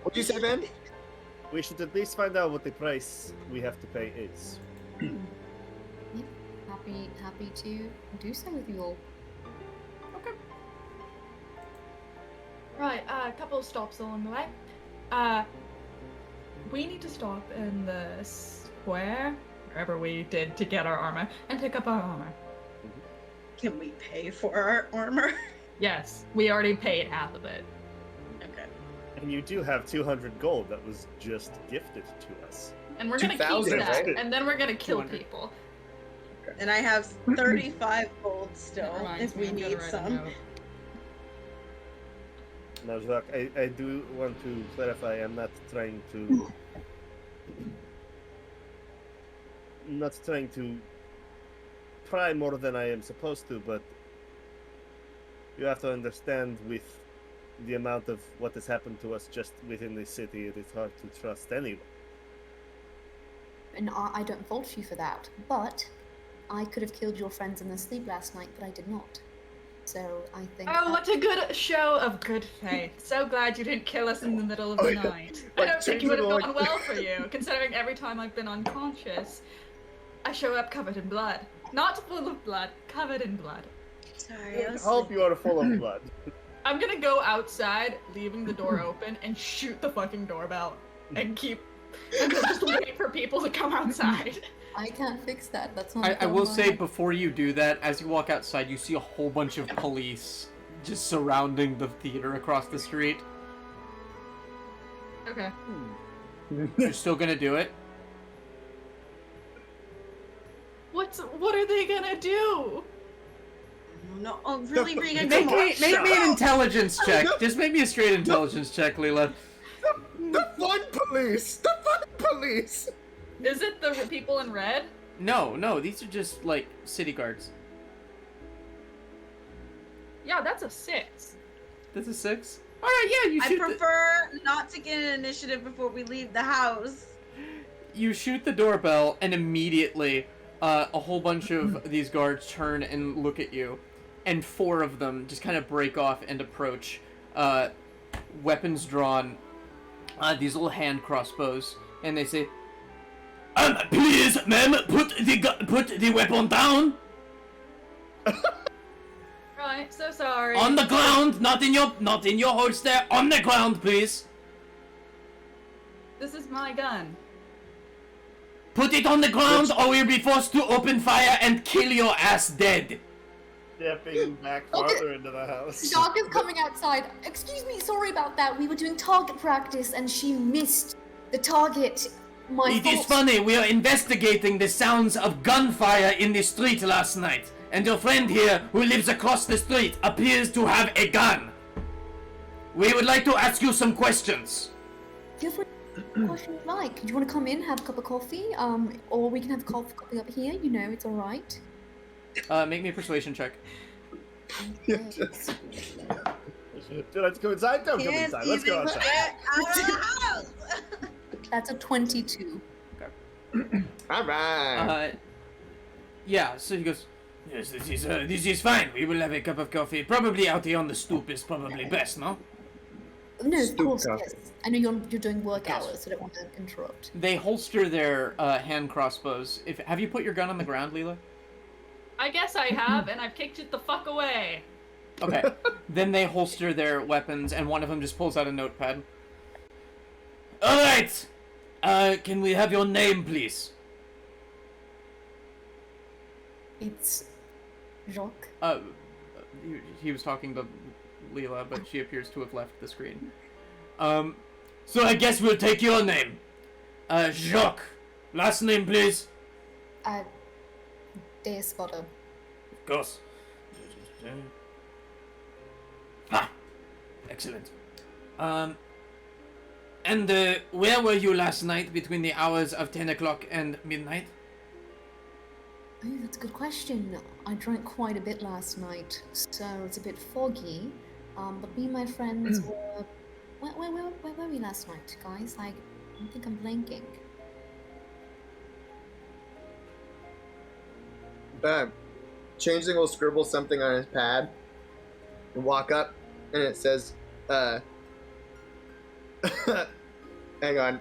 What'd you say, Ben? We should at least find out what the price we have to pay is. Happy to do so with you all. Okay. Right, a couple of stops along the way. We need to stop in the square, wherever we did to get our armor, and pick up our armor. Can we pay for our armor? Yes, we already paid half of it. Okay. And you do have 200 gold that was just gifted to us. And we're gonna keep 2,000, that, right? and then we're gonna kill 200. people. And I have 35 gold still, That reminds if me, we I'm gonna need write a some. note. Now, Jacques, I do want to clarify, I'm not trying to pry more than I am supposed to, but you have to understand with the amount of what has happened to us just within the city, it is hard to trust anyone. And I don't fault you for that, but I could have killed your friends in their sleep last night, but I did not. So I think... Oh, what a good show of good faith. So glad you didn't kill us in the middle of the night. I Like, don't think it would have changing, gone well for you, considering every time I've been unconscious, I show up covered in blood. Not full of blood, covered in blood. Sorry, I I was hope you are full of blood. I'm gonna go outside, leaving the door open, and shoot the fucking doorbell. And I'm gonna just wait for people to come outside. I can't fix that. That's not. I will say before you do that, as you walk outside, you see a whole bunch of police just surrounding the theater across the street. Okay. You're still gonna do it? What are they gonna do? No, oh, really, Regan? Make Come on. me an intelligence check. Just make me a straight intelligence check, Lila. The fun police! The fun police! Is it the people in red? No, these are just like city guards. Yeah, that's a 6. That's a 6. All right, yeah, you I shoot. prefer not to get an initiative before we leave the house. You shoot the doorbell, and immediately, a whole bunch of these guards turn and look at you, and 4 of them just kind of break off and approach, weapons drawn, these little hand crossbows, and they say, please, ma'am, put the weapon down. Right, so sorry. On the ground, not in your holster. On the ground, please. This is my gun. Put it on the ground, or we'll be forced to open fire and kill your ass dead. Stepping back farther into the house. Doc is coming outside. Excuse me, sorry about that. We were doing target practice and she missed the target. It is funny, we are investigating the sounds of gunfire in the street last night. And your friend here, who lives across the street, appears to have a gun. We would like to ask you some questions. Feel free to question you like. Do you want to come in, have a cup of coffee? Or we can have coffee up here. You know, it's all right. Make me a persuasion check. Yeah, just... Let's go inside. Don't come Can't inside. Let's go even outside. get out of the house. That's a 22. All right. Yeah, so he goes, yes, this is fine. We will have a cup of coffee. Probably out here on the stoop is probably best, no? No, of Stoop course, coffee. yes. I know you're doing work hours, so I don't want to interrupt. They holster their hand crossbows. Have you put your gun on the ground, Lila? I guess I have, and I've kicked it the fuck away. Okay. Then they holster their weapons, and one of them just pulls out a notepad. All right. Can we have your name, please? It's Jacques. He was talking to Lila, but she appears to have left the screen. So I guess we'll take your name. Jacques. Last name, please. Spotter. Of course. Ah, excellent. And where were you last night between the hours of 10 o'clock and midnight? Oh, that's a good question. I drank quite a bit last night, so it's a bit foggy. But me and my friends were... Where were we last night, guys? I think I'm blanking. Changeling will scribble something on his pad and walk up, and it says, hang on.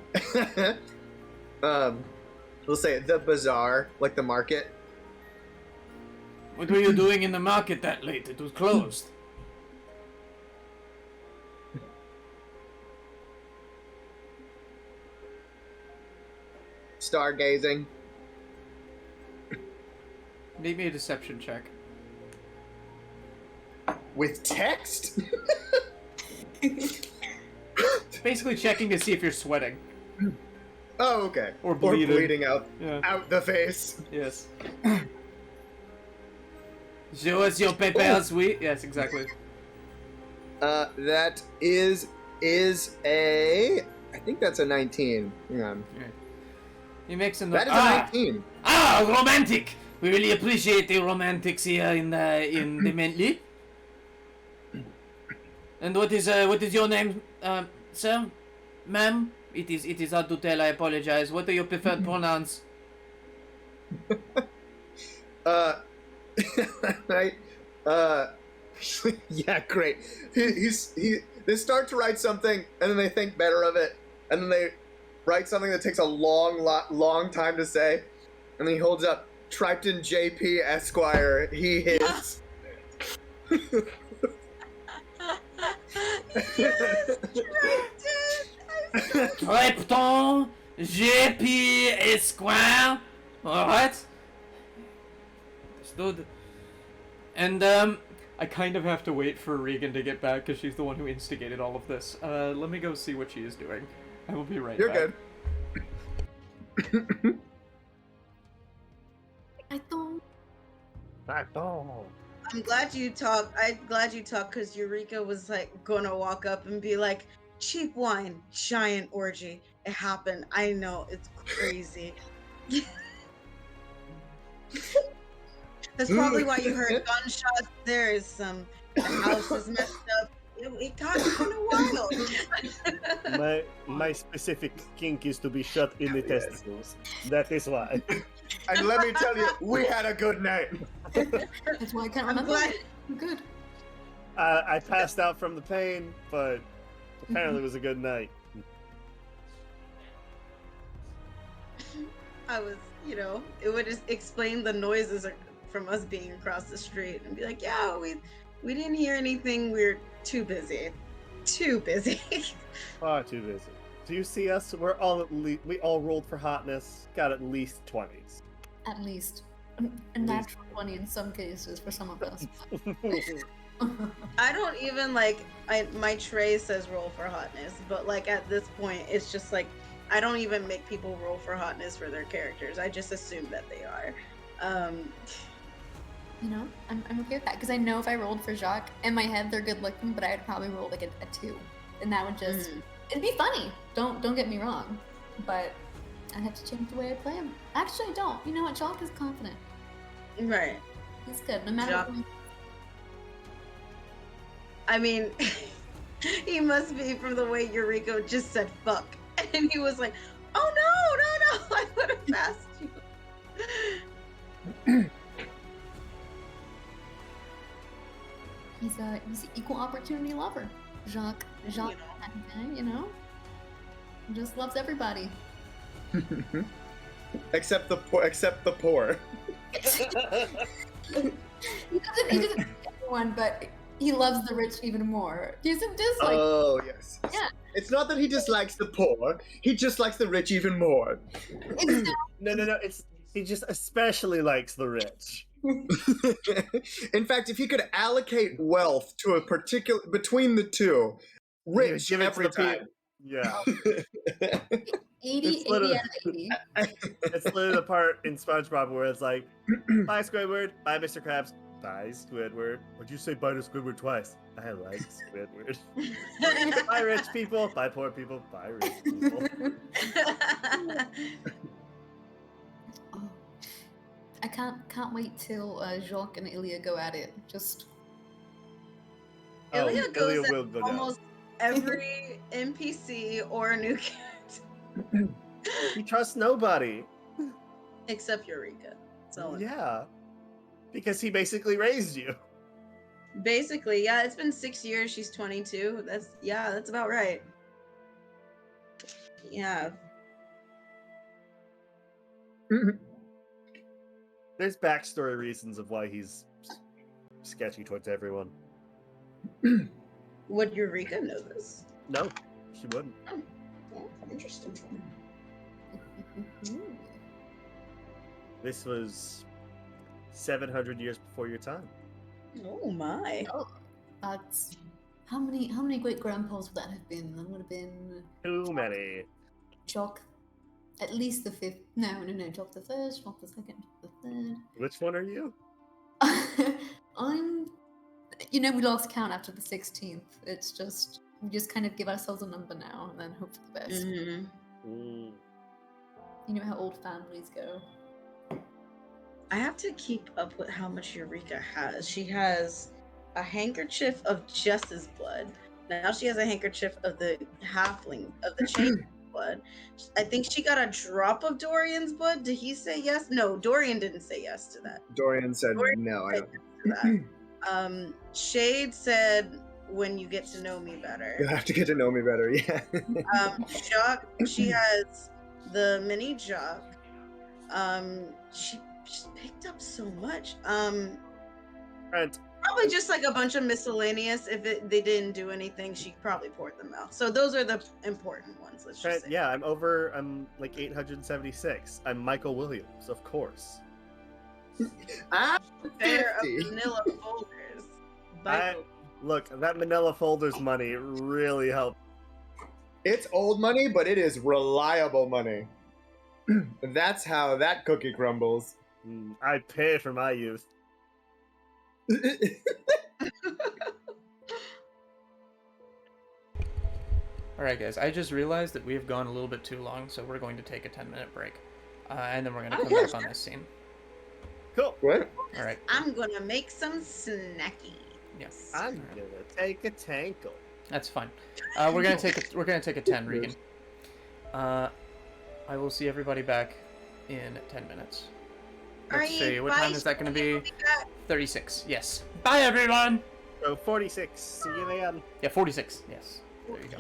We'll say the bazaar, like the market. What were you doing in the market that late? It was closed. Stargazing. Make me a deception check. With text? Basically checking to see if you're sweating. Oh, okay. Or bleeding. out Yeah. out the face. Yes. Show us your papers, we... Yes, exactly. That is a... I think that's a 19. Hang on. He makes a note. That is a 19. Romantic! We really appreciate the romantics here in the Bentley. And what is your name, sir? Ma'am? It is hard to tell, I apologize. What are your preferred pronouns? Right? Yeah, great. They start to write something, and then they think better of it, and then they write something that takes a long time to say, and then he holds up, Triton JP Esquire, he is. Yes, Triton. Triton JP Esquire. Alright. Understood. And, I kind of have to wait for Regan to get back because she's the one who instigated all of this. Let me go see what she is doing. I will be right You're back. good. I don't. I'm glad you talked because Eureka was like gonna walk up and be like, cheap wine, giant orgy. It happened. I know, it's crazy. That's probably why you heard gunshots. There is the house is messed up. It got kind of wild. My specific kink is to be shot in the testicles. That is why. And let me tell you, we had a good night. That's why I can't I'm remember. glad. I'm good. I passed out from the pain, but apparently it was a good night. I was, it would just explain the noises from us being across the street and be like, yeah, we didn't hear anything. We're too busy. Too busy. Far too busy. Do you see us? We all rolled for hotness. Got at least 20s. At least. A natural 20 in some cases for some of us. I don't even my tray says roll for hotness, but at this point, it's just I don't even make people roll for hotness for their characters. I just assume that they are. I'm okay with that because I know if I rolled for Jacques, in my head they're good looking, but I'd probably roll a 2, and that would just it'd be funny. Don't get me wrong, but I have to change the way I play him. Actually, I don't. You know what? Jacques is confident. Right. He's good, no matter Jacques. what. I mean, he must be from the way Eureka just said fuck, and he was like, "Oh no, I would have passed you." He's an equal opportunity lover. Jacques, he just loves everybody. Except the poor. He doesn't like everyone, but he loves the rich even more. He doesn't dislike. Oh yes. Yeah. It's not that he dislikes the poor. He just likes the rich even more. No. He just especially likes the rich. In fact, if he could allocate wealth to a particular between the two, rich Give it to every the time. Yeah. 80 It's literally- out of 80. It's literally the part in SpongeBob where it's like, bye Squidward, bye Mr. Krabs, bye Squidward. Would you say bye to Squidward twice? I like Squidward. Bye rich people, bye poor people, bye rich people. Oh, I can't wait till Jacques and Ilya go at it. Just Ilya goes Ilya at will go down. almost every NPC or new character He trusts nobody. except Eureka. So Yeah. Because he basically raised you. basically, yeah, it's been 6 years. She's 22. That's about right. Yeah. There's backstory reasons of why he's sketchy towards everyone. Would Eureka know this? No, she wouldn't. Oh, interesting. This was 700 years before your time. Oh my. that's how many great grandpas would that have been? That would have been Too many. Jacques, at least the 5th. No, Jacques the 1st, Jacques the 2nd, Jacques the Which one are you? 3rd. I'm. We lost count after the 16th. It's just we just kind of give ourselves a number now and then hope for the best. Mm. You know how old families go. I have to keep up with how much Eureka has. She has a handkerchief of Jess's blood. Now she has a handkerchief of the halfling, of the Changeling blood. I think she got a drop of Dorian's blood. Did he say yes? No, Dorian didn't say yes to that. Dorian said Dorian no. I said don't. yes to that. Shade said, when you get to know me better. You'll have to get to know me better. Yeah. Jacques, she has the mini Jacques. She picked up so much. Trent, Probably just like a bunch of miscellaneous. If they didn't do anything, she probably poured them out. So those are the important ones. Let's just say. Yeah, I'm like 876. I'm Michael Williams, of course. I'm Pair of 50. manila folders. Look, that Manila Folders money really helped. It's old money, but it is reliable money. That's how that cookie crumbles. I pay for my youth. Alright, guys, I just realized that we have gone a little bit too long, so we're going to take a 10-minute break. And then we're going to come Okay, back on this scene. Cool. What? Alright. I'm gonna make some snacky. Yes. I'm gonna take a tankle. That's fine. We're gonna take a 10, Regan. I will see everybody back in 10 minutes. Let's see, what time is that gonna be? 36, yes. Bye, everyone! So 46. See you then. Yeah, 46, yes. There you go.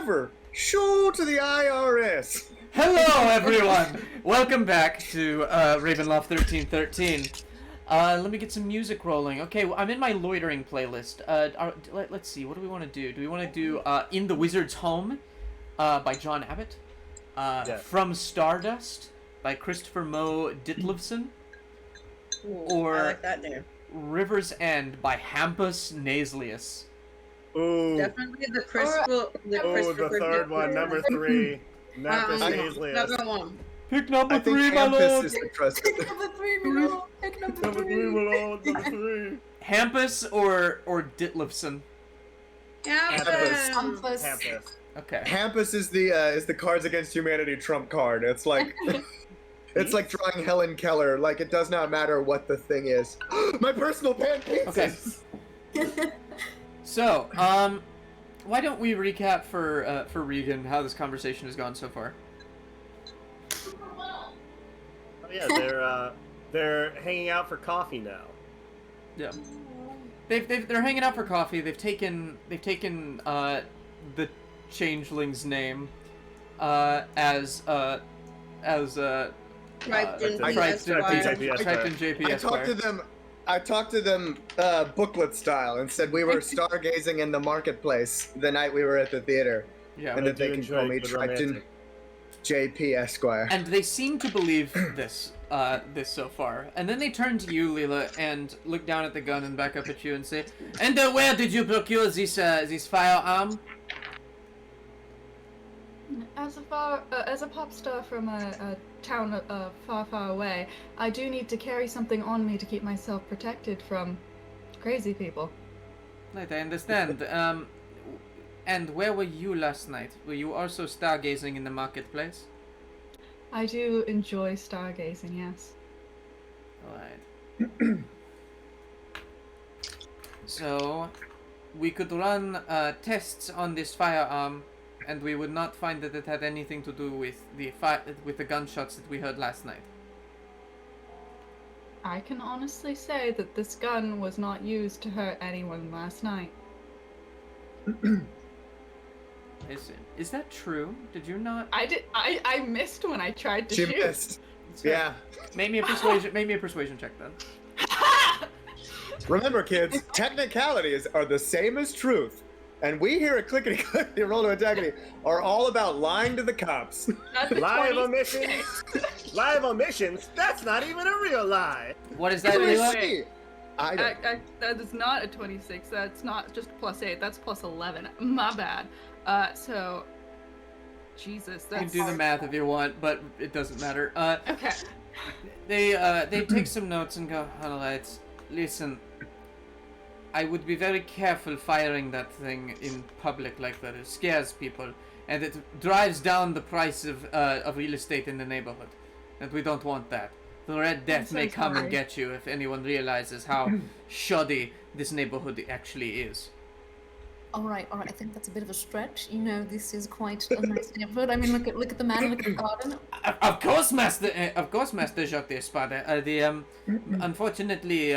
ever. Show to the IRS. Hello, everyone! Welcome back to Ravenloft 1313. Let me get some music rolling. Okay, well, I'm in my loitering playlist. Let's see, what do we want to do? Do we want to do In the Wizard's Home by John Abbott? From Stardust by Christopher Moe Ditlevson? Or I like that name. River's End by Hampus Nasalius. Ooh. Definitely the Christopher. The third one, number 3. Nampus Nasalius. Number 1. Pick number I think 3, my Hampus lord! is the trust. Number 3, my lord. Pick number 3. Number 3. Hampus or Ditlevson? Hampus. Okay. Hampus is the Cards Against Humanity trump card. It's like it's like drawing Helen Keller. Like it does not matter what the thing is. My personal pancakes. Okay. So, why don't we recap for Regan how this conversation has gone so far? Oh yeah, they're hanging out for coffee now. Yeah. They're hanging out for coffee. They've taken the Changeling's name as Striped in JP. I talked to them booklet style and said we were stargazing in the marketplace the night we were at the theater. Yeah. And that they can call me Triton JP Esquire. And they seem to believe this so far. And then they turn to you, Lila, and look down at the gun and back up at you and say, "And where did you procure this firearm?" As a pop star from a town far, far away, I do need to carry something on me to keep myself protected from crazy people. Right, I understand. And where were you last night? Were you also stargazing in the marketplace? I do enjoy stargazing, yes. Alright. So, we could run tests on this firearm, and we would not find that it had anything to do with the gunshots that we heard last night. I can honestly say that this gun was not used to hurt anyone last night. Is that true? Did you not? I missed when I tried to She shoot. missed. Yeah. Make me a persuasion check then. Remember, kids, technicalities are the same as truth. And we here at Clickety Clickety Roll to Attackity are all about lying to the cops. Live omissions? That's not even a real lie. What is that, Lila? That is not a 26. That's not just +8. That's +11. My bad. So, Jesus. You can do the math if you want, but it doesn't matter. Okay. They take some notes and go, alright, listen, I would be very careful firing that thing in public like that. It scares people, and it drives down the price of real estate in the neighborhood, and we don't want that. The Red Death may come and get you if anyone realizes how shoddy this neighborhood actually is. Alright, I think that's a bit of a stretch. You know, this is quite a nice neighborhood. I mean, look at the man, look at the garden. Of course, Master Jacques Espada. Unfortunately,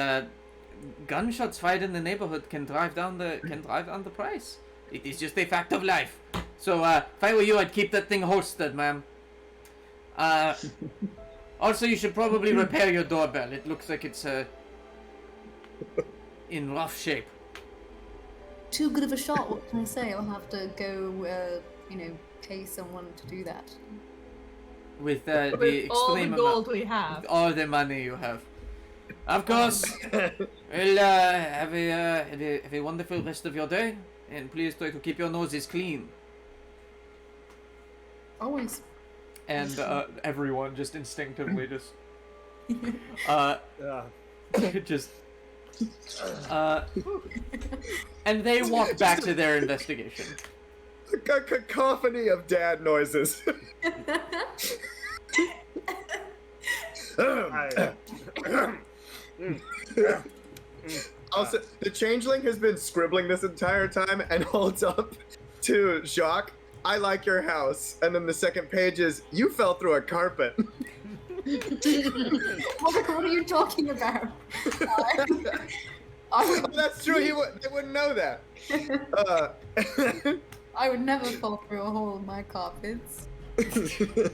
gunshots fired in the neighborhood can drive down the price. It is just a fact of life. So, if I were you, I'd keep that thing holstered, ma'am. Also, you should probably repair your doorbell. It looks like it's in rough shape. Too good of a shot, what can I say? I'll have to go, pay someone to do that. With With the all the extreme gold we have. all the money you have. Of course. Well, have a wonderful rest of your day, and please try to keep your noses clean. Always. And everyone just instinctively just just and they walk back to their investigation. A cacophony of dad noises. Also, the Changeling has been scribbling this entire time and holds up to Jacques, "I like your house." And then the second page is, "You fell through a carpet." What are you talking about? Oh, that's true, they wouldn't know that. I would never fall through a hole in my carpets. The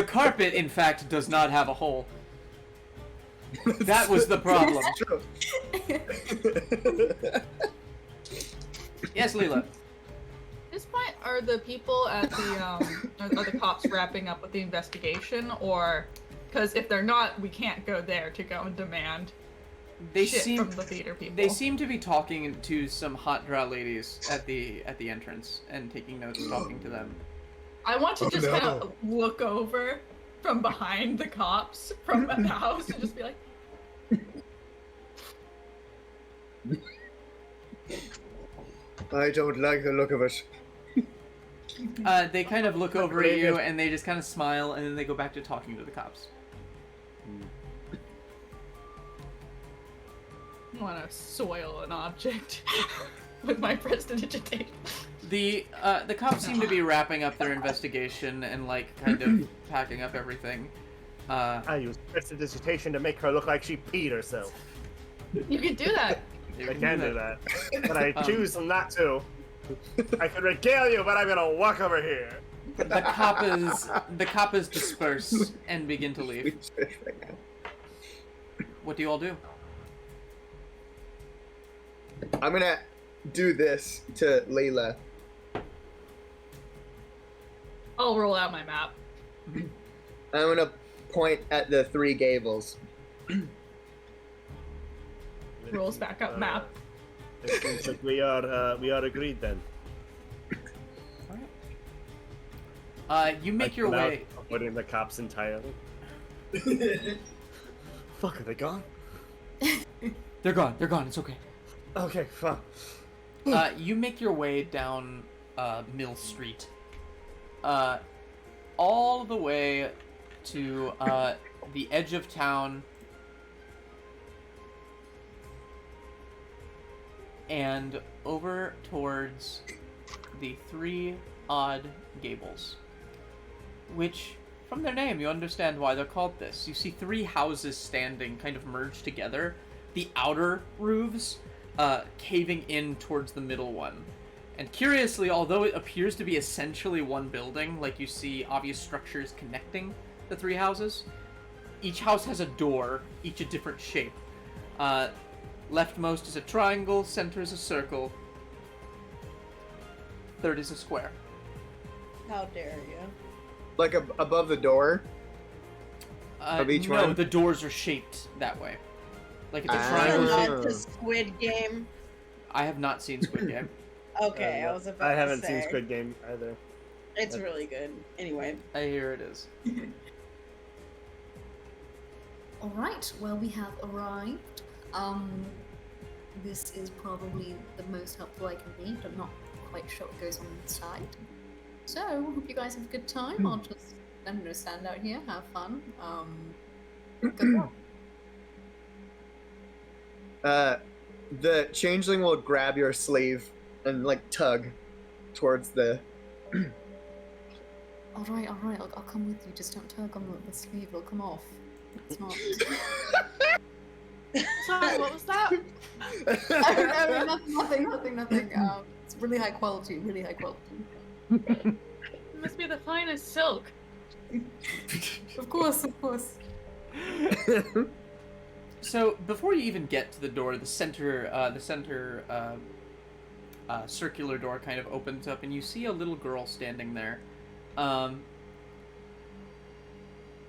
carpet, in fact, does not have a hole. That was the problem. True. Yes, Lila. At this point, are the people at the are the cops wrapping up with the investigation, or because if they're not, we can't go there to go and demand They shit seem from the theater people. they seem to be talking to some hot drow ladies at the entrance and taking notes, talking to them. I want to just kind of look over from behind the cops from the house and just be like, I don't like the look of it. They kind of look over at you and they just kind of smile and then they go back to talking to the cops. I want to soil an object with my prestidigitation. The cops seem to be wrapping up their investigation and like kind of packing up everything. I used prestidigitation to make her look like she peed herself. You can do that. I can do that, but I choose not to. I could regale you, but I'm gonna walk over here. The kappas disperse and begin to leave. What do you all do? I'm gonna do this to Lila. I'll roll out my map. I'm gonna point at the Three Gables. Rolls back up map. It seems like we are agreed then. You make your way. Avoiding the cops entirely. Fuck, are they gone? They're gone. They're gone. It's okay. Okay, fine. You make your way down Mill Street, all the way to the edge of town, and over towards the Three Odd Gables, which, from their name, you understand why they're called this. You see three houses standing, kind of merged together, the outer roofs caving in towards the middle one. And curiously, although it appears to be essentially one building, like you see obvious structures connecting the three houses, each house has a door, each a different shape. Leftmost is a triangle, center is a circle, third is a square. How dare you? Like above the door of each no, one? the doors are shaped that way. Like it's a Ah. triangle shape. Not the Squid Game. I have not seen Squid Game. Okay, I was about I to haven't say. seen Squid Game either. It's really good. Anyway. I hear it is. Alright, well we have arrived. This is probably the most helpful I can be, but I'm not quite sure what goes on inside. So, hope you guys have a good time. I'll just, I'm gonna stand out here, have fun. Good luck. The changeling will grab your sleeve and like tug towards the. Alright, I'll come with you, just don't tug on the sleeve, it'll come off. It's not. Sorry, what was that? No, nothing. It's really high quality, It must be the finest silk. Of course. So before you even get to the door, the center circular door kind of opens up, and you see a little girl standing there.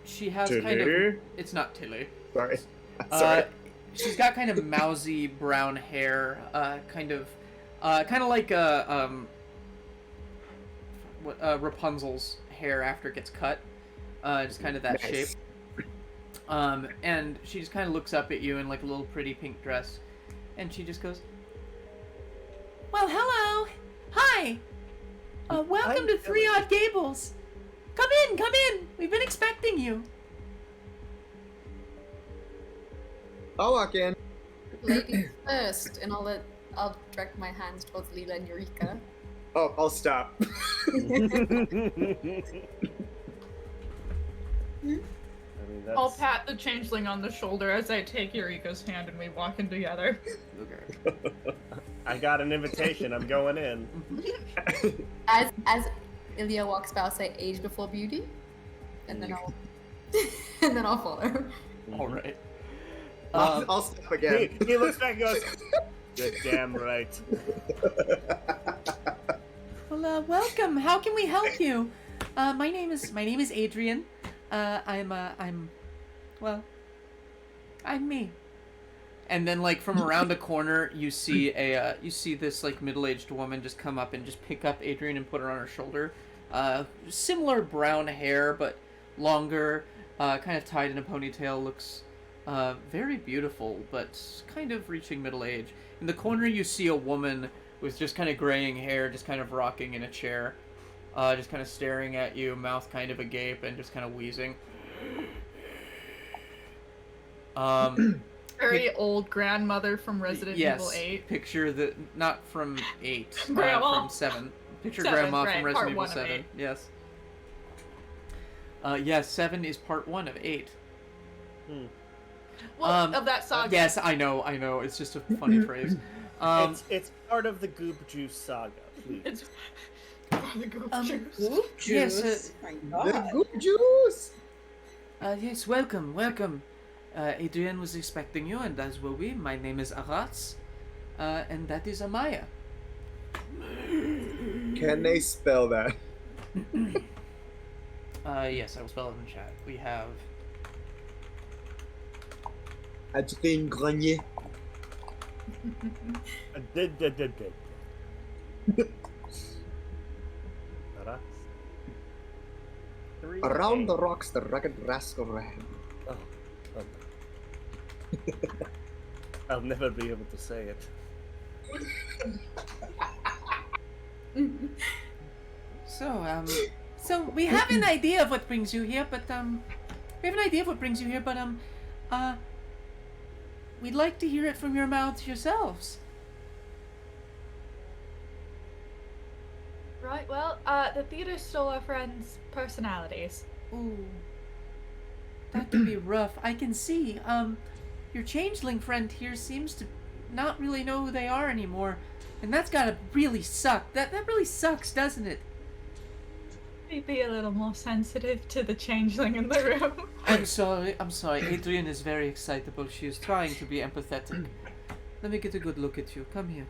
She has kind of. It's not Tilly. Sorry. Sorry. She's got kind of mousy brown hair, kind of like Rapunzel's hair after it gets cut, just kind of that shape. And she just kind of looks up at you in like a little pretty pink dress, and she just goes, "Well, hello, hi, welcome to Three Odd Gables. Come in. We've been expecting you." I'll walk in. Ladies first, and I'll direct my hands towards Lila and Eureka. Oh, I'll stop. I mean, that's... I'll pat the changeling on the shoulder as I take Eureka's hand and we walk in together. Okay. I got an invitation. I'm going in. As Ilya walks by, I'll say age before beauty, and then I'll and then I'll follow. All right. I'll step again. He looks back and goes, "You're damn right." Well, welcome. How can we help you? My name is Adrian. I'm me. And then, like, from around a corner, you see this like middle-aged woman just come up and just pick up Adrian and put her on her shoulder. Similar brown hair, but longer, kind of tied in a ponytail. Looks very beautiful, but kind of reaching middle age. In the corner, you see a woman with just kind of graying hair, just kind of rocking in a chair, just kind of staring at you, mouth kind of agape, and just kind of wheezing. Very old grandmother from Resident Evil 8. Picture the not from 8, Grandma. from 7. Picture 7, Grandma right, from Resident part Evil 1 of 7. 8. Yes. Yes, 7 is part 1 of 8. Well, of that saga. Yes, I know. It's just a funny phrase. It's part of the Goop Juice saga. Please. It's the goop juice. Goop Yes, juice. My The God. goop juice. Yes, welcome. Adrian was expecting you, and as were we. My name is Aratz, and that is Amaya. Can they spell that? Yes, I will spell it in chat. We have Adrien Grenier. Did. Around the rocks, the rugged rascal ran. Oh. I'll never be able to say it. So we have an idea of what brings you here, but we'd like to hear it from your mouths yourselves. Right, well, the theater stole our friends' personalities. Ooh, that could be rough. I can see. Your changeling friend here seems to not really know who they are anymore, and that's gotta really suck. That really sucks, doesn't it? Be a little more sensitive to the changeling in the room. I'm sorry. Adrian is very excitable. She is trying to be empathetic. Let me get a good look at you. Come here.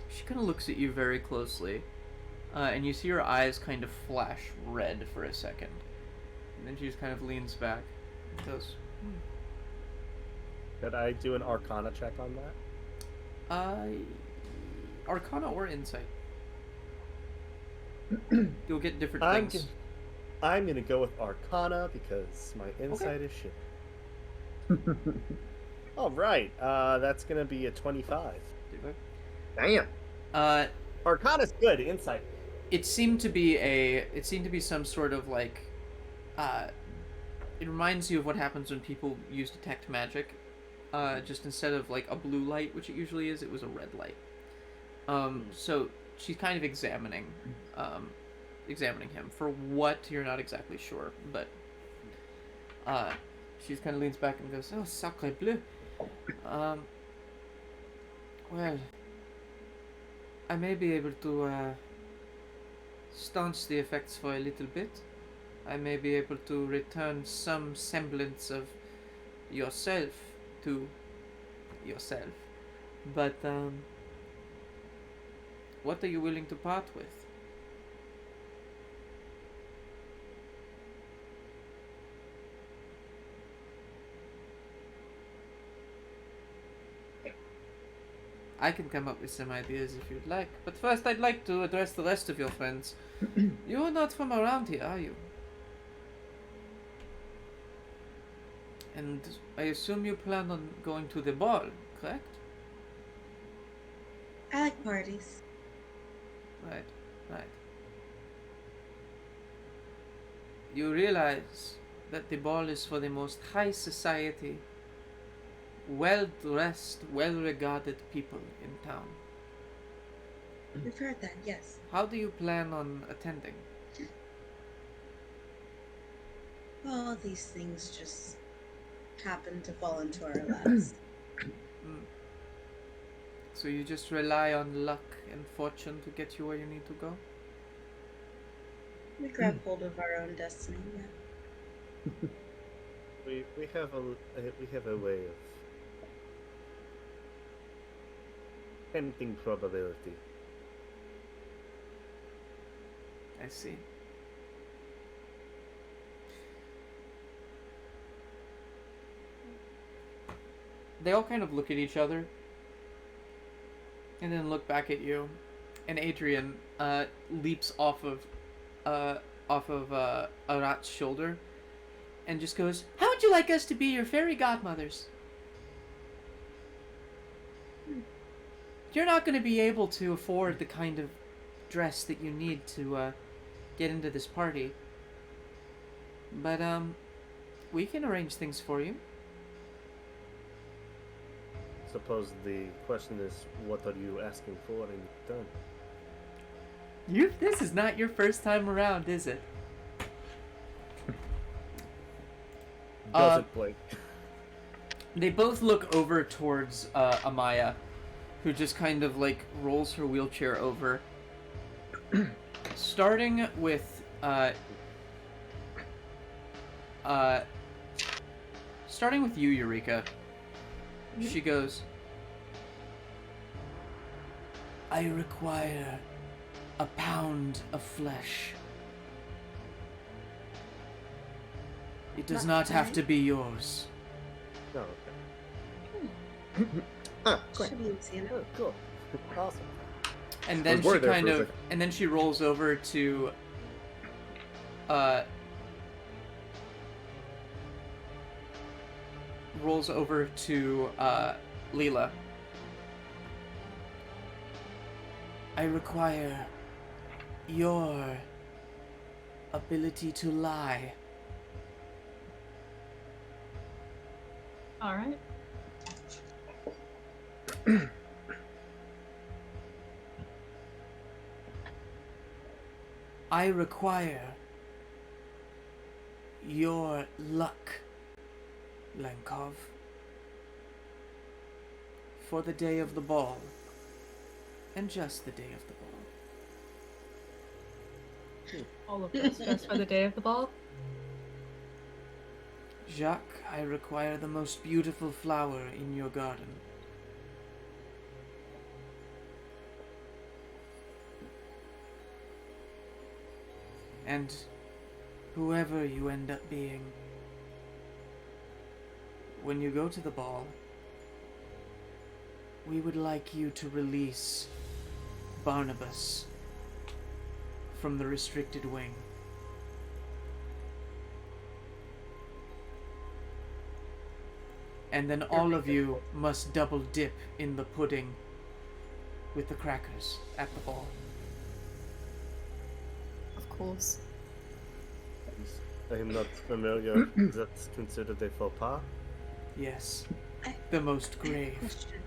She kind of looks at you very closely, and you see her eyes kind of flash red for a second. And then she just kind of leans back and goes, Could I do an Arcana check on that? Arcana or Insight? You'll get different I'm things. I'm gonna go with Arcana because my insight is shit. All right, that's gonna be a 25. Damn. Arcana's good. Insight. It seemed to be some sort of like, it reminds you of what happens when people use detect magic. Just instead of like a blue light, which it usually is, it was a red light. So she's kind of examining him for what you're not exactly sure, but she kind of leans back and goes, "Oh, sacre bleu. Well, I may be able to staunch the effects for a little bit. I may be able to return some semblance of yourself to yourself, but what are you willing to part with?" I can come up with some ideas if you'd like, but first I'd like to address the rest of your friends. You're not from around here, are you? And I assume you plan on going to the ball, correct? I like parties. Right. You realize that the ball is for the most high society, well-dressed, well-regarded people in town. We've heard that, yes. How do you plan on attending? Well, these things just happen to fall into our laps. So you just rely on luck and fortune to get you where you need to go? We grab hold of our own destiny. Yeah. We have a way of tempting probability. I see. They all kind of look at each other and then look back at you, and Adrian leaps off of Arat's shoulder and just goes, "How would you like us to be your fairy godmothers? You're not going to be able to afford the kind of dress that you need to get into this party, but we can arrange things for you." Suppose the question is, what are you asking for in return? This is not your first time around, is it? Does it play? They both look over towards Amaya, who just kind of like rolls her wheelchair over. Starting with you, Eureka. She goes, "I require a pound of flesh. It does not have to be yours." No, okay. Should be easy enough. Oh, cool. Awesome. And then I was worried she there kind for a of, second. and then she rolls over to, Lila. "I require your ability to lie." All right. "I require your luck, Lenkov, for the day of the ball, and just the day of the ball. All of this just for the day of the ball. Jacques, I require the most beautiful flower in your garden. And whoever you end up being, when you go to the ball, we would like you to release Barnabas from the restricted wing. And then all of you must double dip in the pudding with the crackers at the ball." Of course. I am not familiar. That's considered a faux pas? Yes. I- The most grave. Question.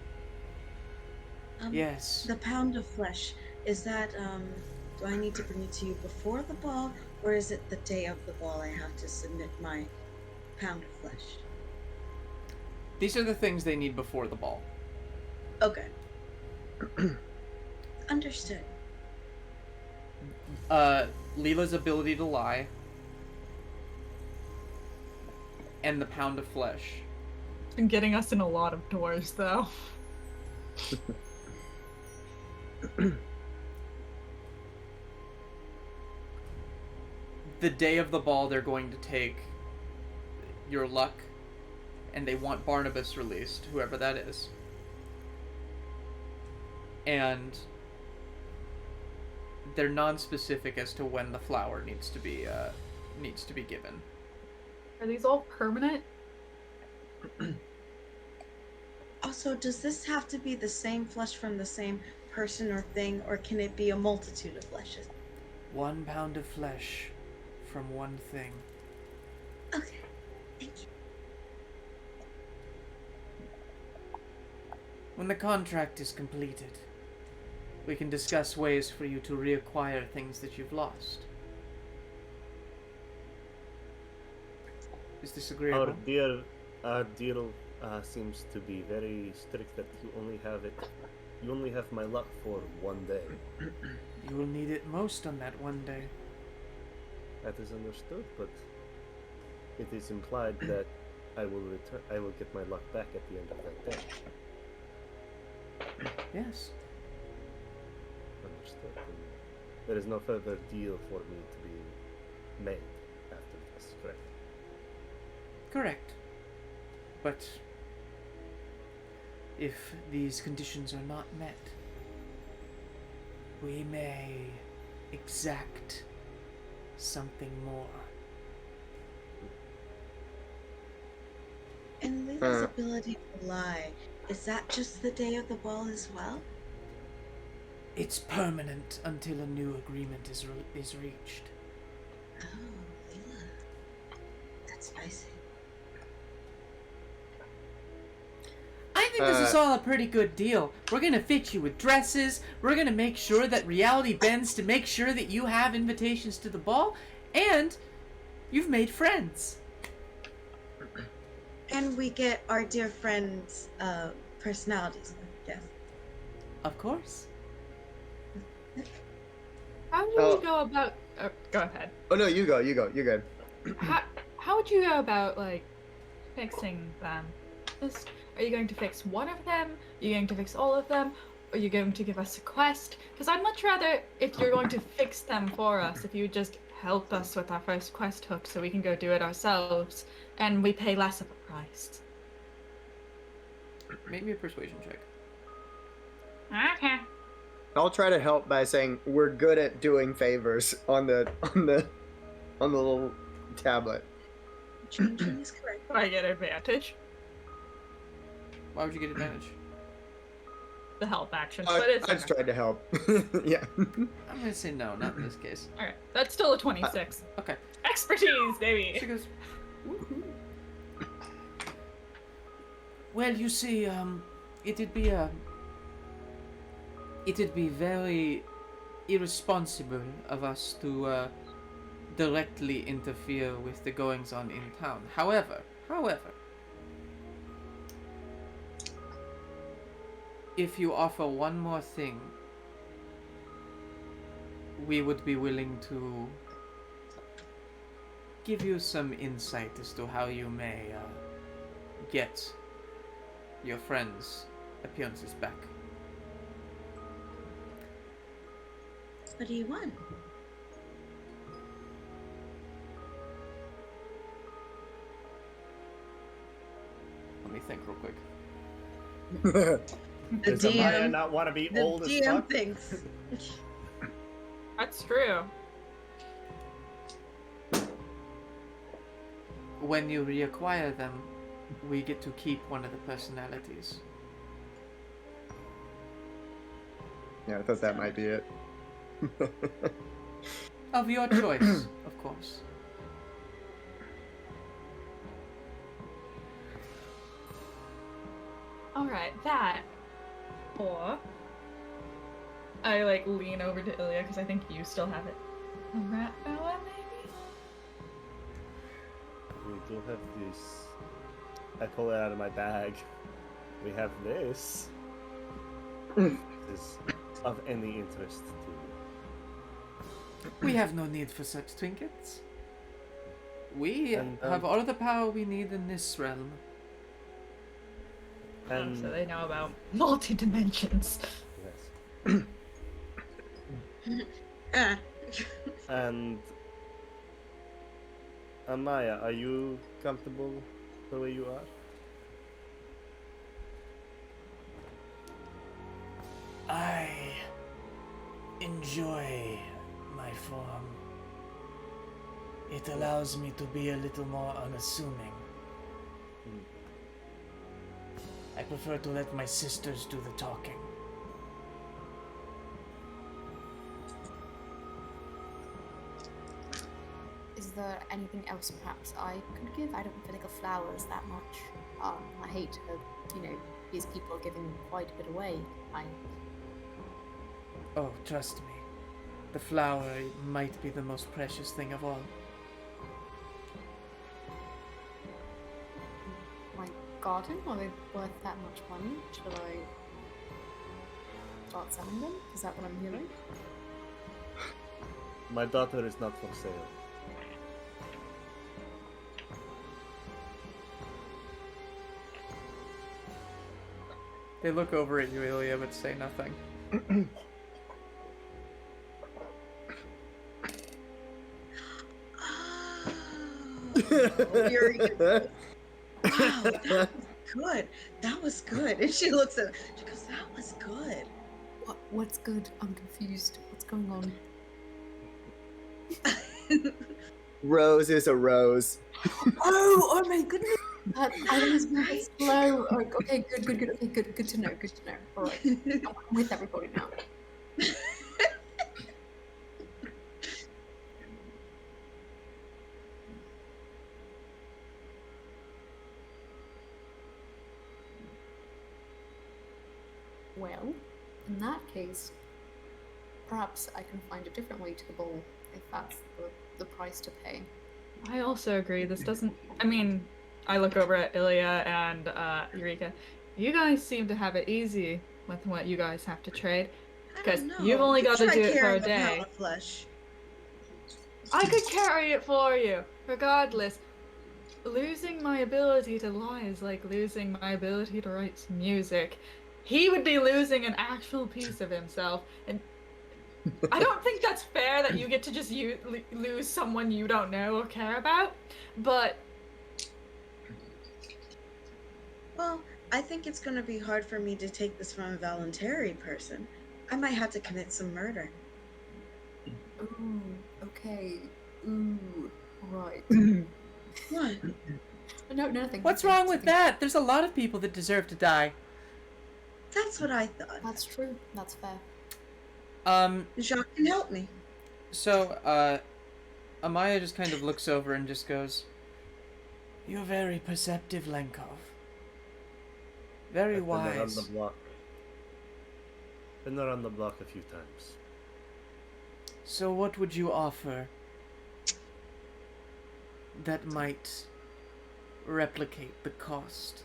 Yes. The pound of flesh, is that, do I need to bring it to you before the ball, or is it the day of the ball I have to submit my pound of flesh? These are the things they need before the ball. Okay. Understood. Lila's ability to lie, and the pound of flesh. It's been getting us in a lot of doors, though. The day of the ball, they're going to take your luck, and they want Barnabas released, whoever that is. And they're non-specific as to when the flower needs to be given. Are these all permanent? Also, does this have to be the same flesh from the same person or thing, or can it be a multitude of fleshes? 1 pound of flesh from one thing. Okay, thank you. When the contract is completed, we can discuss ways for you to reacquire things that you've lost. Is this agreeable? Our deal seems to be very strict that you only have my luck for one day. You will need it most on that one day. That is understood, but it is implied that I will get my luck back at the end of that day. Yes. Understood. And there is no further deal for me to be made after this, correct? Correct. But if these conditions are not met, we may exact something more. And Lila's ability to lie, is that just the day of the ball as well? It's permanent until a new agreement is reached. Oh, Lila. That's spicy. I think this is all a pretty good deal. We're gonna fit you with dresses. We're gonna make sure that reality bends to make sure that you have invitations to the ball, and you've made friends. And we get our dear friend's personalities, yes. Of course. How do we go about? Go ahead. Oh no, you go. You're good. How would you go about like fixing them? Are you going to fix one of them? Are you going to fix all of them? Are you going to give us a quest? Because I'd much rather, if you're going to fix them for us, if you just help us with our first quest hook so we can go do it ourselves and we pay less of a price. Make me a persuasion check. Okay. I'll try to help by saying we're good at doing favors on the little tablet. Changeling is correct. I get advantage. Why would you get advantage? The help action, I but it's just okay. tried to help. Yeah. I'm gonna say no, not in this case. Alright, that's still a 26. Okay. Expertise, baby! She goes, "Woohoo." Well, you see, it'd be very irresponsible of us to directly interfere with the goings-on in town. However, if you offer one more thing, we would be willing to give you some insight as to how you may get your friends' appearances back. What do you want? Let me think real quick. The Does Amaya DM, not want to be the old as DM fuck? thinks. That's true. When you reacquire them, we get to keep one of the personalities. Yeah, I thought that might be it. Of your choice, of course. Alright, that. Or I like lean over to Ilya because I think you still have it. A rat boa, maybe? We do have this. I pull it out of my bag. We have this. Is of any interest to you? We have no need for such trinkets. We And, have all the power we need in this realm. And So they know about multi-dimensions. yes. Ah. And Amaya, are you comfortable the way you are? I enjoy my form. It allows me to be a little more unassuming. I prefer to let my sisters do the talking. Is there anything else perhaps I could give? I don't feel like a flower is that much. I hate to, these people are giving quite a bit away. Oh, trust me. The flower might be the most precious thing of all. My forgotten? Are they worth that much money? Should I start selling them? Is that what I'm hearing? My daughter is not for sale. They look over at you, Ilya, but say nothing. Oh, Eureka. Wow, that was good. That was good. And she looks at him. She goes, that was good. What's good? I'm confused. What's going on? Rose is a rose. Oh my goodness! I was very slow. Oh, okay, good. Okay, good to know. All right, I'm with everybody now. Well, in that case, perhaps I can find a different way to the ball if that's the price to pay. I also agree. This doesn't. I mean, I look over at Ilya and Eureka. You guys seem to have it easy with what you guys have to trade. Because you've only got to do it for a day. Flesh. I could carry it for you, regardless. Losing my ability to lie is like losing my ability to write some music. He would be losing an actual piece of himself, and I don't think that's fair that you get to just lose someone you don't know or care about, but... Well, I think it's going to be hard for me to take this from a voluntary person. I might have to commit some murder. Ooh, okay. Ooh, right. What? No, nothing. What's wrong with that? There's a lot of people that deserve to die. That's what I thought. That's true. That's fair. Jacques can help me. So, Amaya just kind of looks over and just goes, "You're very perceptive, Lenkov. Very I've wise. Been around the block. Been around the block a few times. So what would you offer that might replicate the cost?"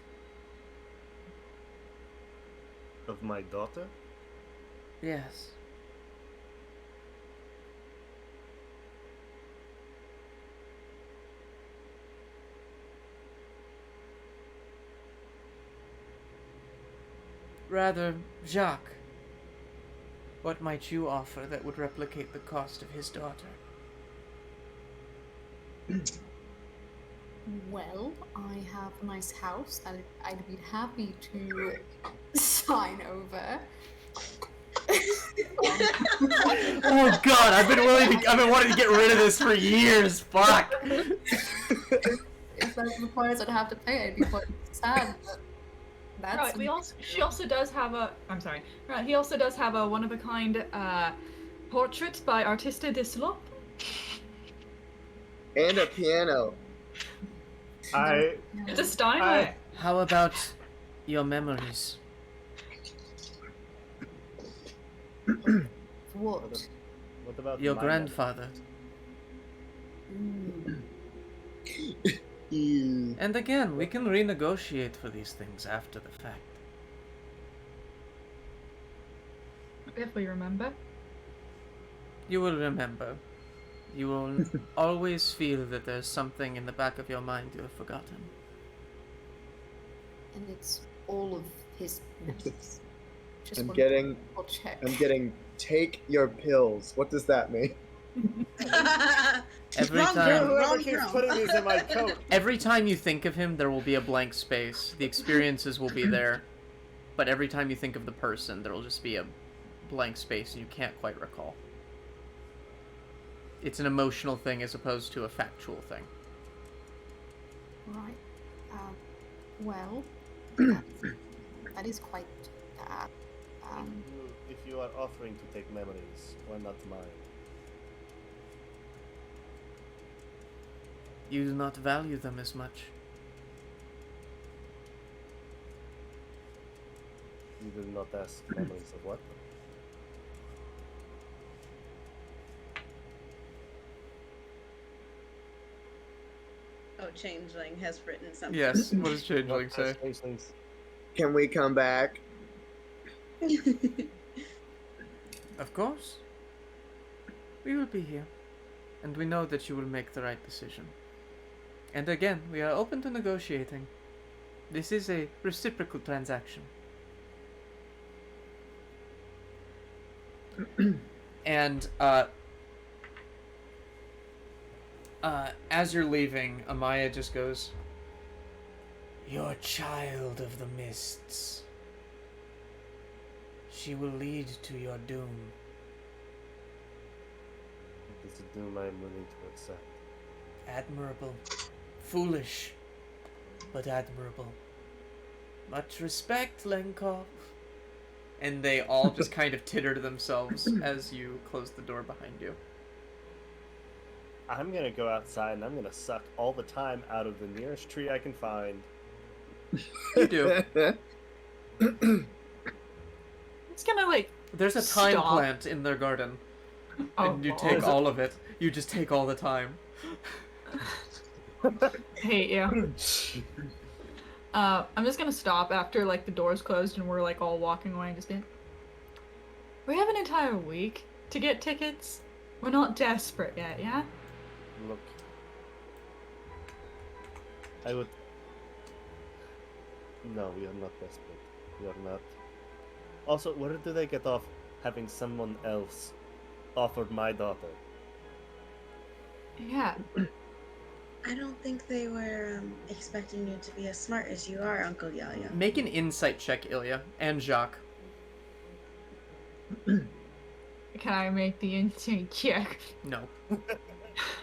Of my daughter? Yes. Rather, Jacques, what might you offer that would replicate the cost of his daughter? Well, I have a nice house that I'd be happy to sign over. Oh God, I've been wanting to get rid of this for years. Fuck. If that requires I'd have to pay, I'd be quite sad. But that's Right, she also does have a... I'm sorry. Right, he also does have a one-of-a-kind portrait by Artista de Slop. And a piano. It's a Steinway. How about your memories? What? What about Your my grandfather. And again, we can renegotiate for these things after the fact. If we remember. You will remember. You will always feel that there's something in the back of your mind you have forgotten. And it's all of his memories. Just I'm want getting- to double check. I'm getting take your pills. What does that mean? Every Wrong time, girl. Whoever Wrong keeps girl. putting these in my coat. every time you think of him, there will be a blank space. The experiences will be there, but every time you think of the person, there will just be a blank space, and you can't quite recall. It's an emotional thing as opposed to a factual thing. Right. Well, that is quite bad. If you are offering to take memories, why not mine? You do not value them as much. You did not ask memories of what? Oh, Changeling has written something. Yes. What does Changeling say? Can we come back? Of course. We will be here. And we know that you will make the right decision. And again, we are open to negotiating. This is a reciprocal transaction. And, as you're leaving, Amaya just goes, "Your child of the mists. She will lead to your doom." This is a doom I am willing to accept. Admirable. Foolish, but admirable. Much respect, Lenkov. And they all just kind of titter to themselves as you close the door behind you. I'm gonna go outside and I'm gonna suck all the time out of the nearest tree I can find. You do. It's gonna like. There's a thyme Stop. plant in their garden. Oh, And you take all of it. You just take all the time. hate you. I'm just gonna stop after like the doors closed and we're like all walking away and just being. We have an entire week to get tickets. We're not desperate yet, yeah? Look. I would... No, we are not desperate. We are not. Also, where do they get off having someone else offered my daughter? Yeah. I don't think they were expecting you to be as smart as you are, Uncle Yaya. Make an insight check, Ilya. And Jacques. Can I make the insight check? No.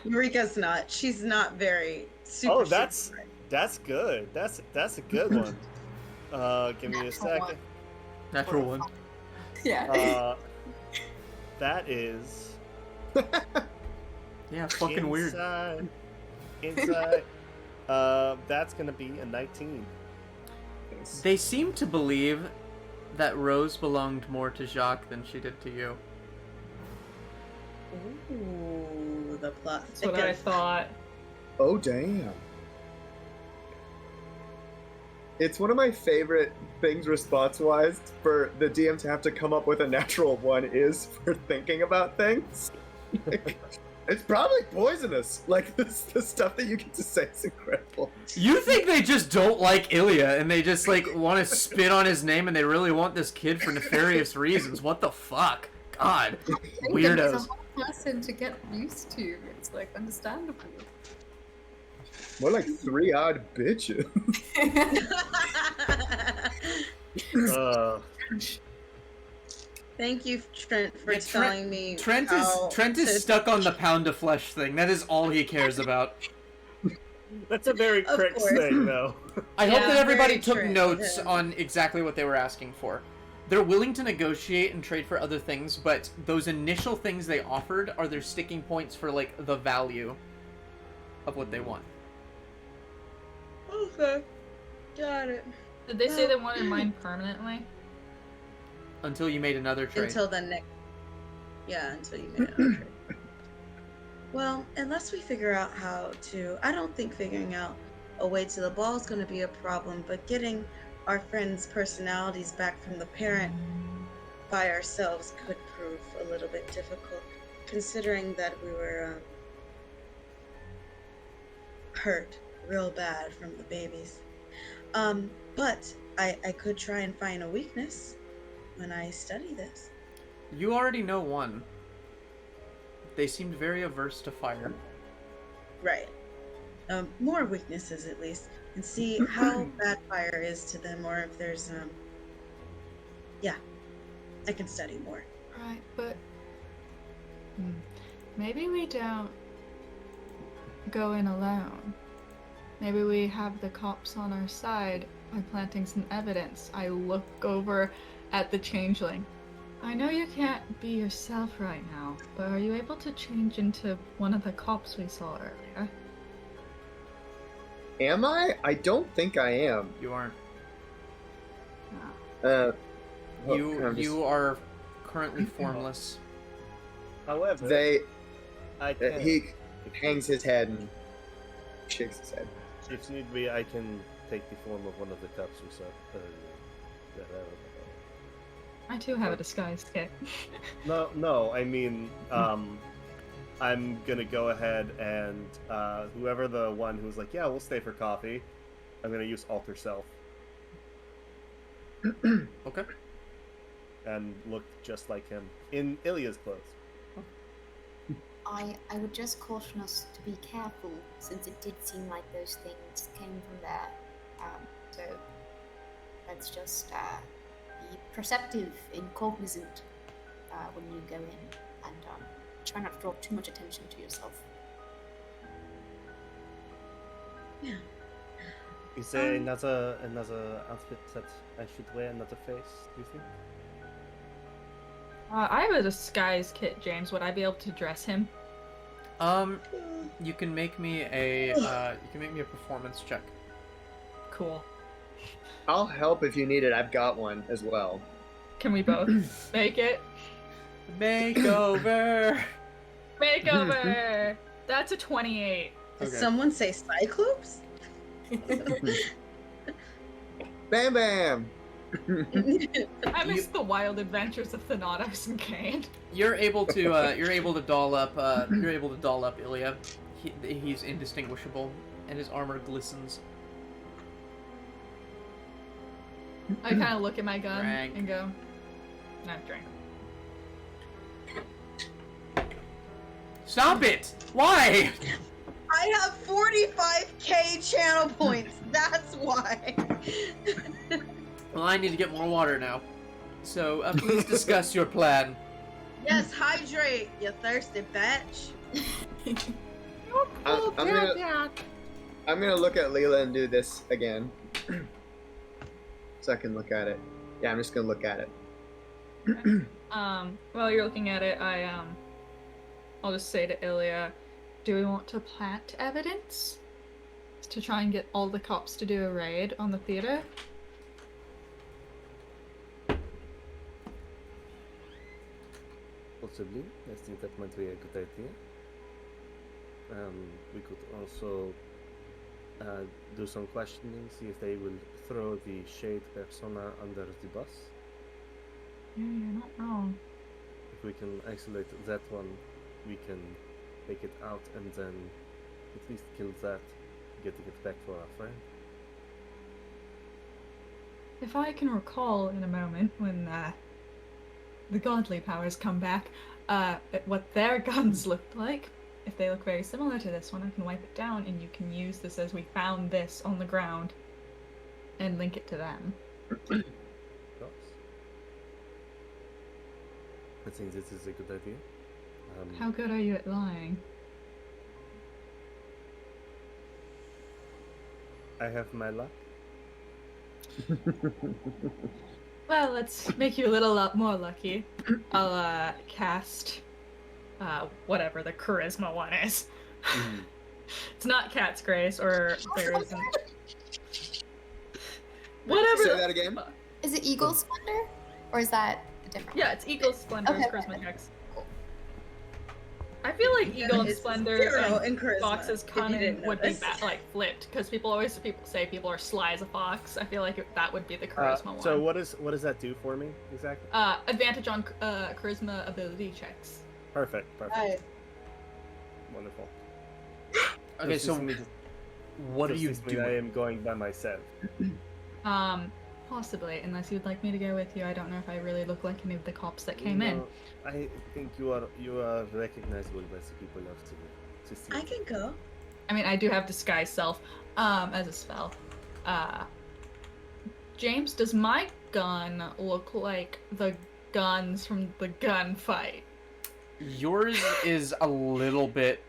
Eureka's not. She's not very super. Oh, that's super good. That's a good one. Give me a second. Natural one. Yeah. That is Yeah, fucking weird. Inside. That's gonna be a 19. They seem to believe that Rose belonged more to Jacques than she did to you. Ooh, the plot That's what I thickens. thought. Oh, damn. It's one of my favorite things response-wise for the DM to have to come up with a natural one is for thinking about things. It's probably poisonous. Like, the stuff that you get to say is incredible. You think they just don't like Ilya and they just like want to spit on his name and they really want this kid for nefarious reasons? What the fuck? God. Weirdos. It's a hard person to get used to. It's like understandable. More like 3 odd bitches. Thank you, Trent, for Yeah, telling me. Trent how is to- stuck on the pound of flesh thing. That is all he cares about. That's a very Of Crix course. thing, though. I hope Yeah, that everybody very took true. notes Yeah. on exactly what they were asking for. They're willing to negotiate and trade for other things, but those initial things they offered are their sticking points for like the value of what they want. Okay, got it. Did they say they wanted mine permanently? Until you made another trade. Until the next. Yeah, until you made another trade. Well, unless we figure out how to. I don't think figuring out a way to the ball is going to be a problem, but getting our friends' personalities back from the parent by ourselves could prove a little bit difficult, considering that we were hurt real bad from the babies. But I could try and find a weakness when I study this. You already know one. They seemed very averse to fire. Right. More weaknesses at least, and see how bad fire is to them, or if there's yeah, I can study more. Right, but maybe we don't go in alone. Maybe we have the cops on our side by planting some evidence. I look over at the Changeling. I know you can't be yourself right now, but are you able to change into one of the cops we saw earlier? Am I? I don't think I am. You aren't. No. You are currently formless. However, They. I can. He hangs his head and Shakes his head. If need be, I can take the form of one of the cups we saw earlier. I too have a disguise kit. No, I mean, I'm gonna go ahead and whoever the one who's like, yeah, we'll stay for coffee, I'm gonna use alter self. Okay. And look just like him in Ilya's clothes. I would just caution us to be careful, since it did seem like those things came from there. So let's just be perceptive and cognizant when you go in, and try not to draw too much attention to yourself. Is there another outfit that I should wear, another face, do you think? I have a disguise kit, James. Would I be able to dress him? You can make me a performance check. Cool. I'll help if you need it. I've got one as well. Can we both make it? Makeover. Makeover! That's a 28. Did Okay. someone say Cyclops? Bam bam! I missed the wild adventures of Thanatos and Kane. You're able to doll up Ilya. He's indistinguishable, and his armor glistens. I kind of look at my gun Rank. and go, not drink. Stop it! Why? I have 45k channel points. That's why. Well, I need to get more water now. So, please discuss your plan. Yes, hydrate, you thirsty bitch. I'm gonna look at Lila and do this again. So I can look at it. Yeah, I'm just gonna look at it. While you're looking at it, I'll just say to Ilya, do we want to plant evidence to try and get all the cops to do a raid on the theater? Possibly. I think that might be a good idea. We could also do some questioning, see if they will throw the shade persona under the bus. Yeah, you're not wrong. If we can isolate that one, we can take it out and then at least kill that, getting it back for our friend. If I can recall in a moment when the godly powers come back, what their guns looked like, if they look very similar to this one, I can wipe it down and you can use this as we found this on the ground and link it to them. Thoughts? I think this is a good idea. How good are you at lying? I have my luck. Well, let's make you a little more lucky. I'll cast whatever the charisma one is. It's not Cat's Grace, or there isn't. Whatever. Say the that again. fuck. Is it Eagle Splendor? Or is that a different Yeah, it's Eagle Splendor's Okay. charisma checks. I feel like Eagle and It's Splendor 0 in and charisma, Fox's if you cunning didn't would be notice. like flipped, because people say people are sly as a fox. I feel like that would be the charisma one. So what does that do for me exactly? Advantage on charisma ability checks. Perfect. Alright. Wonderful. Okay, Does so this mean- what are does you this mean doing? I am going by myself. Possibly, unless you'd like me to go with you. I don't know if I really look like any of the cops that came in. No, I think you are recognizable by the people of to see. I can go. I mean, I do have disguise self as a spell. James, does my gun look like the guns from the gunfight? Yours is a little bit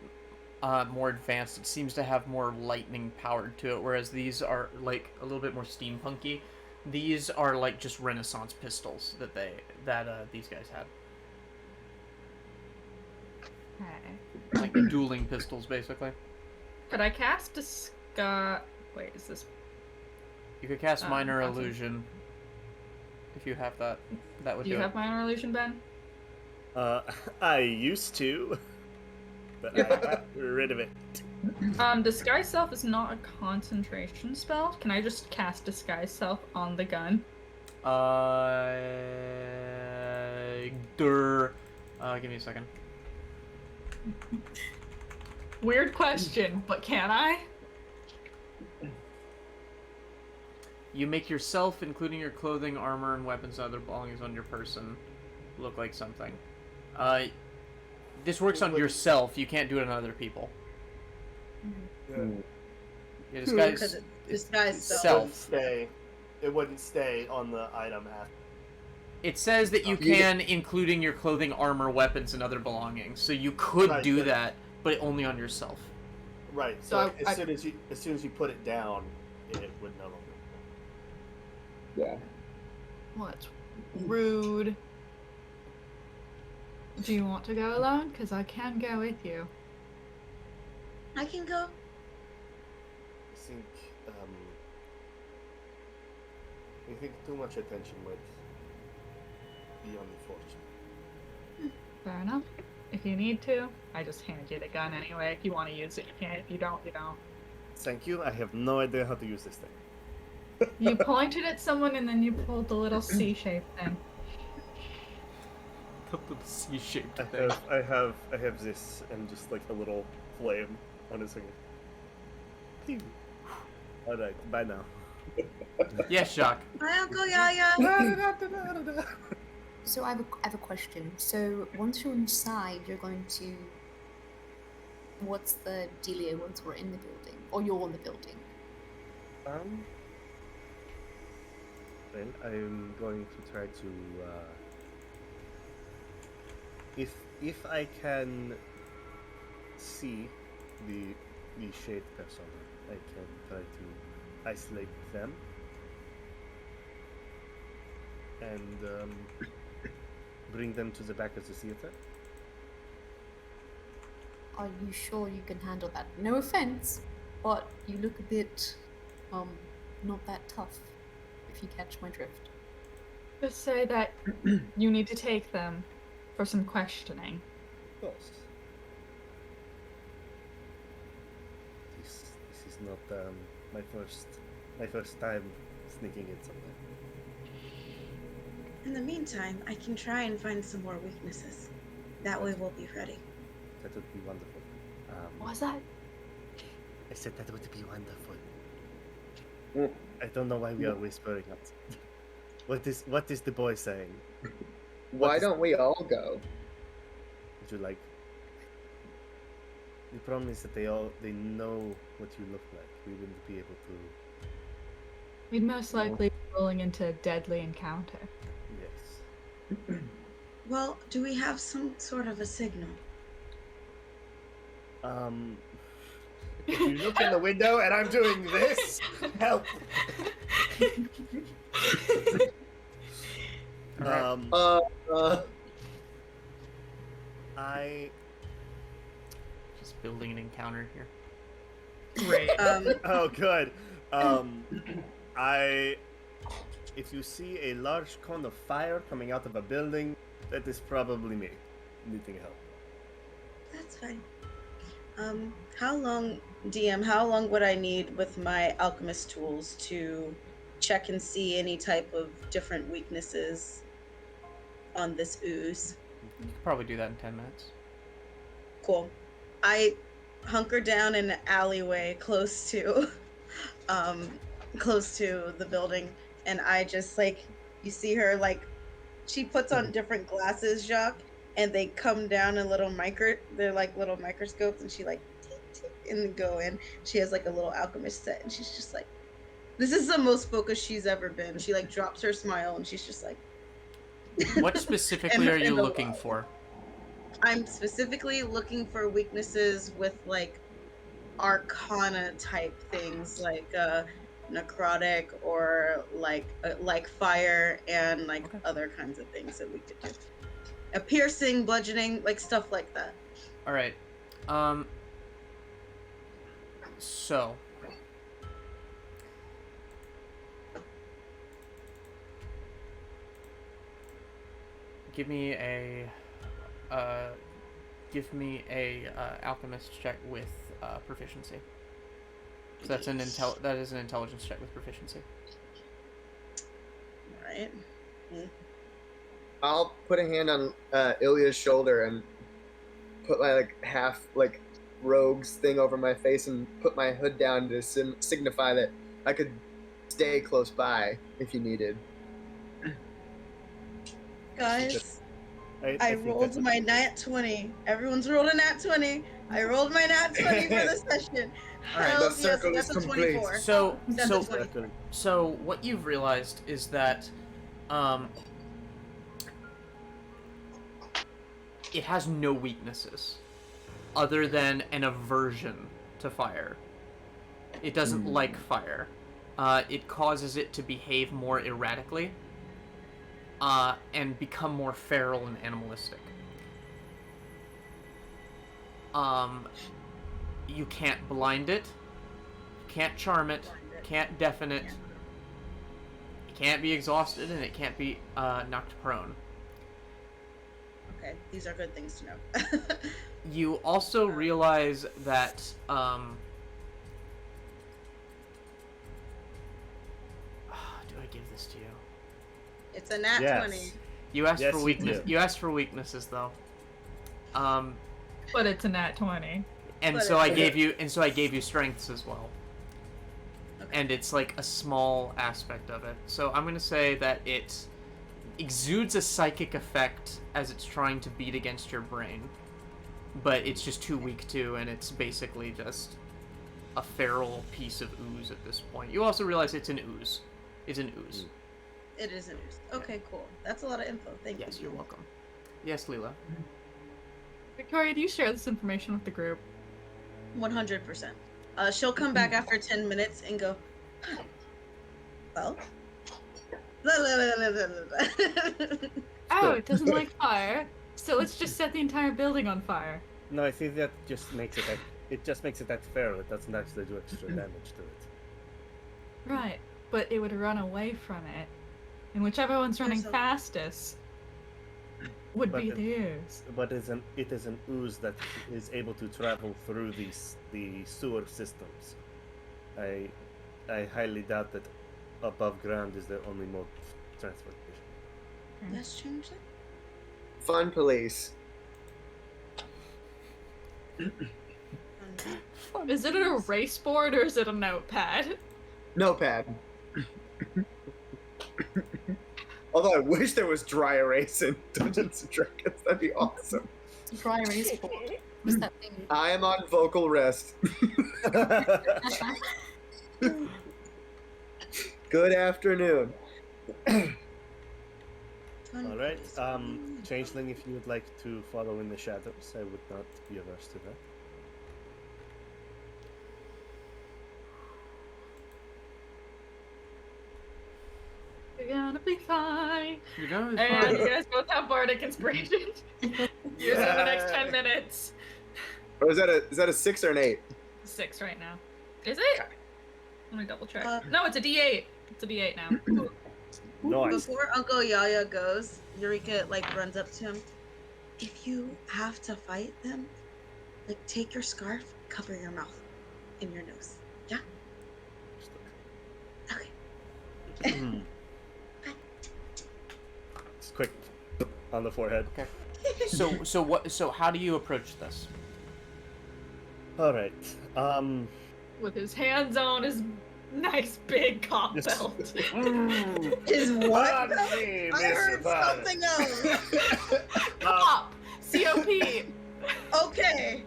more advanced. It seems to have more lightning power to it, whereas these are like a little bit more steampunky. These are like just Renaissance pistols that these guys had, Okay. like dueling pistols, basically. Could I cast disguise? Wait, is this? You could cast minor awesome. illusion if you have that. That would Do you do have it. minor illusion, Ben? I used to, but I got rid of it. Disguise self is not a concentration spell. Can I just cast disguise self on the gun? Give me a second. Weird question, but can I? You make yourself, including your clothing, armor, and weapons and other belongings on your person, look like something. This works on yourself. You can't do it on other people. Yeah. Yeah, Because it's disguise self. It wouldn't stay on the item after. It says that you can, including your clothing, armor, weapons, and other belongings. So you could do that, but only on yourself. Right. So as soon as you put it down, it would no longer. Yeah. What? Rude. Do you want to go alone? Because I can go with you. I can go. I think too much attention would be unfortunate. Fair enough. If you need to, I just hand you the gun anyway. If you want to use it, you can. If you don't, you don't. Thank you. I have no idea how to use this thing. You pointed at someone and then you pulled the little C-shaped thing. The C-shaped I have this and just like a little flame on his finger. Pew. All right. Bye now. Yes, Jacques. Bye, Uncle Yaya. So I have a question. So once you're inside, you're going to. What's the dealio once we're in the building, or you're in the building? Well, I'm going to try to. If I can see the shade persona, I can try to isolate them and bring them to the back of the theater. Are you sure you can handle that? No offense, but you look a bit, not that tough, if you catch my drift. Just say that you need to take them for some questioning. Of course. This is not my first time sneaking in somewhere. In the meantime, I can try and find some more weaknesses. That way we'll be ready. That would be wonderful. What was that? I said that would be wonderful. I don't know why we are whispering out. What is the boy saying? Why don't we all go? Would you like? The problem is that they know what you look like. We wouldn't be able to. We'd most likely be rolling into a deadly encounter. Yes. Well, do we have some sort of a signal? If you look in the window and I'm doing this, help. I Just building an encounter here. Great. oh good. If you see a large cone of fire coming out of a building, that is probably me needing help. That's fine. How long, DM, how long would I need with my alchemist tools to check and see any type of different weaknesses on this ooze? You could probably do that in 10 minutes. Cool. I hunker down in an alleyway close to the building, and I just you see her she puts on different glasses, Jacques, and they come down in they're like little microscopes, and she tick, tick, and then go in. She has a little alchemist set, and she's just this is the most focused she's ever been. She drops her smile, and she's just What specifically are you looking for? I'm specifically looking for weaknesses with arcana type things, necrotic or like fire and Okay. other kinds of things that we could do. A piercing, bludgeoning, stuff like that. All right. So. Give me a alchemist check with proficiency. So that's that is an intelligence check with proficiency. Right. I'll put a hand on Ilya's shoulder and put my half rogue's thing over my face and put my hood down to signify that I could stay close by if you needed. Guys, I think rolled that's my nat 20. Everyone's rolled a nat 20. I rolled my nat 20 for the session. All right, Hell the yes, circle that's is a complete. 24. So That's so a 20. so what you've realized is that it has no weaknesses other than an aversion to fire. It doesn't like fire. It causes it to behave more erratically and become more feral and animalistic. You can't blind it, you can't charm it, you can't deafen it, it can't be exhausted, and it can't be knocked prone. Okay, these are good things to know. You also realize that do I give this to you? It's a nat Yes. 20. You asked Yes, for you weakness. do. You asked for weaknesses though. But it's a nat 20. And But so I it's- gave you strengths as well. Okay. And it's like a small aspect of it. So I'm gonna say that it exudes a psychic effect as it's trying to beat against your brain. But it's just too weak to, and it's basically just a feral piece of ooze at this point. You also realize it's an ooze. It's an ooze. It is an ooze. Okay, cool. That's a lot of info. Thank you. Yes, you're welcome. Yes, Lila. Victoria, do you share this information with the group? 100%. She'll come back after 10 minutes and go, well, Oh, it doesn't like fire. So let's just set the entire building on fire. No, I think that just makes it it just makes it act feral. It doesn't actually do extra damage to it. Right, but it would run away from it. And whichever one's running There's a- fastest would But be it- the ooze. But it is an ooze that is able to travel through the sewer systems. I highly doubt that above ground is the only mode of transportation. Let's change that. Fun police. Is it an erase board or is it a notepad? Notepad. Although I wish there was dry erase in Dungeons and Dragons. That'd be awesome. Dry erase board. What's that thing? I am on vocal rest. Good afternoon. All right, Changeling, if you would like to follow in the shadows, I would not be averse to that. You're gonna be fine. You're gonna be And you fine. guys both have bardic inspiration. Use it in the next 10 minutes. Or is that a 6 or an 8? 6 right now. Is it? Let me double check. Uh, No, it's a D8. It's a D8 now. Nice. Before Uncle Yaya goes, Eureka runs up to him. If you have to fight them, take your scarf, cover your mouth and your nose. Yeah? Okay. Just quick on the forehead. Okay. So how do you approach this? All right. With his hands on his nice big cop Yes. belt. Is what? Pardon me, I heard Mr. Bond. something else. Cop! COP! Okay.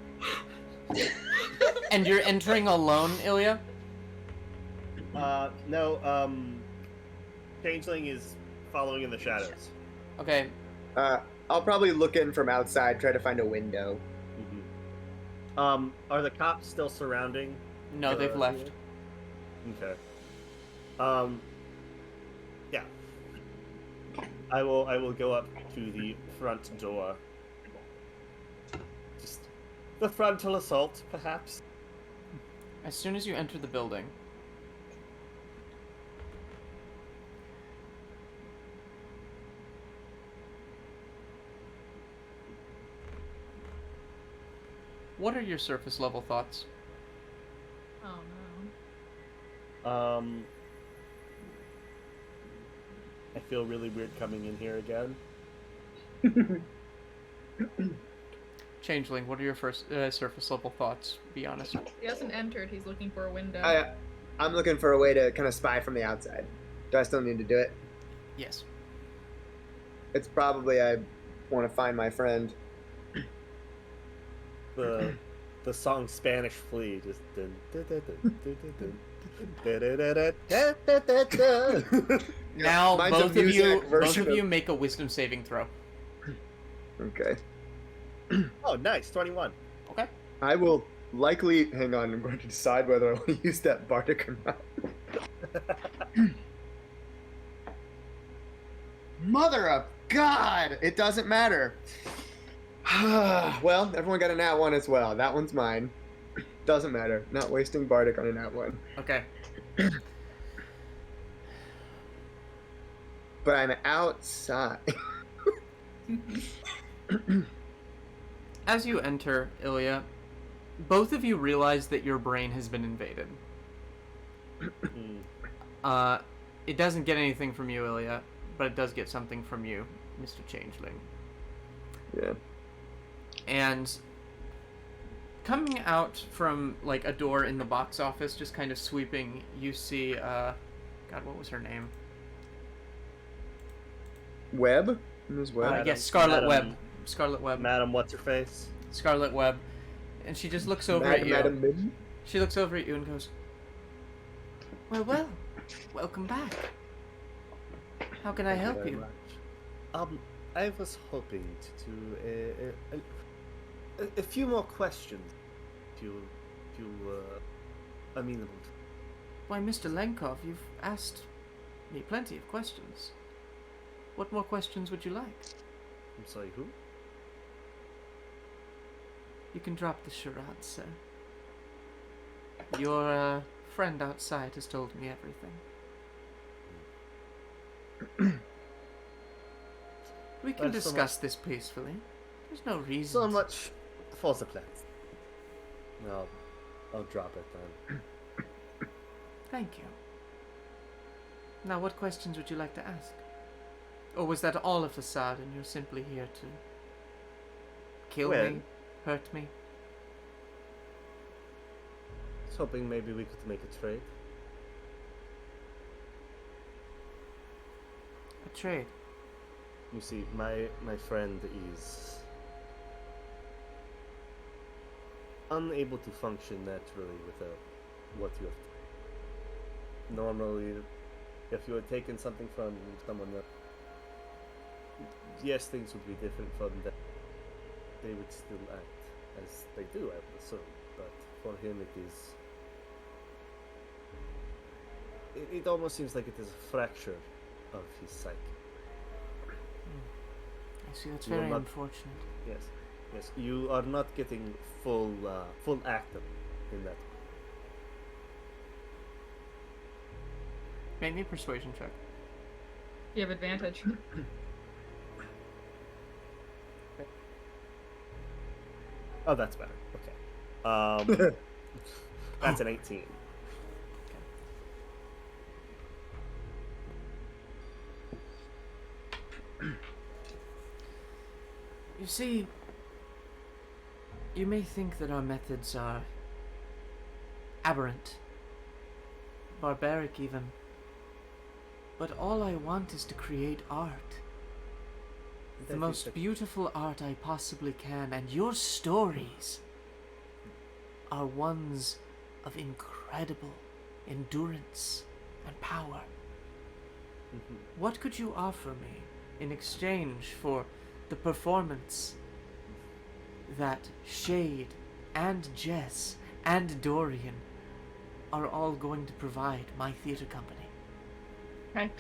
And you're entering alone, Ilya? No, Changeling is following in the shadows. Okay. I'll probably look in from outside, try to find a window. Are the cops still surrounding? No, they've left. Okay. Yeah. I will go up to the front door. Just the frontal assault, perhaps. As soon as you enter the building, what are your surface level thoughts? Oh no. I feel really weird coming in here again. Changeling, what are your first surface level thoughts? Be honest. He hasn't entered. He's looking for a window. I'm looking for a way to kind of spy from the outside. Do I still need to do it? Yes. It's probably I want to find my friend. The song Spanish Flea just dun, dun, dun, dun, dun, dun, Now Mine's a both of music version you make a wisdom saving throw. Okay. Oh, nice, 21. Okay. I will likely hang on. I'm going to decide whether I want to use that bardic or not. Mother of God! It doesn't matter. Well, everyone got a nat 1 as well. That one's mine. Doesn't matter. Not wasting bardic on a nat 1. Okay. But I'm outside. As you enter, Ilya, both of you realize that your brain has been invaded. It doesn't get anything from you, Ilya, but it does get something from you, Mr. Changeling. Yeah. And coming out from, like, a door in the box office, just kind of sweeping, you see, God, what was her name? Webb? Ms. Webb? Yes, Scarlet Madam- Webb. Scarlet Webb. Madam, what's her face? Scarlet Webb. And she just looks over at you. Madam Mid? She looks over at you and goes, well, welcome back. How can I help you? I was hoping to do a few more questions. If you amenable. Why, Mr. Lenkov, you've asked me plenty of questions. What more questions would you like? I'm sorry, who? You can drop the charade, sir. Your friend outside has told me everything. We can Well, so discuss this peacefully. There's no reason. So much for the plans. No, I'll drop it then. Thank you. Now, what questions would you like to ask? Or was that all a facade and you're simply here to kill me, hurt me? I was hoping maybe we could make a trade. A trade? You see, my friend is unable to function naturally without what you have. Normally, if you had taken something from someone else, yes, things would be different from that. They would still act as they do, I would assume. But for him, it is. It almost seems like it is a fracture of his psyche. I see, that's You will very not- unfortunate. Yes, yes. You are not getting full active in that. Make me a persuasion check. You have advantage. Oh, that's better. Okay. That's an 18. You see, you may think that our methods are aberrant, barbaric even, but all I want is to create art. The most beautiful art I possibly can, and your stories are ones of incredible endurance and power. What could you offer me in exchange for the performance that Shade and Jess and Dorian are all going to provide my theater company? Right.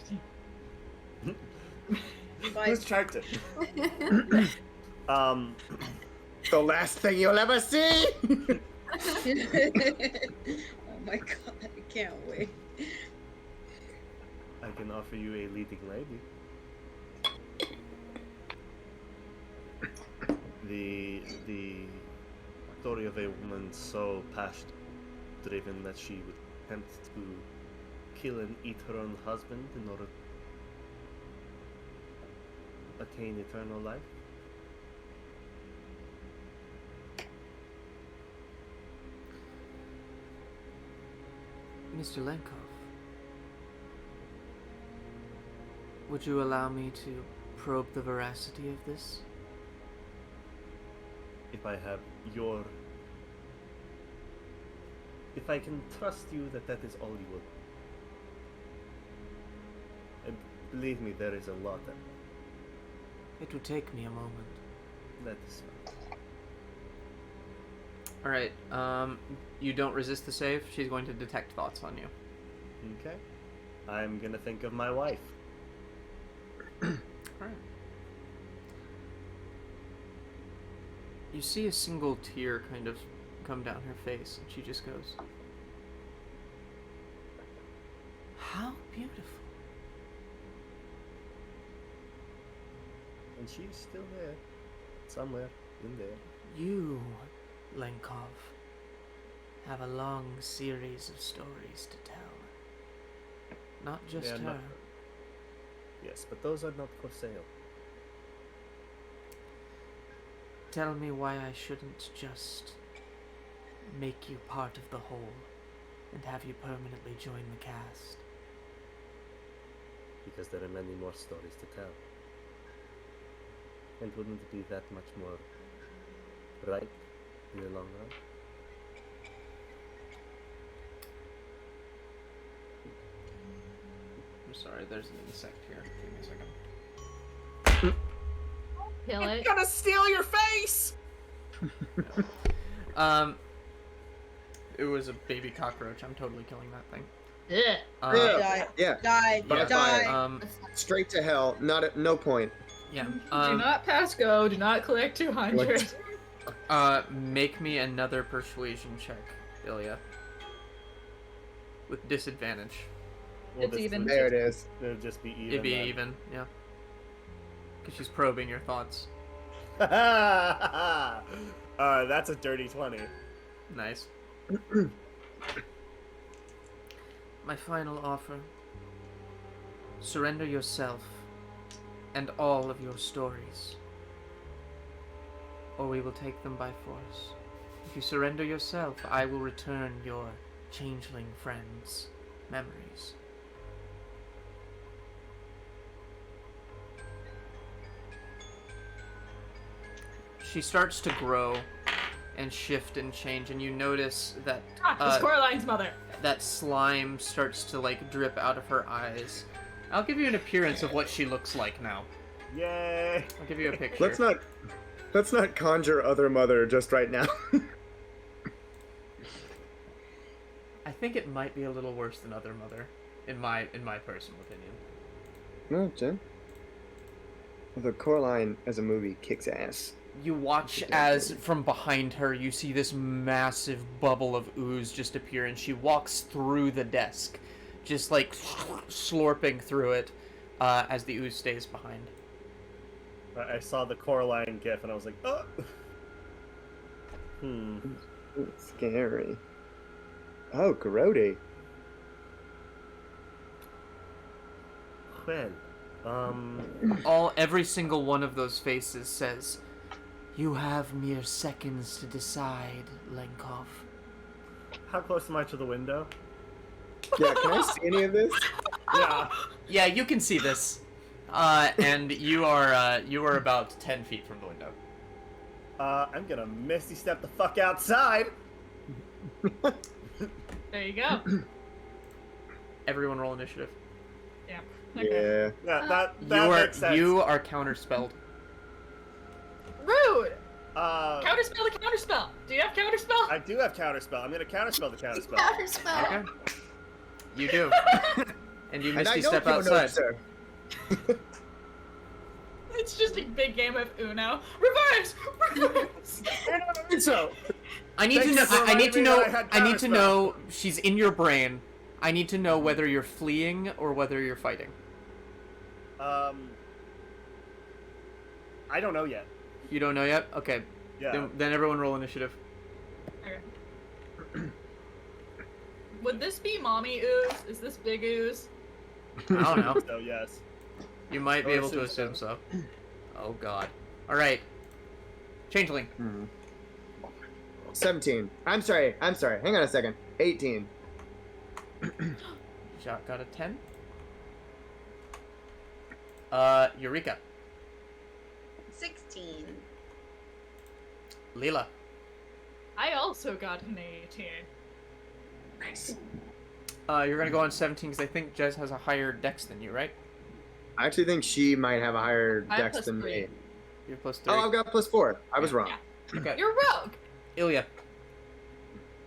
Who's character? The last thing you'll ever see! Oh my god, I can't wait. I can offer you a leading lady. The story of a woman so passionate driven that she would attempt to kill and eat her own husband in order to attain eternal life? Mr. Lenkov, would you allow me to probe the veracity of this? If I have your... If I can trust you that that is all you will... And believe me, there is a lot that... It would take me a moment. That is fine. Alright, you don't resist the save. She's going to detect thoughts on you. Okay. I'm gonna think of my wife. Alright. You see a single tear kind of come down her face, and she just goes, "How beautiful." And she's still there. Somewhere in there. You, Lenkov, have a long series of stories to tell. Not just They are her. not- Yes, but those are not for sale. Tell me why I shouldn't just make you part of the whole and have you permanently join the cast. Because there are many more stories to tell. And wouldn't it be that much more right in the long run? I'm sorry, there's an insect here. Give me a second. Kill it. gonna steal your face! It was a baby cockroach. I'm totally killing that thing. Ugh. Die. Yeah, Die. By Die. fire. straight to hell. Not at no point. Yeah. Do not pass go. Do not collect 200. Make me another persuasion check, Ilya. With disadvantage. It's even. There it is. It'll just be even. It'd be then. even, yeah. Because she's probing your thoughts. That's a dirty 20. Nice. My final offer. Surrender yourself and all of your stories, or we will take them by force. If you surrender yourself, I will return your changeling friends' memories. She starts to grow and shift and change, and you notice that It's Coraline's mother. that slime starts to like drip out of her eyes. I'll give you an appearance of what she looks like now. Yay! I'll give you a picture. Let's not conjure other mother just right now. I think it might be a little worse than Other Mother, in my personal opinion. No, Jim. Although Coraline as a movie kicks ass. You watch as from behind her you see this massive bubble of ooze just appear, and she walks through the desk, just like slurping through it as the ooze stays behind. I saw the Coraline gif and I was like, oh! Ooh, scary. Oh, Garrodi. Well, Every single one of those faces says, "You have mere seconds to decide, Lenkov." how close am I to the window? Yeah, can I see any of this? Yeah. Yeah, you can see this. And you are about 10 feet from the window. I'm gonna Misty step the fuck outside! There you go. Everyone roll initiative. Yeah. Yeah. Yeah, that makes sense. You are counterspelled. Rude! Counterspell. Counterspell the counterspell! Do you have counterspell? I do have counterspell. I'm gonna counterspell the counterspell. Counterspell. Okay. You do. And you And I misty know step you know, outside. sir. It's just a big game of Uno. Reverse! Reverse! So, I need to Thank know. you for I need to reminding me know. that I had I need to counterspell. know. She's in your brain. I need to know whether you're fleeing or whether you're fighting. I don't know yet. You don't know yet. Okay. Yeah. Then everyone roll initiative. Okay. Would this be mommy ooze? Is this big ooze? I don't know. So yes. You might be I able to assume assume so. Oh god. Alright. Changeling. 17. I'm sorry. Hang on a second. 18. Jacques got a 10. Eureka. 16. Lila. I also got an 18. Nice. You're gonna go on 17 because I think Jez has a higher dex than you, right? I actually think she might have a higher I have dex plus than 3. me. You're plus 3. Oh, I've got +4. I was wrong. Yeah. Okay. You're rogue. Ilya.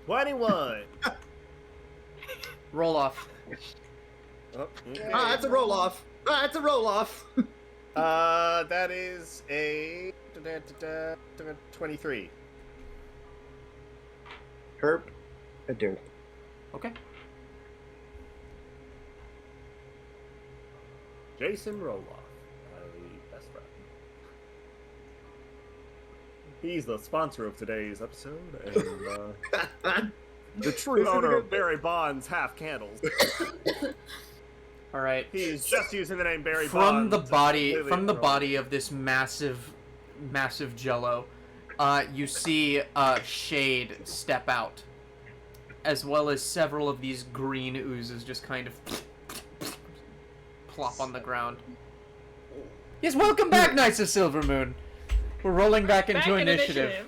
21. Roll off. Oh, okay. Ah, that's a roll off. That is a 23. Herp. A derp. Okay. Jason Roloff, my best friend. He's the sponsor of today's episode, and the true owner of Barry Bonds half candles. All right. He's just using the name Barry From Bonds. the body, completely from the wrong. body of this massive Jello, you see Shade step out, as well as several of these green oozes just kind of plop on the ground. Yes, welcome back, Knights of Silvermoon. We're rolling back into Back in initiative.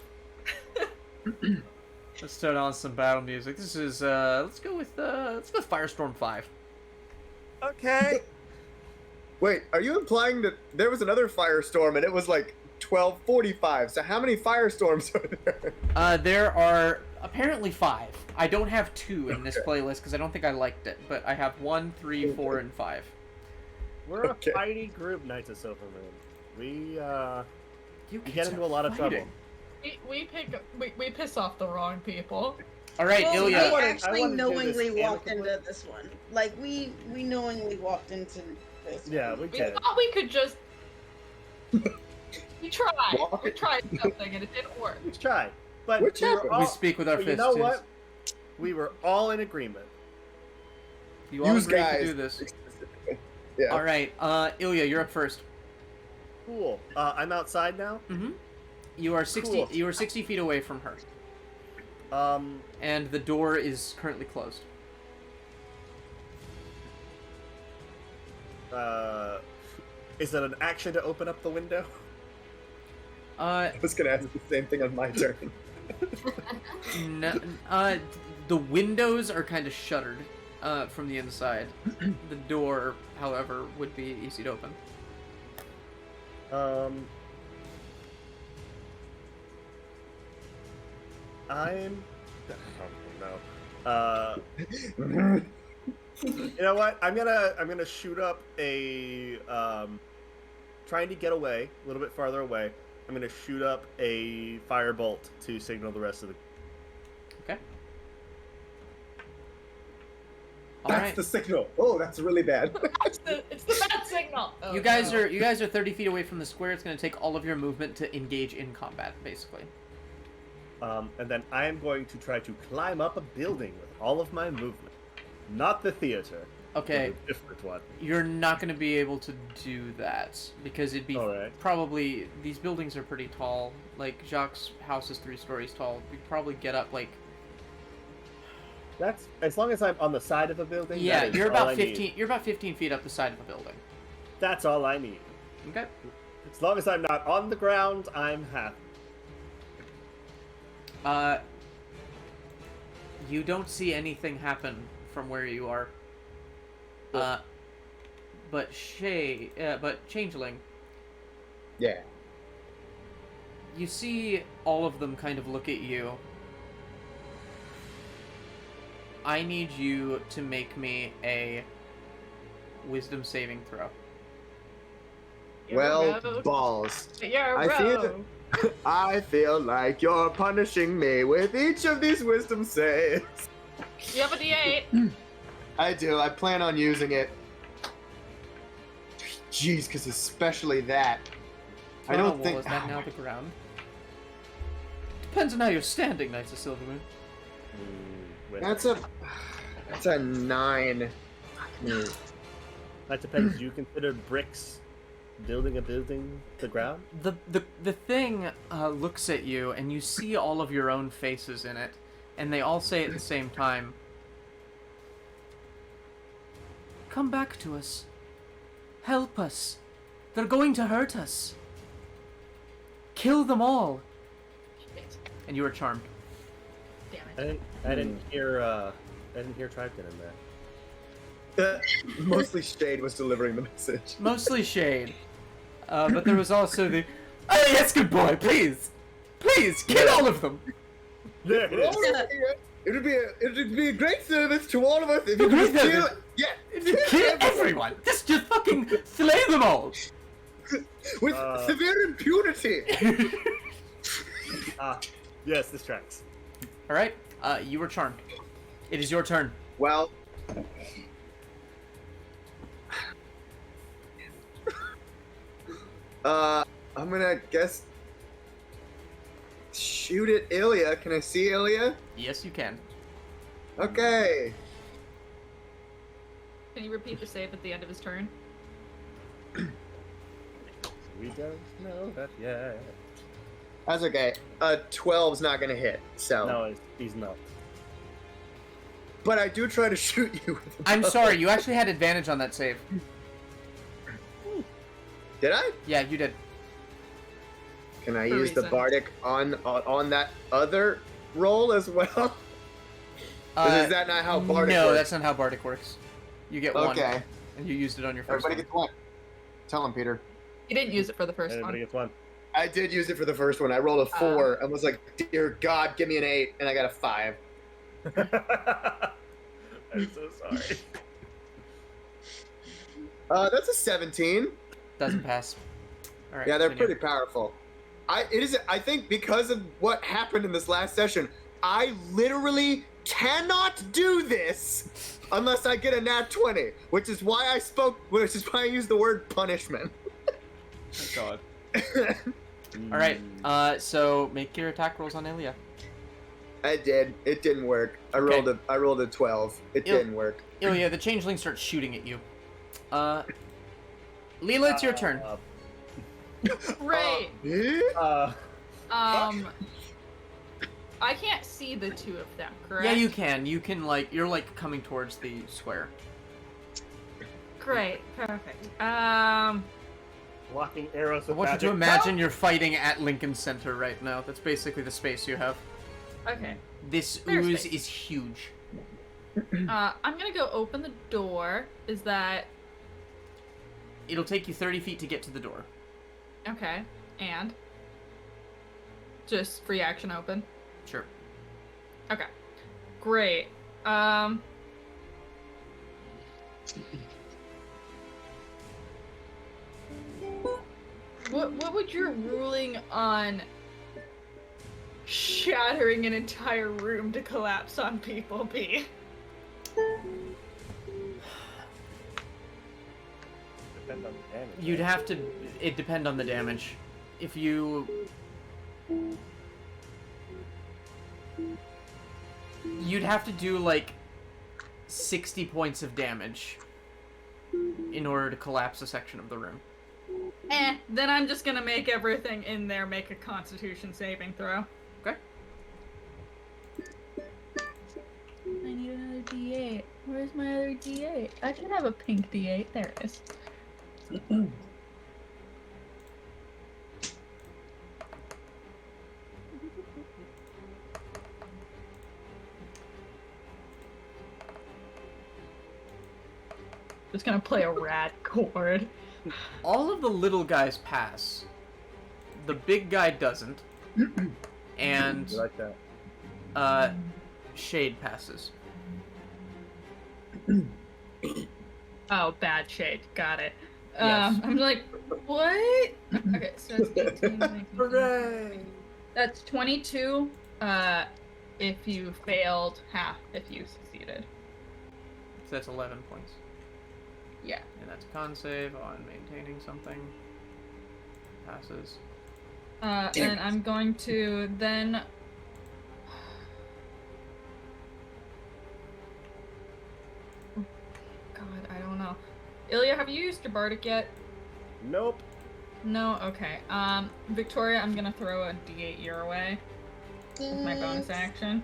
Let's start on some battle music. This is let's go with Firestorm 5. Okay. Wait, are you implying that there was another firestorm and it was like 12:45? So how many firestorms are there? There are apparently 5. I don't have 2 in this playlist because I don't think I liked it, but I have 1, 3, 4, and 5. We're a Okay. fighty group, Knights of Silvermoon. We You get into a lot of trouble. We piss off the wrong people. All right, Well, Ilya. I we wanna actually do this knowingly walked amicably. into this one. Like, we knowingly walked into this Yeah, one. we We did. thought we could just. We tried. Walk We it. tried something and it didn't work. We tried, but Which we were happened? all, We speak with our but fists. you know what? We were all in agreement. You all Use agreed guys. to do this. Yeah. All right, Ilya, you're up first. Cool. I'm outside now. Mm-hmm. You are 60. Cool. You are 60 feet away from her, and the door is currently closed. Is it an action to open up the window? I was gonna ask the same thing on my turn. No, the windows are kind of shuttered from the inside. The door, however, would be easy to open. I'm. Oh, no. You know what? I'm gonna shoot up a trying to get away a little bit farther away. I'm gonna shoot up a firebolt to signal the rest of the. Okay. All That's right. the signal. Oh, that's really bad. It's the bad signal. Oh, You guys no. are 30 feet away from the square. It's going to take all of your movement to engage in combat, basically. And then I am going to try to climb up a building with all of my movement, not the theater. Okay. but a different one. You're not going to be able to do that because it'd be Alright. probably these buildings are pretty tall. Like Jacques' house is 3 stories tall. You'd probably get up like That's as long as I'm on the side of a building. yeah. that is You're all about I 15. need. You're about 15 feet up the side of a building. That's all I need. Okay. As long as I'm not on the ground, I'm happy. You don't see anything happen from where you are. But Changeling, Yeah. you see all of them kind of look at you. I need you to make me a wisdom saving throw. You're a Well, rogue. balls. You're a I feel rogue. I feel like you're punishing me with each of these wisdom saves. You have a D8. I do. I plan on using it. Jeez, because especially that. I Oh, don't well, think. is that now the ground? Depends on how you're standing, Knights of Silvermoon. Wait. That's a. That's a 9. That depends. Do you consider bricks building a building the ground? The thing looks at you, and you see all of your own faces in it, and they all say at the same time, "Come back to us. Help us. They're going to hurt us. Kill them all." And you are charmed. Damn it. I didn't hear Triton in that. Mostly Shade was delivering the message. Mostly Shade. But there was also the, "Oh, yes, good boy, please. Please, kill all of them." There it is. It'd be a great service to all of us if you Great could kill. service. Yeah, Kill everyone. Just fucking slay them all. with severe impunity. Yes, this tracks. All right. You were charmed. It is your turn. Well, I'm gonna guess shoot at Ilya. Can I see Ilya? Yes, you can. Okay. Can you repeat the save at the end of his turn? We don't know that yet. That's okay. 12's not gonna hit, so. No, he's not. But I do try to shoot you with a I'm bow. sorry. You actually had advantage on that save. Did I? Yeah, you did. Can I For use the reason. bardic on that other roll as well? Is that not how bardic No, works? that's not how bardic works. You get one, Okay. and you used it on your first Everybody one. gets one. Tell him, Peter. You didn't use it for the first Everybody one. gets one. I did use it for the first one. I rolled a 4 and was like, "Dear God, give me an 8," and I got a 5. I'm so sorry. That's a 17. Doesn't pass. All right. Yeah, they're continue. pretty powerful. I think because of what happened in this last session, I literally cannot do this unless I get a nat 20, which is why I used the word punishment. Thank God. All right. So make your attack rolls on Ilya. I did. It didn't work. I rolled a 12. It didn't work. Ilya, the changeling starts shooting at you. Lila, it's your turn. Right. Eh? I can't see the two of them, correct? Yeah, you can. You can you're coming towards the square. Great. Perfect. Blocking arrows I with want you magic. to imagine you're fighting at Lincoln Center right now. That's basically the space you have. Okay. This There's ooze space. is huge. I'm gonna go open the door. Is that It'll take you 30 feet to get to the door. okay? And just free action open. Sure. Okay. Great. What would your ruling on shattering an entire room to collapse on people be? Depends on the damage. You'd have to. It depend on the damage. If you. You'd have to do 60 points of damage in order to collapse a section of the room. Then I'm just gonna make everything in there make a Constitution saving throw. Okay. I need another D8. Where's my other D8? I should have a pink D8. There it is. Just gonna play a rad chord. All of the little guys pass. The big guy doesn't. And You like that? Shade passes. Oh, bad shade. Got it. Yes. I'm like, what? Okay, so that's 18. 19, Hooray! That's 22. If you failed, half if you succeeded. So that's 11 points. Yeah. And that's a con save on maintaining something. Passes. And I'm going to then. Ilya, have you used your bardic yet? Nope. No? Okay. Victoria, I'm gonna throw a d8 your way with my bonus action.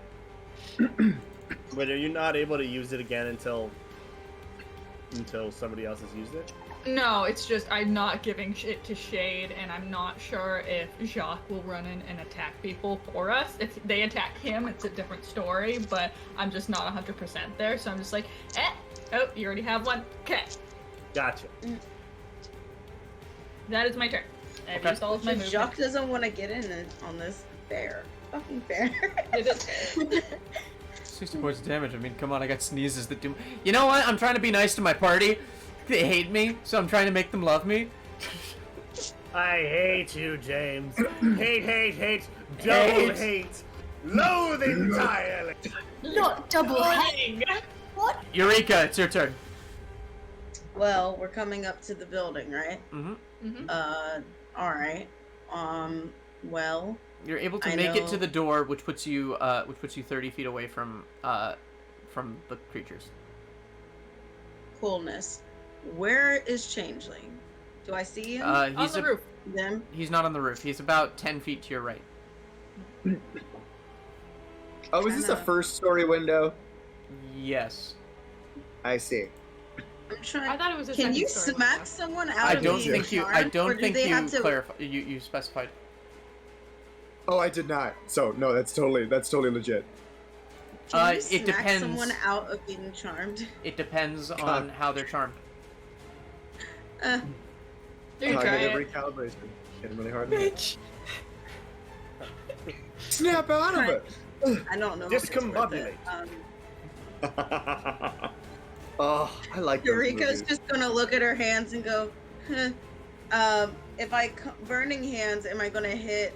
Wait, are you not able to use it again until somebody else has used it? No, it's just I'm not giving it to Shade, and I'm not sure if Jacques will run in and attack people for us. If they attack him, it's a different story, but I'm just not 100% there, so I'm just like, oh, you already have one? Okay. Gotcha. That is my turn. I've used all of my movement. Jacques doesn't want to get in on this fair. Fucking fair. It is fair. 60 points of damage. I mean, come on, I got sneezes that do. You know what? I'm trying to be nice to my party. They hate me, so I'm trying to make them love me. I hate you, James. Hate. Double hate. Loathe entirely. Not double heading. What? Eureka, it's your turn. Well, we're coming up to the building, right? Mm-hmm. Alright. Well, You're able to make it to the door, which puts you 30 feet away from the creatures. coolness. Where is Changeling? Do I see him? He's on the roof. Them? He's not on the roof. He's about 10 feet to your right. Oh, is this a first story window? Yes. I see. I'm trying. I thought it was a Can second you story smack window. someone out I of don't being think you. I charmed, or don't do think they you have to, clarify. You specified. Oh, I did not. So no, that's totally legit. Can you it smack depends. someone out of being charmed? It depends on how they're charmed. Uh, You can try Cognitive it. recalibration. Hit him really hard. Snap out of it. I don't know. if it's worth Discombobulate. it. Oh, I like those Eureka's movies. just gonna look at her hands and go, huh. If I burning hands, am I gonna hit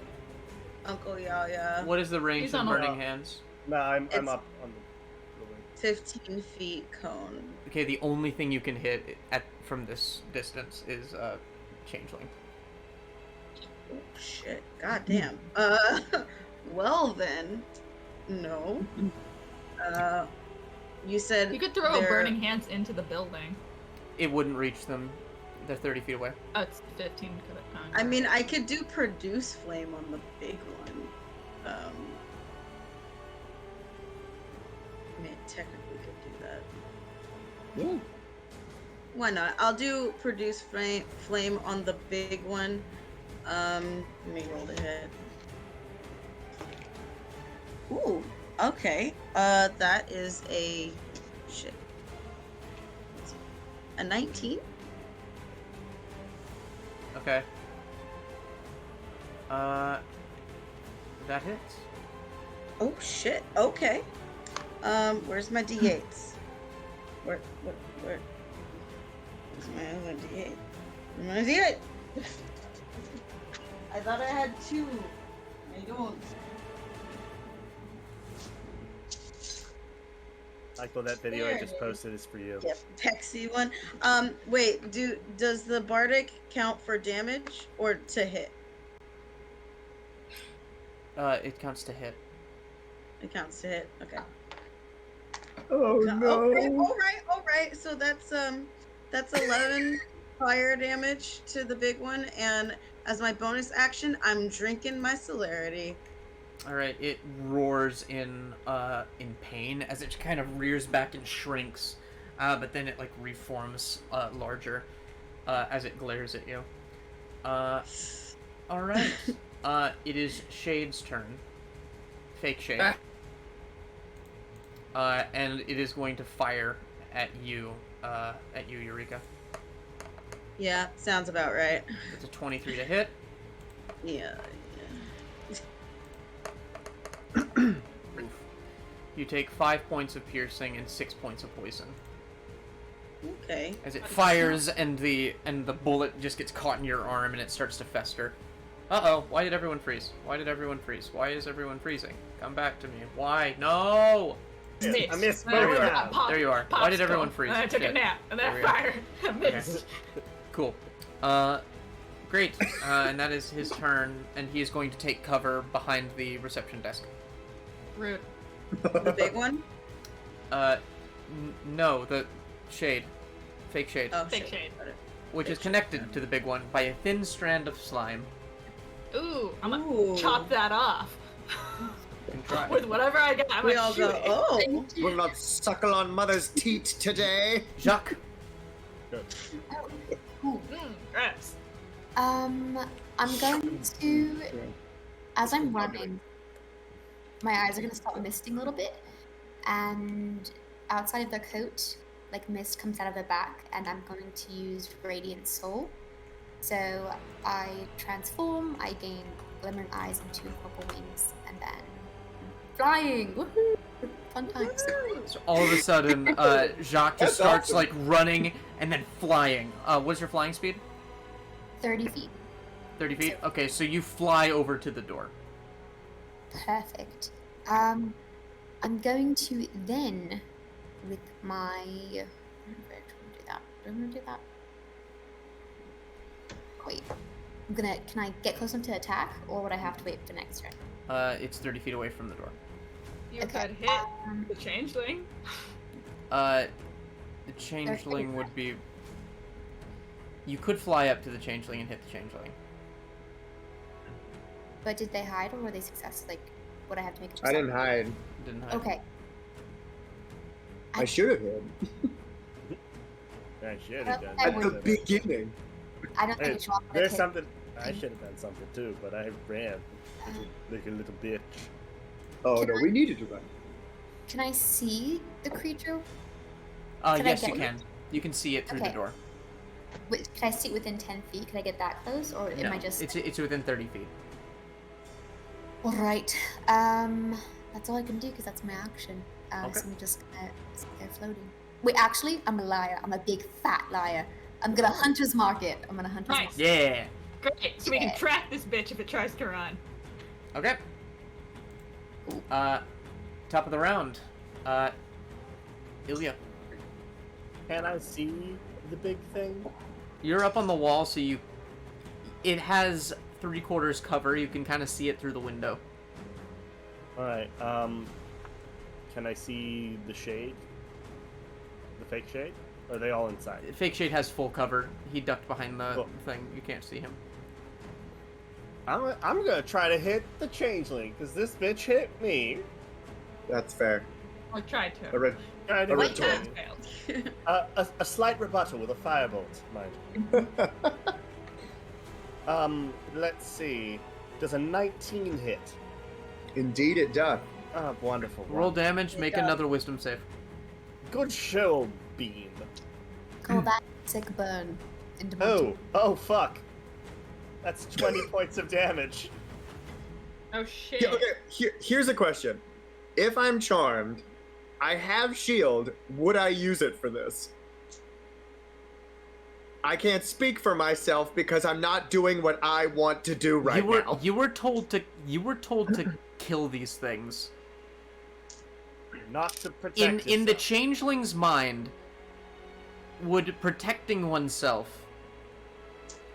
Uncle Yaya? What is the range He's of on burning the- hands? No, I'm It's- up on the. 15 feet cone. Okay, the only thing you can hit from this distance is Changeling. Oh, shit. God damn. Well then, no. You said You could throw a they're- burning hands into the building. It wouldn't reach them. They're 30 feet away. Oh, it's 15 could have gone. I mean, I could do produce flame on the big one. I mean, technically could do that. Ooh. Why not? I'll do produce flame on the big one. Let me roll the hit. Ooh, okay. That is a shit. A 19? Okay. That hits. Oh shit. Okay. Where's my d8s? Where? Where's my other d8? Where's my d8? I thought I had 2. I don't. Michael, that video I There just it is. posted is for you. Yep, Pexy one. Wait. Does the bardic count for damage or to hit? It counts to hit. It counts to hit. Okay. Oh no. Okay. All right. So that's 11 fire damage to the big one, and as my bonus action, I'm drinking my celerity. All right. It roars in pain as it kind of rears back and shrinks, but then it like reforms larger as it glares at you. All right. It is Shade's turn. Fake Shade. And it is going to fire at you, Eureka. Yeah, sounds about right. It's a 23 to hit. Yeah. Oof. You take 5 points of piercing and 6 points of poison. Okay. As it fires and the bullet just gets caught in your arm and it starts to fester. Uh-oh, why did everyone freeze? Why did everyone freeze? Why is everyone freezing? Come back to me. Why? No! I missed There both you are. rounds. There you are. Why did everyone freeze? And I took Shit. a nap, and There then we go. fire. I missed. Cool. Great. And that is his turn, and he is going to take cover behind the reception desk. Rude. The big one? No, the Shade. fake shade, Oh, Fake shit. shade. which is connected to the big one by a thin strand of slime. Ooh, I'm gonna Ooh. chop that off. You can try. With whatever I get, I'm We gonna all shoot go, it. oh. Will not suckle on mother's teat today. Jacques. Gross. I'm going to, as I'm running, my eyes are going to start misting a little bit, and outside of the coat, like mist comes out of the back, and I'm going to use Radiant Soul. So I transform, I gain glimmering eyes and 2 purple wings, and then flying! Woohoo! Fun times. So all of a sudden, Jacques just That's starts awesome. like running and then flying. What's your flying speed? 30 feet. 30 feet? Okay, so you fly over to the door. Perfect. I'm going to then, with my... I don't want to do that. Wait. Can I get close enough to attack, or would I have to wait for the next turn? It's 30 feet away from the door. You Okay, could hit the changeling. The changeling would be... You could fly up to the changeling and hit the changeling. But did they hide, or were they successful? Like, would I have to make a I didn't hide. Didn't hide. Okay. I should have hid. I should I have don't done think I At the would. beginning. I don't think Hey, it's wrong. there's something. I should have done something too, but I ran Uh, like a little bitch. Oh no, we needed to run. Can I see the creature? Can I Yes, get you it? can. You can see it through the Okay. door. Wait, can I see it within 10 feet? Can I get that close, or am No, I just... it's within 30 feet. Alright. That's all I can do, because that's my action. Okay. So I'm just gonna sit there floating. Wait, actually, I'm a liar. I'm a big fat liar. I'm gonna hunter's mark it. I'm gonna hunter's mark Nice. Yeah. Great. So we Yeah. can track this bitch if it tries to run. Okay. Top of the round. Ilya. Can I see the big thing? You're up on the wall, so you... It has 3/4 cover. You can kind of see it through the window. All right. Can I see the shade? The fake shade? Or are they all inside? Fake Shade has full cover. He ducked behind the Cool. thing. You can't see him. I'm gonna try to hit the changeling because this bitch hit me. That's fair. Or tried to. A red- Try to A hit retort. me. Failed. A slight rebuttal with a firebolt, mind you. Let's see. Does a 19 hit? Indeed, it does. Ah, wonderful. Roll damage. Make Yeah. another wisdom save. Good show, Beam. Call that sick burn. Into my Oh, fuck. That's 20 points of damage. Oh shit. Yeah, okay, here's a question. If I'm charmed, I have shield, would I use it for this? I can't speak for myself because I'm not doing what I want to do right now. You were told to kill these things. Not to protect In the yourself. changeling's mind, would protecting oneself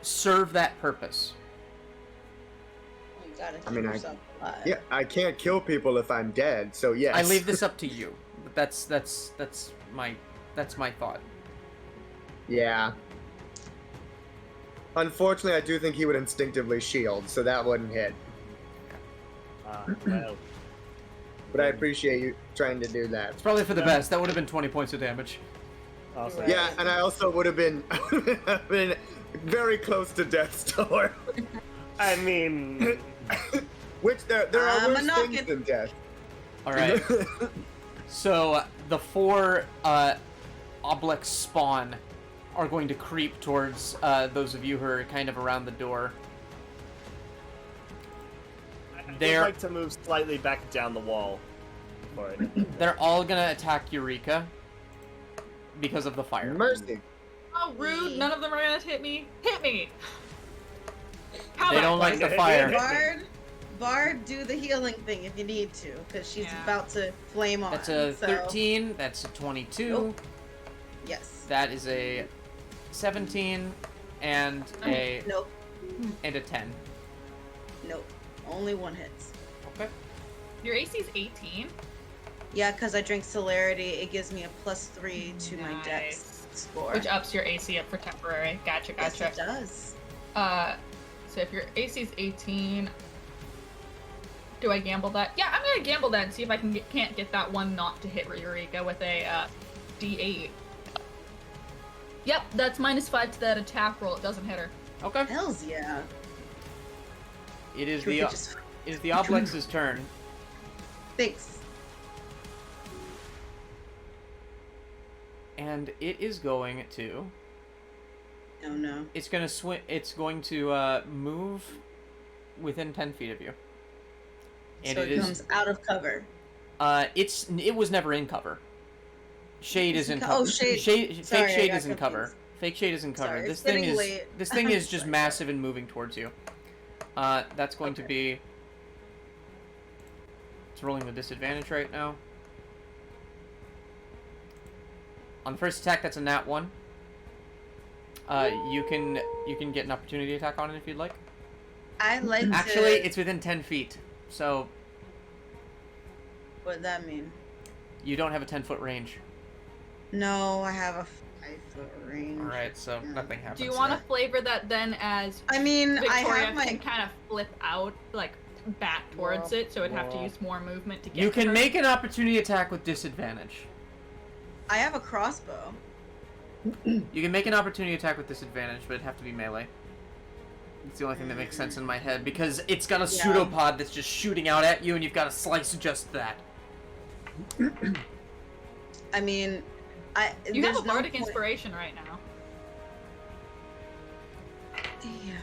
serve that purpose? You gotta keep I mean, yourself alive. Yeah, I can't kill people if I'm dead, so yes. I leave this up to you. But that's my thought. Yeah. Unfortunately, I do think he would instinctively shield, so that wouldn't hit. Well, But I appreciate you trying to do that. It's probably for the best. That would have been 20 points of damage. awesome. Right. Yeah, and I also would have been, been very close to death's door. I mean, Which there are I'm a worse knock things it. than death. All right. So the 4 Oblex spawn are going to creep towards those of you who are kind of around the door. I'd They're like to move slightly back down the wall. For it. they're all gonna attack Eureka because of the fire. Mercy. Oh, rude. None of them are gonna hit me. Hit me. How They about don't like that? the fire. Bard, do the healing thing if you need to, because she's Yeah. about to flame on. That's a so- 13. That's a 22. Nope. Yes. That is a 17 and a Nope. 10. Nope. Only one hits. Okay. Your AC's 18. Yeah, because I drink celerity, it gives me a +3 to my dex. score. Which ups your AC up for temporary. Gotcha. Yes, it does. So if your AC is 18, do I gamble that? Yeah, I'm gonna gamble that and see if I can't get that one not to hit Eureka with a D8. Yep, that's -5 to that attack roll. It doesn't hit her. Okay. Hells yeah. It is Eureka the just- it is the Oblex's turn. Thanks. And it is going to. Oh no. It's gonna swim. It's going to move within 10 feet of you. And So it comes out of cover. It was never in cover. Shade is in cover. Oh, shade. Fake Sorry, I shade got is in cover. confused. Fake shade is in cover. Sorry, This it's thing getting is late. this thing is just Sorry. massive and moving towards you. That's going to be. It's rolling with disadvantage right now. On the first attack, that's a nat 1. You can get an opportunity attack on it if you'd like. I'd like to... Actually, it's within 10 feet, so What'd that mean? you don't have a 10-foot range. No, I have a 5-foot range. All right, so nothing happens. Do you want to flavor that then as I mean, I Victoria have my... can kind of flip out, like back towards it, so it'd have to use more movement to get You to can her? make an opportunity attack with disadvantage. I have a crossbow. You can make an opportunity attack with disadvantage, but it'd have to be melee. It's the only thing that makes sense in my head, because it's got a pseudopod that's just shooting out at you, and you've got to slice just that. I mean, You have there's a no bardic point- inspiration right now. Yeah,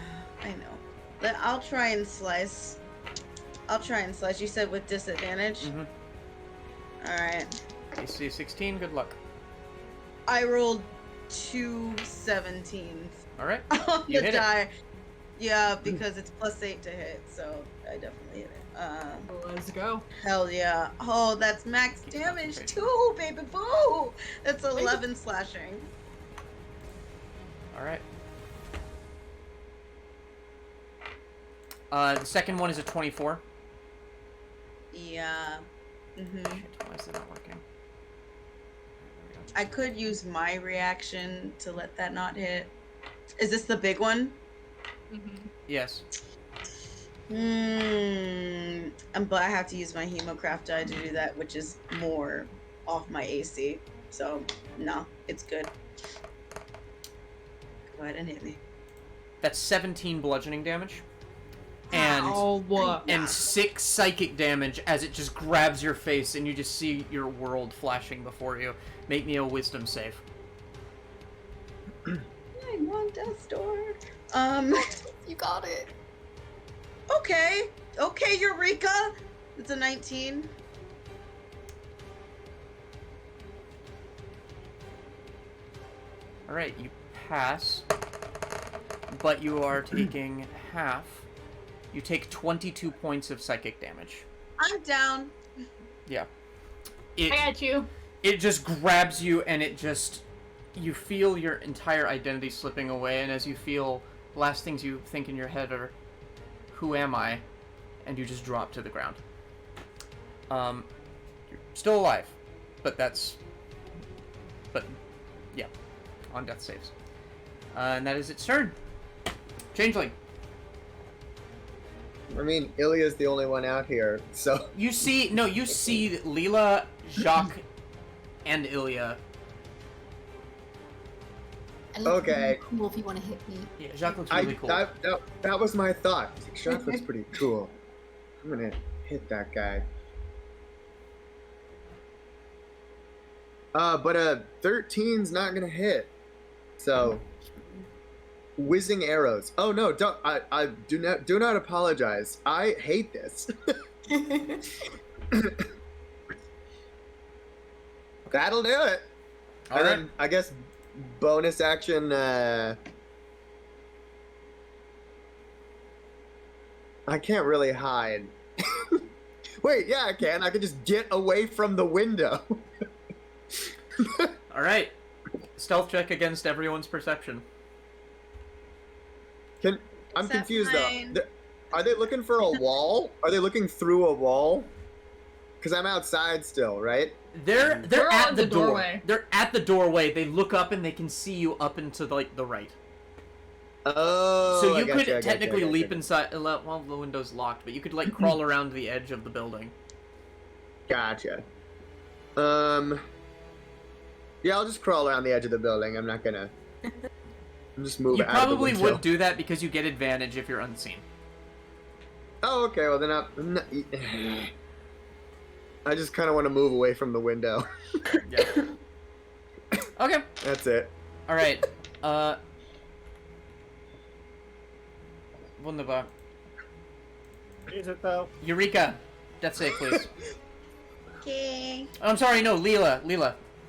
I know. I'll try and slice. You said with disadvantage? Mm-hmm. Alright. AC 16, good luck. I rolled 2 17s Alright, on you the hit it. die. Yeah, because it's +8 to hit, so I definitely hit it. Let's go. Hell yeah. Oh, that's max Keep damage concentration. too, baby boo! That's 11 slashing. Alright. The second one is a 24. Yeah. Mm-hmm. Shit, why is it not working? There we go. I could use my reaction to let that not hit. Is this the big one? Yes. But I have to use my Hemocraft die to do that, which is more off my AC. So, no, it's good. Go ahead and hit me. That's 17 bludgeoning damage. And Oh, and 6 psychic damage as it just grabs your face and you just see your world flashing before you. Make me a wisdom save. 9-1 Death Door. You got it. Okay, Eureka. It's a 19. Alright, you pass. But you are taking half. You take 22 points of psychic damage. I'm down. Yeah. I got you. It just grabs you and it just... You feel your entire identity slipping away, and as you feel, last things you think in your head are, who am I? And you just drop to the ground. You're still alive, but yeah, on death saves. And that is its turn. Changeling. I mean, Ilya's the only one out here, so... You see Lila, Jacques, and Ilya. I look Okay. really cool if you want to hit me. Yeah, Jacques looks really cool. That was my thought. Jacques looks pretty cool. I'm gonna hit that guy. But 13's not gonna hit. So, whizzing arrows. Oh no! Don't. I do not apologize. I hate this. That'll do it. All And right. then, I guess bonus action. I can't really hide. Wait, yeah, I can. I can just get away from the window. All right. Stealth check against everyone's perception. I'm Except confused mine. though. Are they looking for a wall? Are they looking through a wall? Because I'm outside still, right? They're They're at on the the door. doorway. They're at the doorway. They look up and they can see you up and to like the right. Oh. So I you gotcha, could I gotcha, technically I gotcha. leap inside. Well, the window's locked, but you could like crawl around the edge of the building. Gotcha. Yeah, I'll just crawl around the edge of the building. I'm not gonna. I'm just moving. You out of the probably window. would do that because you get advantage if you're unseen. Oh, okay. Well, then I'm not... I just kind of want to move away from the window. Yeah. Okay. That's it. All right. Wunderbar. Is it though? Eureka, death save, please. Okay. I'm sorry, no, Lila,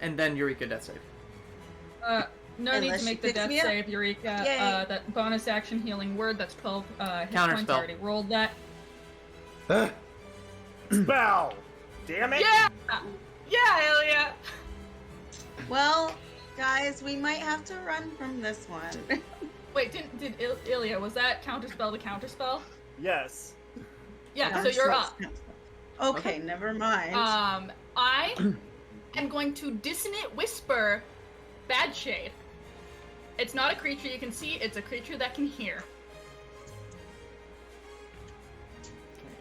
and then Eureka, death save. No need Unless to she make the picks death me up. save, Eureka. Yay. That bonus action healing word, that's 12 hit points. Counterspell. I already rolled that. Spell! Damn it! Yeah! Yeah, Ilya! Well, guys, we might have to run from this one. Wait, did Ilya, was that counterspell to counterspell? Yes. Yeah, so you're up. Okay, never mind. I am going to Dissonant Whisper Bad Shade. It's not a creature you can see, it's a creature that can hear. Okay,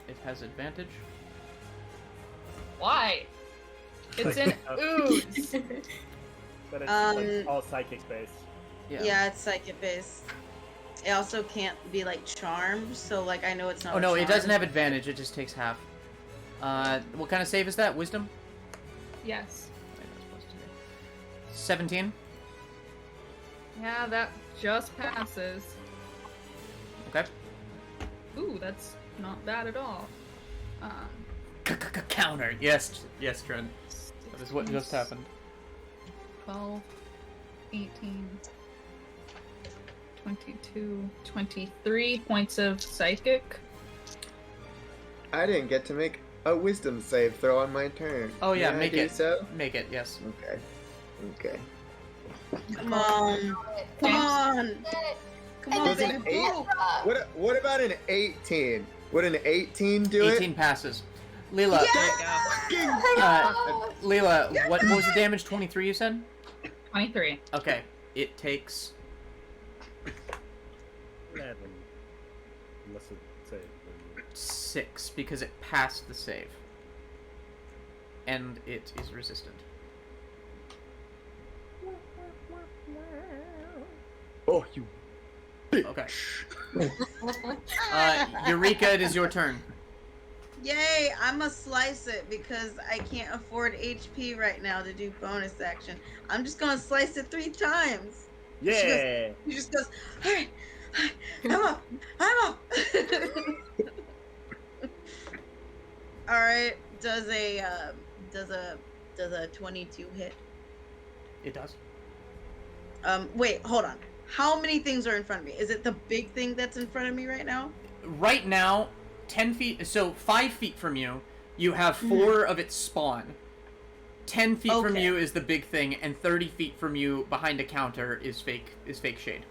it has advantage. Why? It's an ooze. But it's like, all psychic based. Yeah, it's psychic based. It also can't be like charmed, so like I know it's not. Oh a no, it charm. doesn't have advantage. It just takes half. What kind of save is that? Wisdom? Yes. 17. Yeah, that just passes. Okay. Ooh, that's not bad at all. Counter. Yes, Trent. That is what just happened. 12, 18, 22, 23 points of psychic. I didn't get to make a wisdom save throw on my turn. Oh yeah, May I make do it. So? Make it. Yes. Okay. Okay. Come on. Come on. Come on, Does baby. an 8? Boo. What about an 18? Would an 18 do 18 passes. Lila. Yes! Lila, what was the damage? 23 you said? 23. Okay. It takes 11. Unless it say 6 because it passed the save. And it is resistant. Oh, you. Okay. Eureka, it is your turn. Yay, I'ma slice it because I can't afford HP right now to do bonus action. I'm just gonna slice it 3 times. Yeah. He just goes, alright, I'm up. Alright, does a 22 hit? It does. Wait, hold on. How many things are in front of me? Is it the big thing that's in front of me right now? Right now, 10 feet, so 5 feet from you, you have 4 of its spawn. 10 feet from Okay. you is the big thing, and 30 feet from you, behind a counter, is fake shade.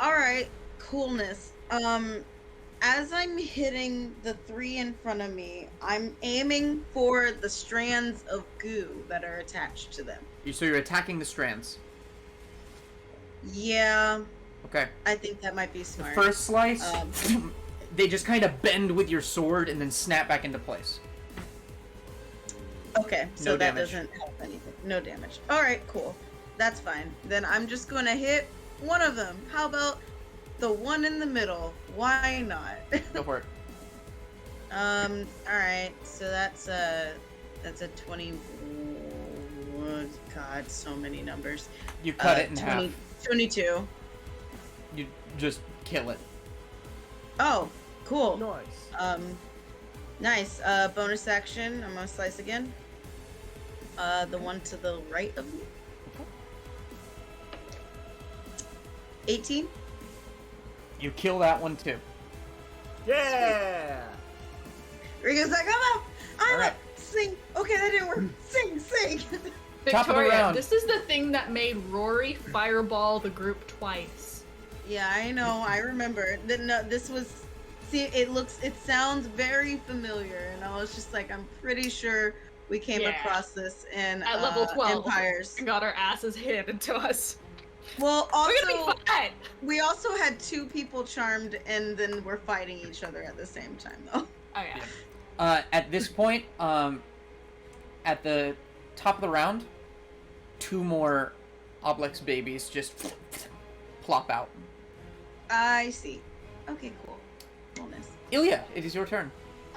Alright, coolness. As I'm hitting the 3 in front of me, I'm aiming for the strands of goo that are attached to them. So you're attacking the strands. Yeah, Okay. I think that might be The smart. first slice, Um, they just kind of bend with your sword and then snap back into place. Okay, so No that damage. doesn't help anything. No damage. Alright, cool. That's fine. Then I'm just gonna hit one of them. How about the one in the middle? Why not? Go for it. Alright, so that's a 20. Oh, God, so many numbers. You cut it in half. 22. You just kill it. Oh, cool. Nice. Nice. Bonus action. I'm gonna slice again. The one to the right of me. 18. You kill that one too. Yeah. Regan's like, I'm Alright. up. Sing. Okay, that didn't work. Sing. Top of the Victoria, round. this is the thing that made Rory fireball the group twice. Yeah, I know. I remember. No, this was. See, it sounds very familiar, and I was just like, I'm pretty sure We came Yeah. across this in At level 12. Empires. We got our asses handed to us. Well, We're gonna also, be fine. we also had 2 people charmed, and then we're fighting each other at the same time, though. Oh yeah. At this point, at the top of the round, 2 more Obelix babies just plop out. I see. Okay, cool. Coolness. Ilya, it is your turn.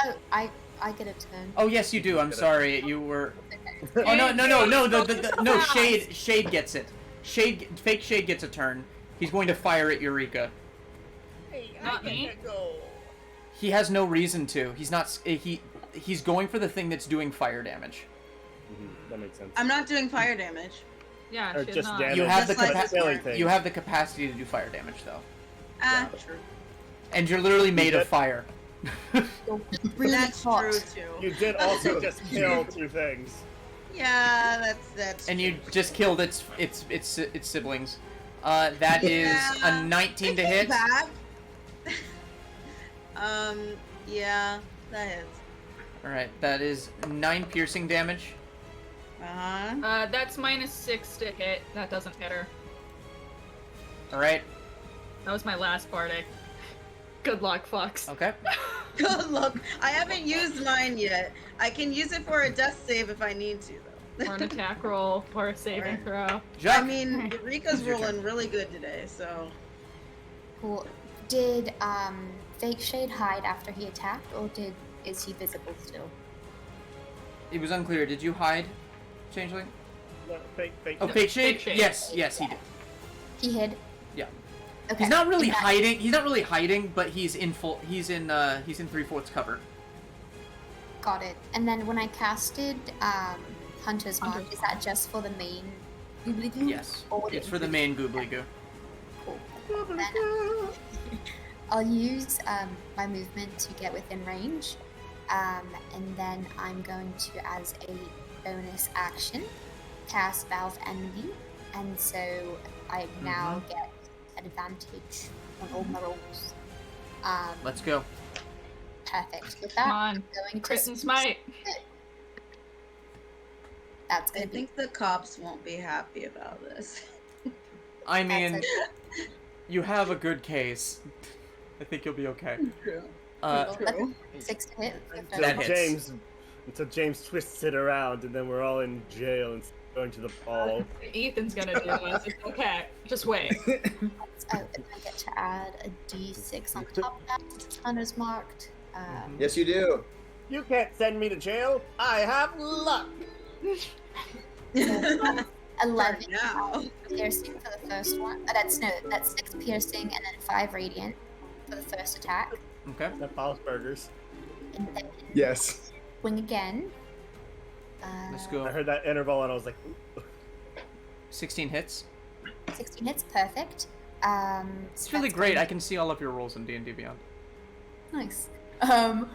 Oh, I get a turn. Oh yes, you do. I'm sorry, you were. Oh no! No! Shade gets it. Fake Shade gets a turn. He's going to fire at Eureka. Not me. He has no reason to. He's not. He's going for the thing that's doing fire damage. That makes sense. I'm not doing fire damage. Yeah, Or she's just not. damage. You have the Just like killing before. thing. You have the capacity to do fire damage though, Ah, Yeah. true. and you're literally made of did- fire. Really That's hot. true, too. You did also just kill 2 things. Yeah, that's And you just killed its siblings. That is Yeah. a 19 to I hit. came back. Yeah, that hits. All right, that is 9 piercing damage. Uh-huh. That's -6 to hit. That doesn't hit her. All right. That was my last party. Good luck, fucks. Okay. Good luck. I haven't used mine yet. I can use it for a death save if I need to, though. Or an attack roll, or a saving Alright. throw. Jack. I mean, Eureka's It's your rolling turn. really good today, so... Cool. Did Fake Shade hide after he attacked, or is he visible still? It was unclear. Did you hide, Changeling? No, fake. Oh, Fake Shade? Fake Shade. Yes, he did. He hid. Yeah. Okay. He's not really In that- hiding. He's not really hiding, but he's in full. He's in 3/4 cover. Got it. And then when I casted Hunter's Mark, is that just for the main goobly goo? Yes. Or would It's it for the include- main goobly goo. Cool. Then I'll use my movement to get within range, and then I'm going to, as a bonus action, cast Valve Envy, and so I now get an advantage on all my rolls. Let's go. Perfect. With Come that, on. I'm going Crit to and smite. That's I gonna be think the cops won't be happy about this. I mean, that's you have a good case. I think you'll be okay. True. a 6 to hit. for Until That first. hits. James twists it around, and then we're all in jail and going to the ball. Ethan's gonna do this. It's okay. Just wait. Oh, and I get to add a d6 on top of that. Hunter's marked. Yes, you do. You can't send me to jail. I have luck. 11 now. piercing for the first one. That's 6 piercing and then 5 radiant for the first attack. Okay. The Faust burgers. And then Yes. swing again. Let's I go. heard that interval, and I was like, ooh. 16 hits. 16 hits, perfect. It's really great. I can see all of your rolls in D&D Beyond. Nice. Wow,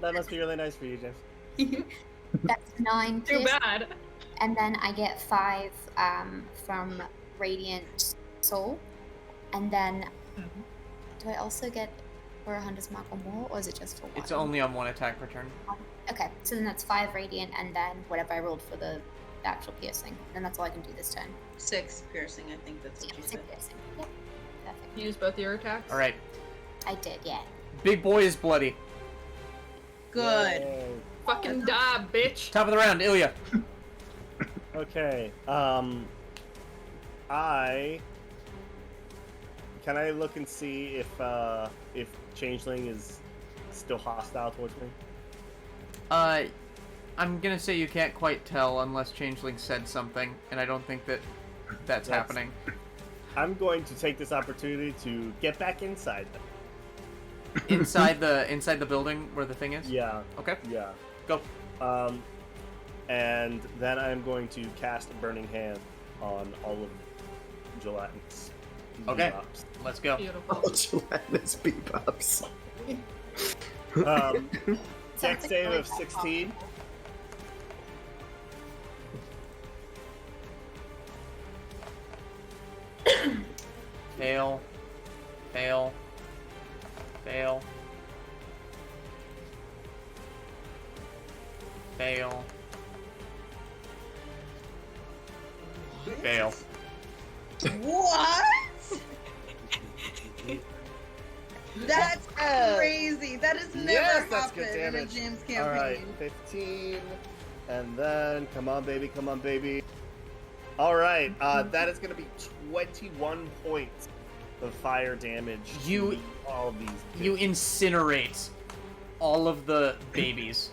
that must be really nice for you, James. That's 9 Too piercing, bad. and then I get 5 from Radiant Soul, and then do I also get for a Hunter's Mark or more, or is it just for one? It's only on 1 attack per turn. Okay, so then that's 5 Radiant, and then whatever I rolled for the actual piercing, and that's all I can do this turn. 6 piercing, I think that's what Yeah, you 6 said. piercing. Yep, perfect. Use both your attacks. All right. I did, yeah. Big boy is bloody. Good. Yay. Fucking die, bitch. Top of the round, Ilya. Okay. Can I look and see if Changeling is still hostile towards me? I'm gonna say you can't quite tell unless Changeling said something, and I don't think that's happening. I'm going to take this opportunity to get back inside them. Inside the building where the thing is. Yeah, Okay. yeah. Go. And then I'm going to cast Burning Hand on all of Gelatin's Okay. bebops. Let's go. Beautiful. Gelatinous bebops. Sounds Dex like save really of bad 16. Fail. Fail. Fail. Fail. Fail. What? That's crazy. That has never Yes, that's good happened in a damage. James All right, campaign. 15, and then come on, baby, come on, baby. All right, that is going to be 21 points of fire damage. You- to all of these. You incinerate all of the babies.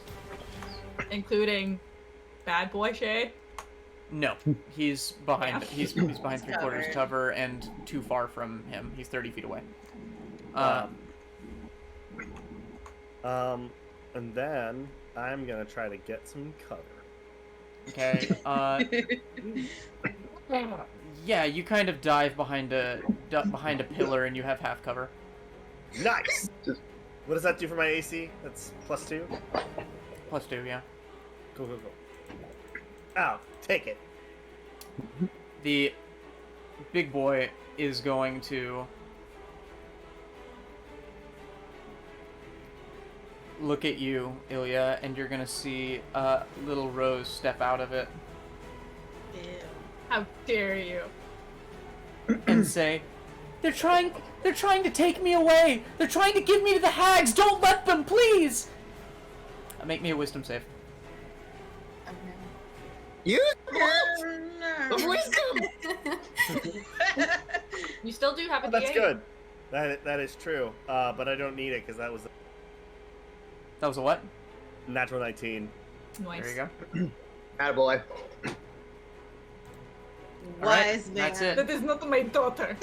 Including Bad Boy Shay. No, he's behind. Yeah. He's behind He's 3/4 covered. cover and too far from him. He's 30 feet away. And then I'm gonna try to get some cover. Okay. Yeah, you kind of dive behind a pillar and you have half cover. Nice. What does that do for my AC? That's +2. +2, yeah. Cool. Ow, take it. The big boy is going to look at you, Ilya, and you're gonna see little Rose step out of it Ew. How dare you? and say, They're trying to take me away! They're trying to give me to the hags! Don't let them, please! Make me a wisdom save. Oh no. You No. wisdom. You still do have a Oh, that's D8. good. That is true. But I don't need it because that was That was a what? a natural 19. Nice. There you go. Attaboy. Wise man. That's it. That is not my daughter.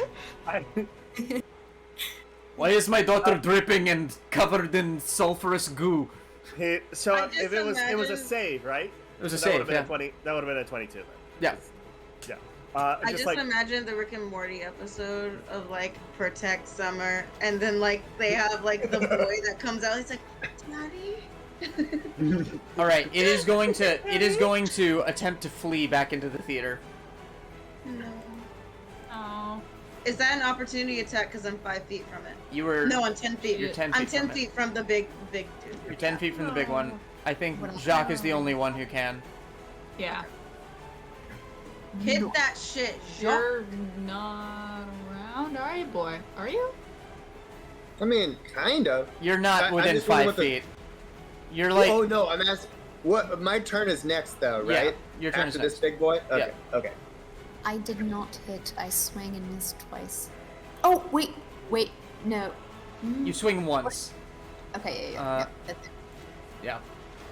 Why is my daughter dripping and covered in sulfurous goo? So I just if it was a imagine- save, right? It was a So that would save, have been yeah. a 20. That would have been a 22 then. Yeah. Yeah. I Just just like imagine the Rick and Morty episode of like Protect Summer, and then like they have like the boy that comes out. He's like, "Daddy." All right, it is going to attempt to flee back into the theater. No. Oh. Is that an opportunity attack? Because I'm 5 feet from it. You were No, I'm 10 feet. You're 10 I'm feet 10 from it. feet from the big dude. You're 10 feet from the big one. I think What a Jacques is the hell. only one who can. Yeah. Hit that shit, Jacques. You're not around, are you, boy? Are you? I mean, kind of. You're I not within just wonder 5 what the- feet. You're like Oh no, I'm asking. What? My turn is next, though, Yeah, right? your turn is After this next. big boy. Okay. Okay. I did not hit. I swing and missed twice. Oh wait, no. You swing once. Okay, yeah. Uh, That's it. Yeah.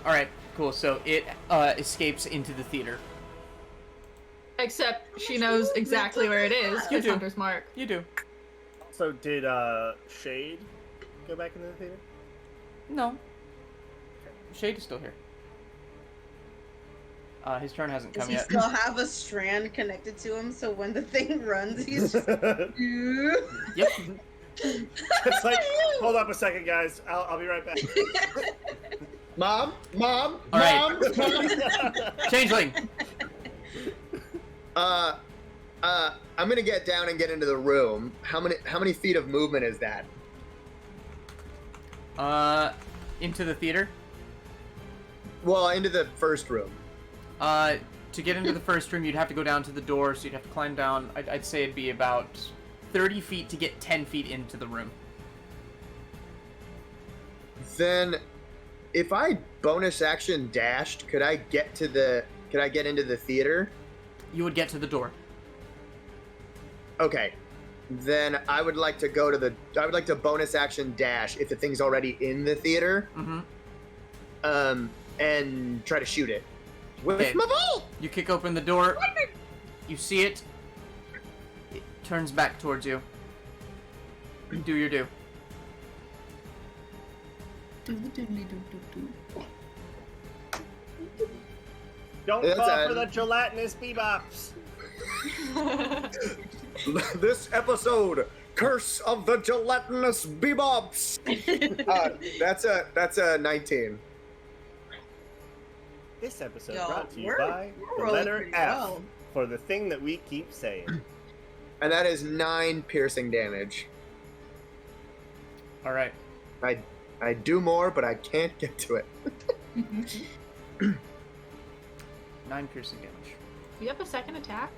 All right. Cool. So it escapes into the theater. Except she knows exactly where it is. You It's do. Hunter's Mark. You do. So did Shade go back into the theater? No. Shade is still here. His turn hasn't Does come he yet. still have a strand connected to him? So when the thing runs, he's just. Yep. It's like, hold up a second, guys. I'll be right back. Mom. All right. Mom. Changeling. I'm gonna get down and get into the room. How many feet of movement is that? Into the theater. Well, into the first room. To get into the first room, you'd have to go down to the door, so you'd have to climb down. I'd say it'd be about 30 feet to get 10 feet into the room. Then, if I bonus action dashed, could I get into the theater? You would get to the door. Okay. Then I would like to bonus action dash if the thing's already in the theater. Mm-hmm. And try to shoot it with Okay. my bolt. You kick open the door. You see it. It turns back towards you. Do your do. Don't That's fall a- for the gelatinous bebops. This episode, Curse of the Gelatinous Bebops. That's a 19. This episode Yo, brought to you we're- by we're the rolling letter pretty F well. for the thing that we keep saying. And that is 9 piercing damage. All right. I do more, but I can't get to it. 9 piercing damage. You have a second attack?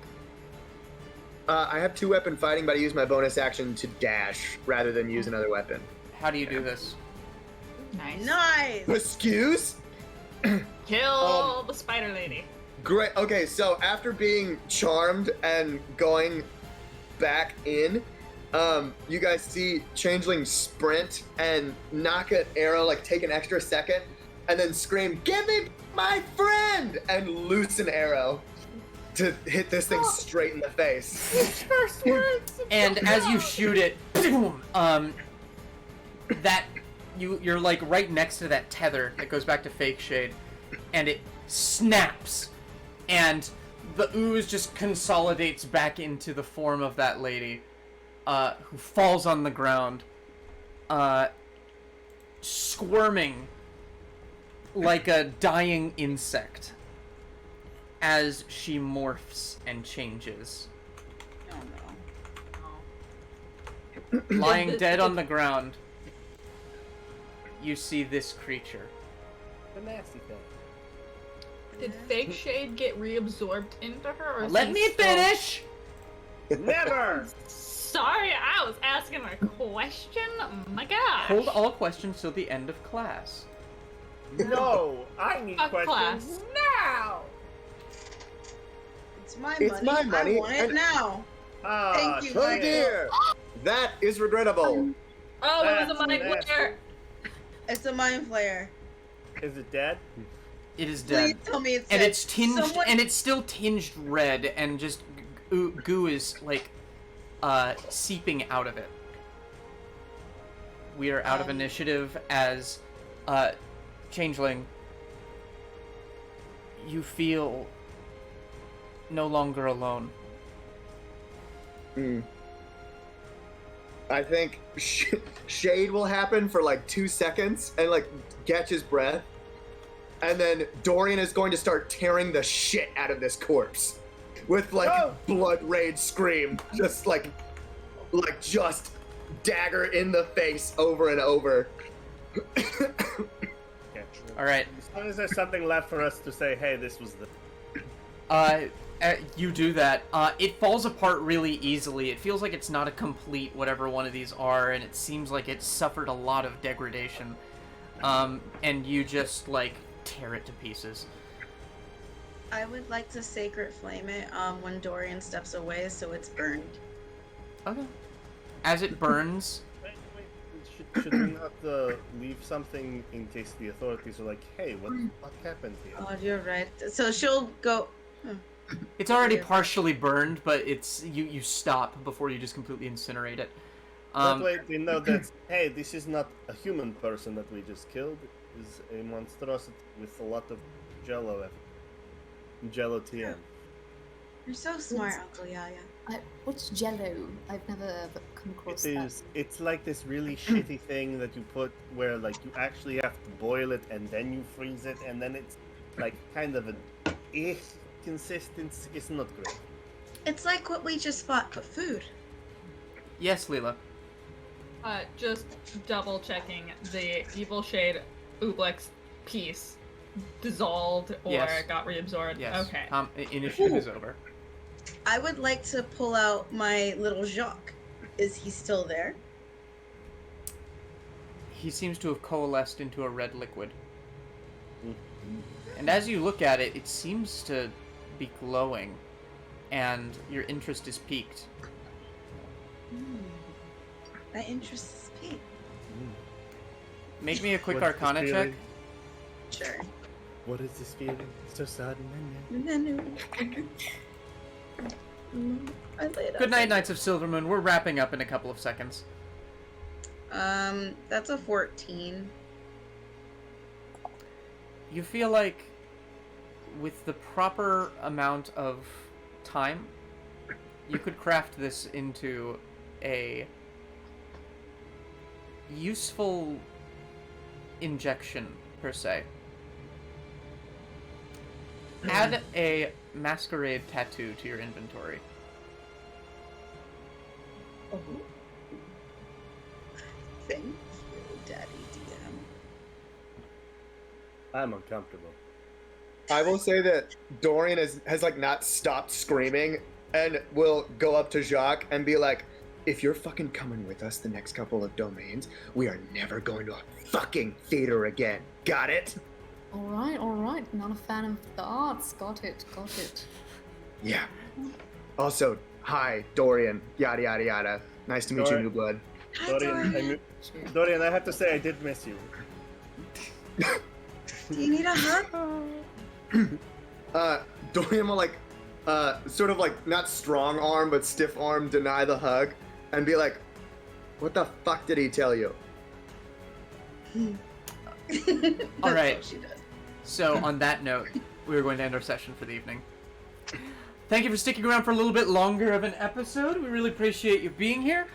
I have 2-weapon fighting, but I use my bonus action to dash rather than use another weapon. How do you do this? Nice. Nice. Excuse? Kill the spider lady. Great. Okay, so after being charmed and going back in, you guys see Changeling sprint and knock an arrow, like take an extra second, and then scream, "Give me my friend!" and loose an arrow to hit this thing straight in the face. And as you shoot it, boom, that you're like right next to that tether that goes back to Fake Shade, and it snaps, and the ooze just consolidates back into the form of that lady, who falls on the ground, squirming like a dying insect as she morphs and changes. Oh no. Lying dead on the ground, you see this creature. The nasty thing. Did Fake Shade get reabsorbed into her? Or is Let he me still- finish! Never! Sorry, I was asking a question. Oh my gosh. Hold all questions till the end of class. No, I need Fuck questions class. now! It's my It's money. my money, I want it and- now. Ah, Thank you, shit. Oh dear! That is regrettable. Oh, it was That's a mind nasty. flare. It's a mind flayer. Is it dead? It is Please dead. tell me it's And dead. it's tinged, Someone- and it's still tinged red, and just goo is like, seeping out of it. We are out of initiative as, Changeling, you feel no longer alone. I think shade will happen for like 2 seconds and like catch his breath. And then Dorian is going to start tearing the shit out of this corpse with like No! blood rage scream. Just just dagger in the face over and over. Okay. Alright. As long as there's something left for us to say, hey, this was the... You do that. It falls apart really easily. It feels like it's not a complete whatever one of these are, and it seems like it suffered a lot of degradation. And you just, like, tear it to pieces. I would like to sacred flame it when Dorian steps away so it's burned. Okay. As it burns, Wait. Should we not leave something in case the authorities are like, hey, what the fuck happened here? Oh, you're right. So she'll go... it's already partially burned, but it's you stop before you just completely incinerate it. That way they know that, hey, this is not a human person that we just killed. It is a monstrosity with a lot of jello TM. You're so smart, Uncle Yaya. What's Jello? I've never come across It's like this really shitty thing that you put where like you actually have to boil it and then you freeze it and then it's like kind of an consistency. It's not great. It's like what we just bought, but food. Yes, Lila. Just double checking the evil shade Ooblex piece dissolved or Yes. got reabsorbed. Yes. Okay. Initiative is over. I would like to pull out my little Jacques. Is he still there? He seems to have coalesced into a red liquid. And as you look at it, it seems to be glowing, and your interest is piqued. My interest is piqued. Make me a quick What is this Arcana check. feeling? Sure. What is this feeling? So sudden. I laid Good night, Knights of Silvermoon. We're wrapping up in a couple of seconds. That's a 14. You feel like, with the proper amount of time, you could craft this into a useful injection, per se. Add a masquerade tattoo to your inventory. Oh. Thank you, Daddy DM. I'm uncomfortable. I will say that Dorian has like not stopped screaming and will go up to Jacques and be like, if you're fucking coming with us the next couple of domains, we are never going to a fucking theater again. Got it? All right. Not a fan of the arts. Got it. Yeah. Also, hi, Dorian. Yada yada yada. Nice to meet you, Dorian. New Blood. Hi, Dorian. Dorian, I have to say I did miss you. Do you need a hug? Dorian will like, sort of like not strong arm but stiff arm deny the hug, and be like, "What the fuck did he tell you?" All right. What she does. So on that note, we're going to end our session for the evening. Thank you for sticking around for a little bit longer of an episode. We really appreciate you being here.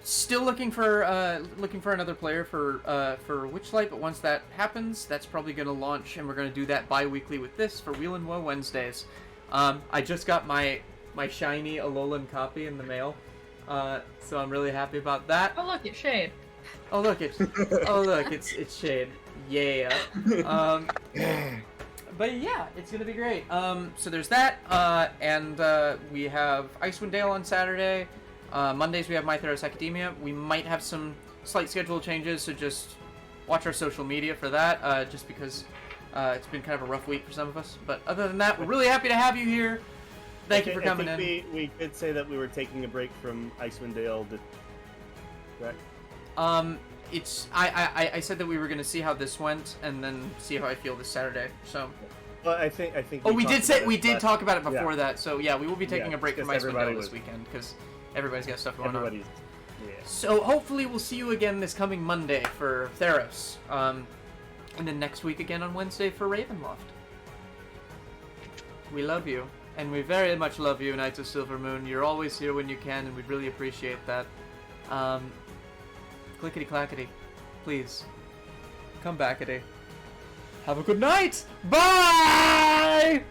Still looking for another player for Witchlight, but once that happens, that's probably going to launch, and we're going to do that bi-weekly with this for Wheel and Woe Wednesdays. I just got my shiny Alolan copy in the mail, so I'm really happy about that. Oh look, it's Shade. It's Shade. Yeah. But yeah, it's gonna be great. So there's that, and we have Icewind Dale on Saturday. Mondays we have My Theros Academia. We might have some slight schedule changes, so just watch our social media for that, just because it's been kind of a rough week for some of us. But other than that, we're really happy to have you here. Thank you for coming in. We did say that we were taking a break from Icewind Dale, right? I said that we were gonna see how this went and then see how I feel this Saturday. So. Well, I think. Oh, we did talk about it before that. So yeah, we will be taking a break from because Icewind Dale everybody this weekend because everybody's got stuff going on. Everybody's. Yeah. So hopefully we'll see you again this coming Monday for Theros, and then next week again on Wednesday for Ravenloft. We love you, and we very much love you, Knights of Silver Moon. You're always here when you can, and we'd really appreciate that. Clickety clackety, please come backety. Have a good night. Bye.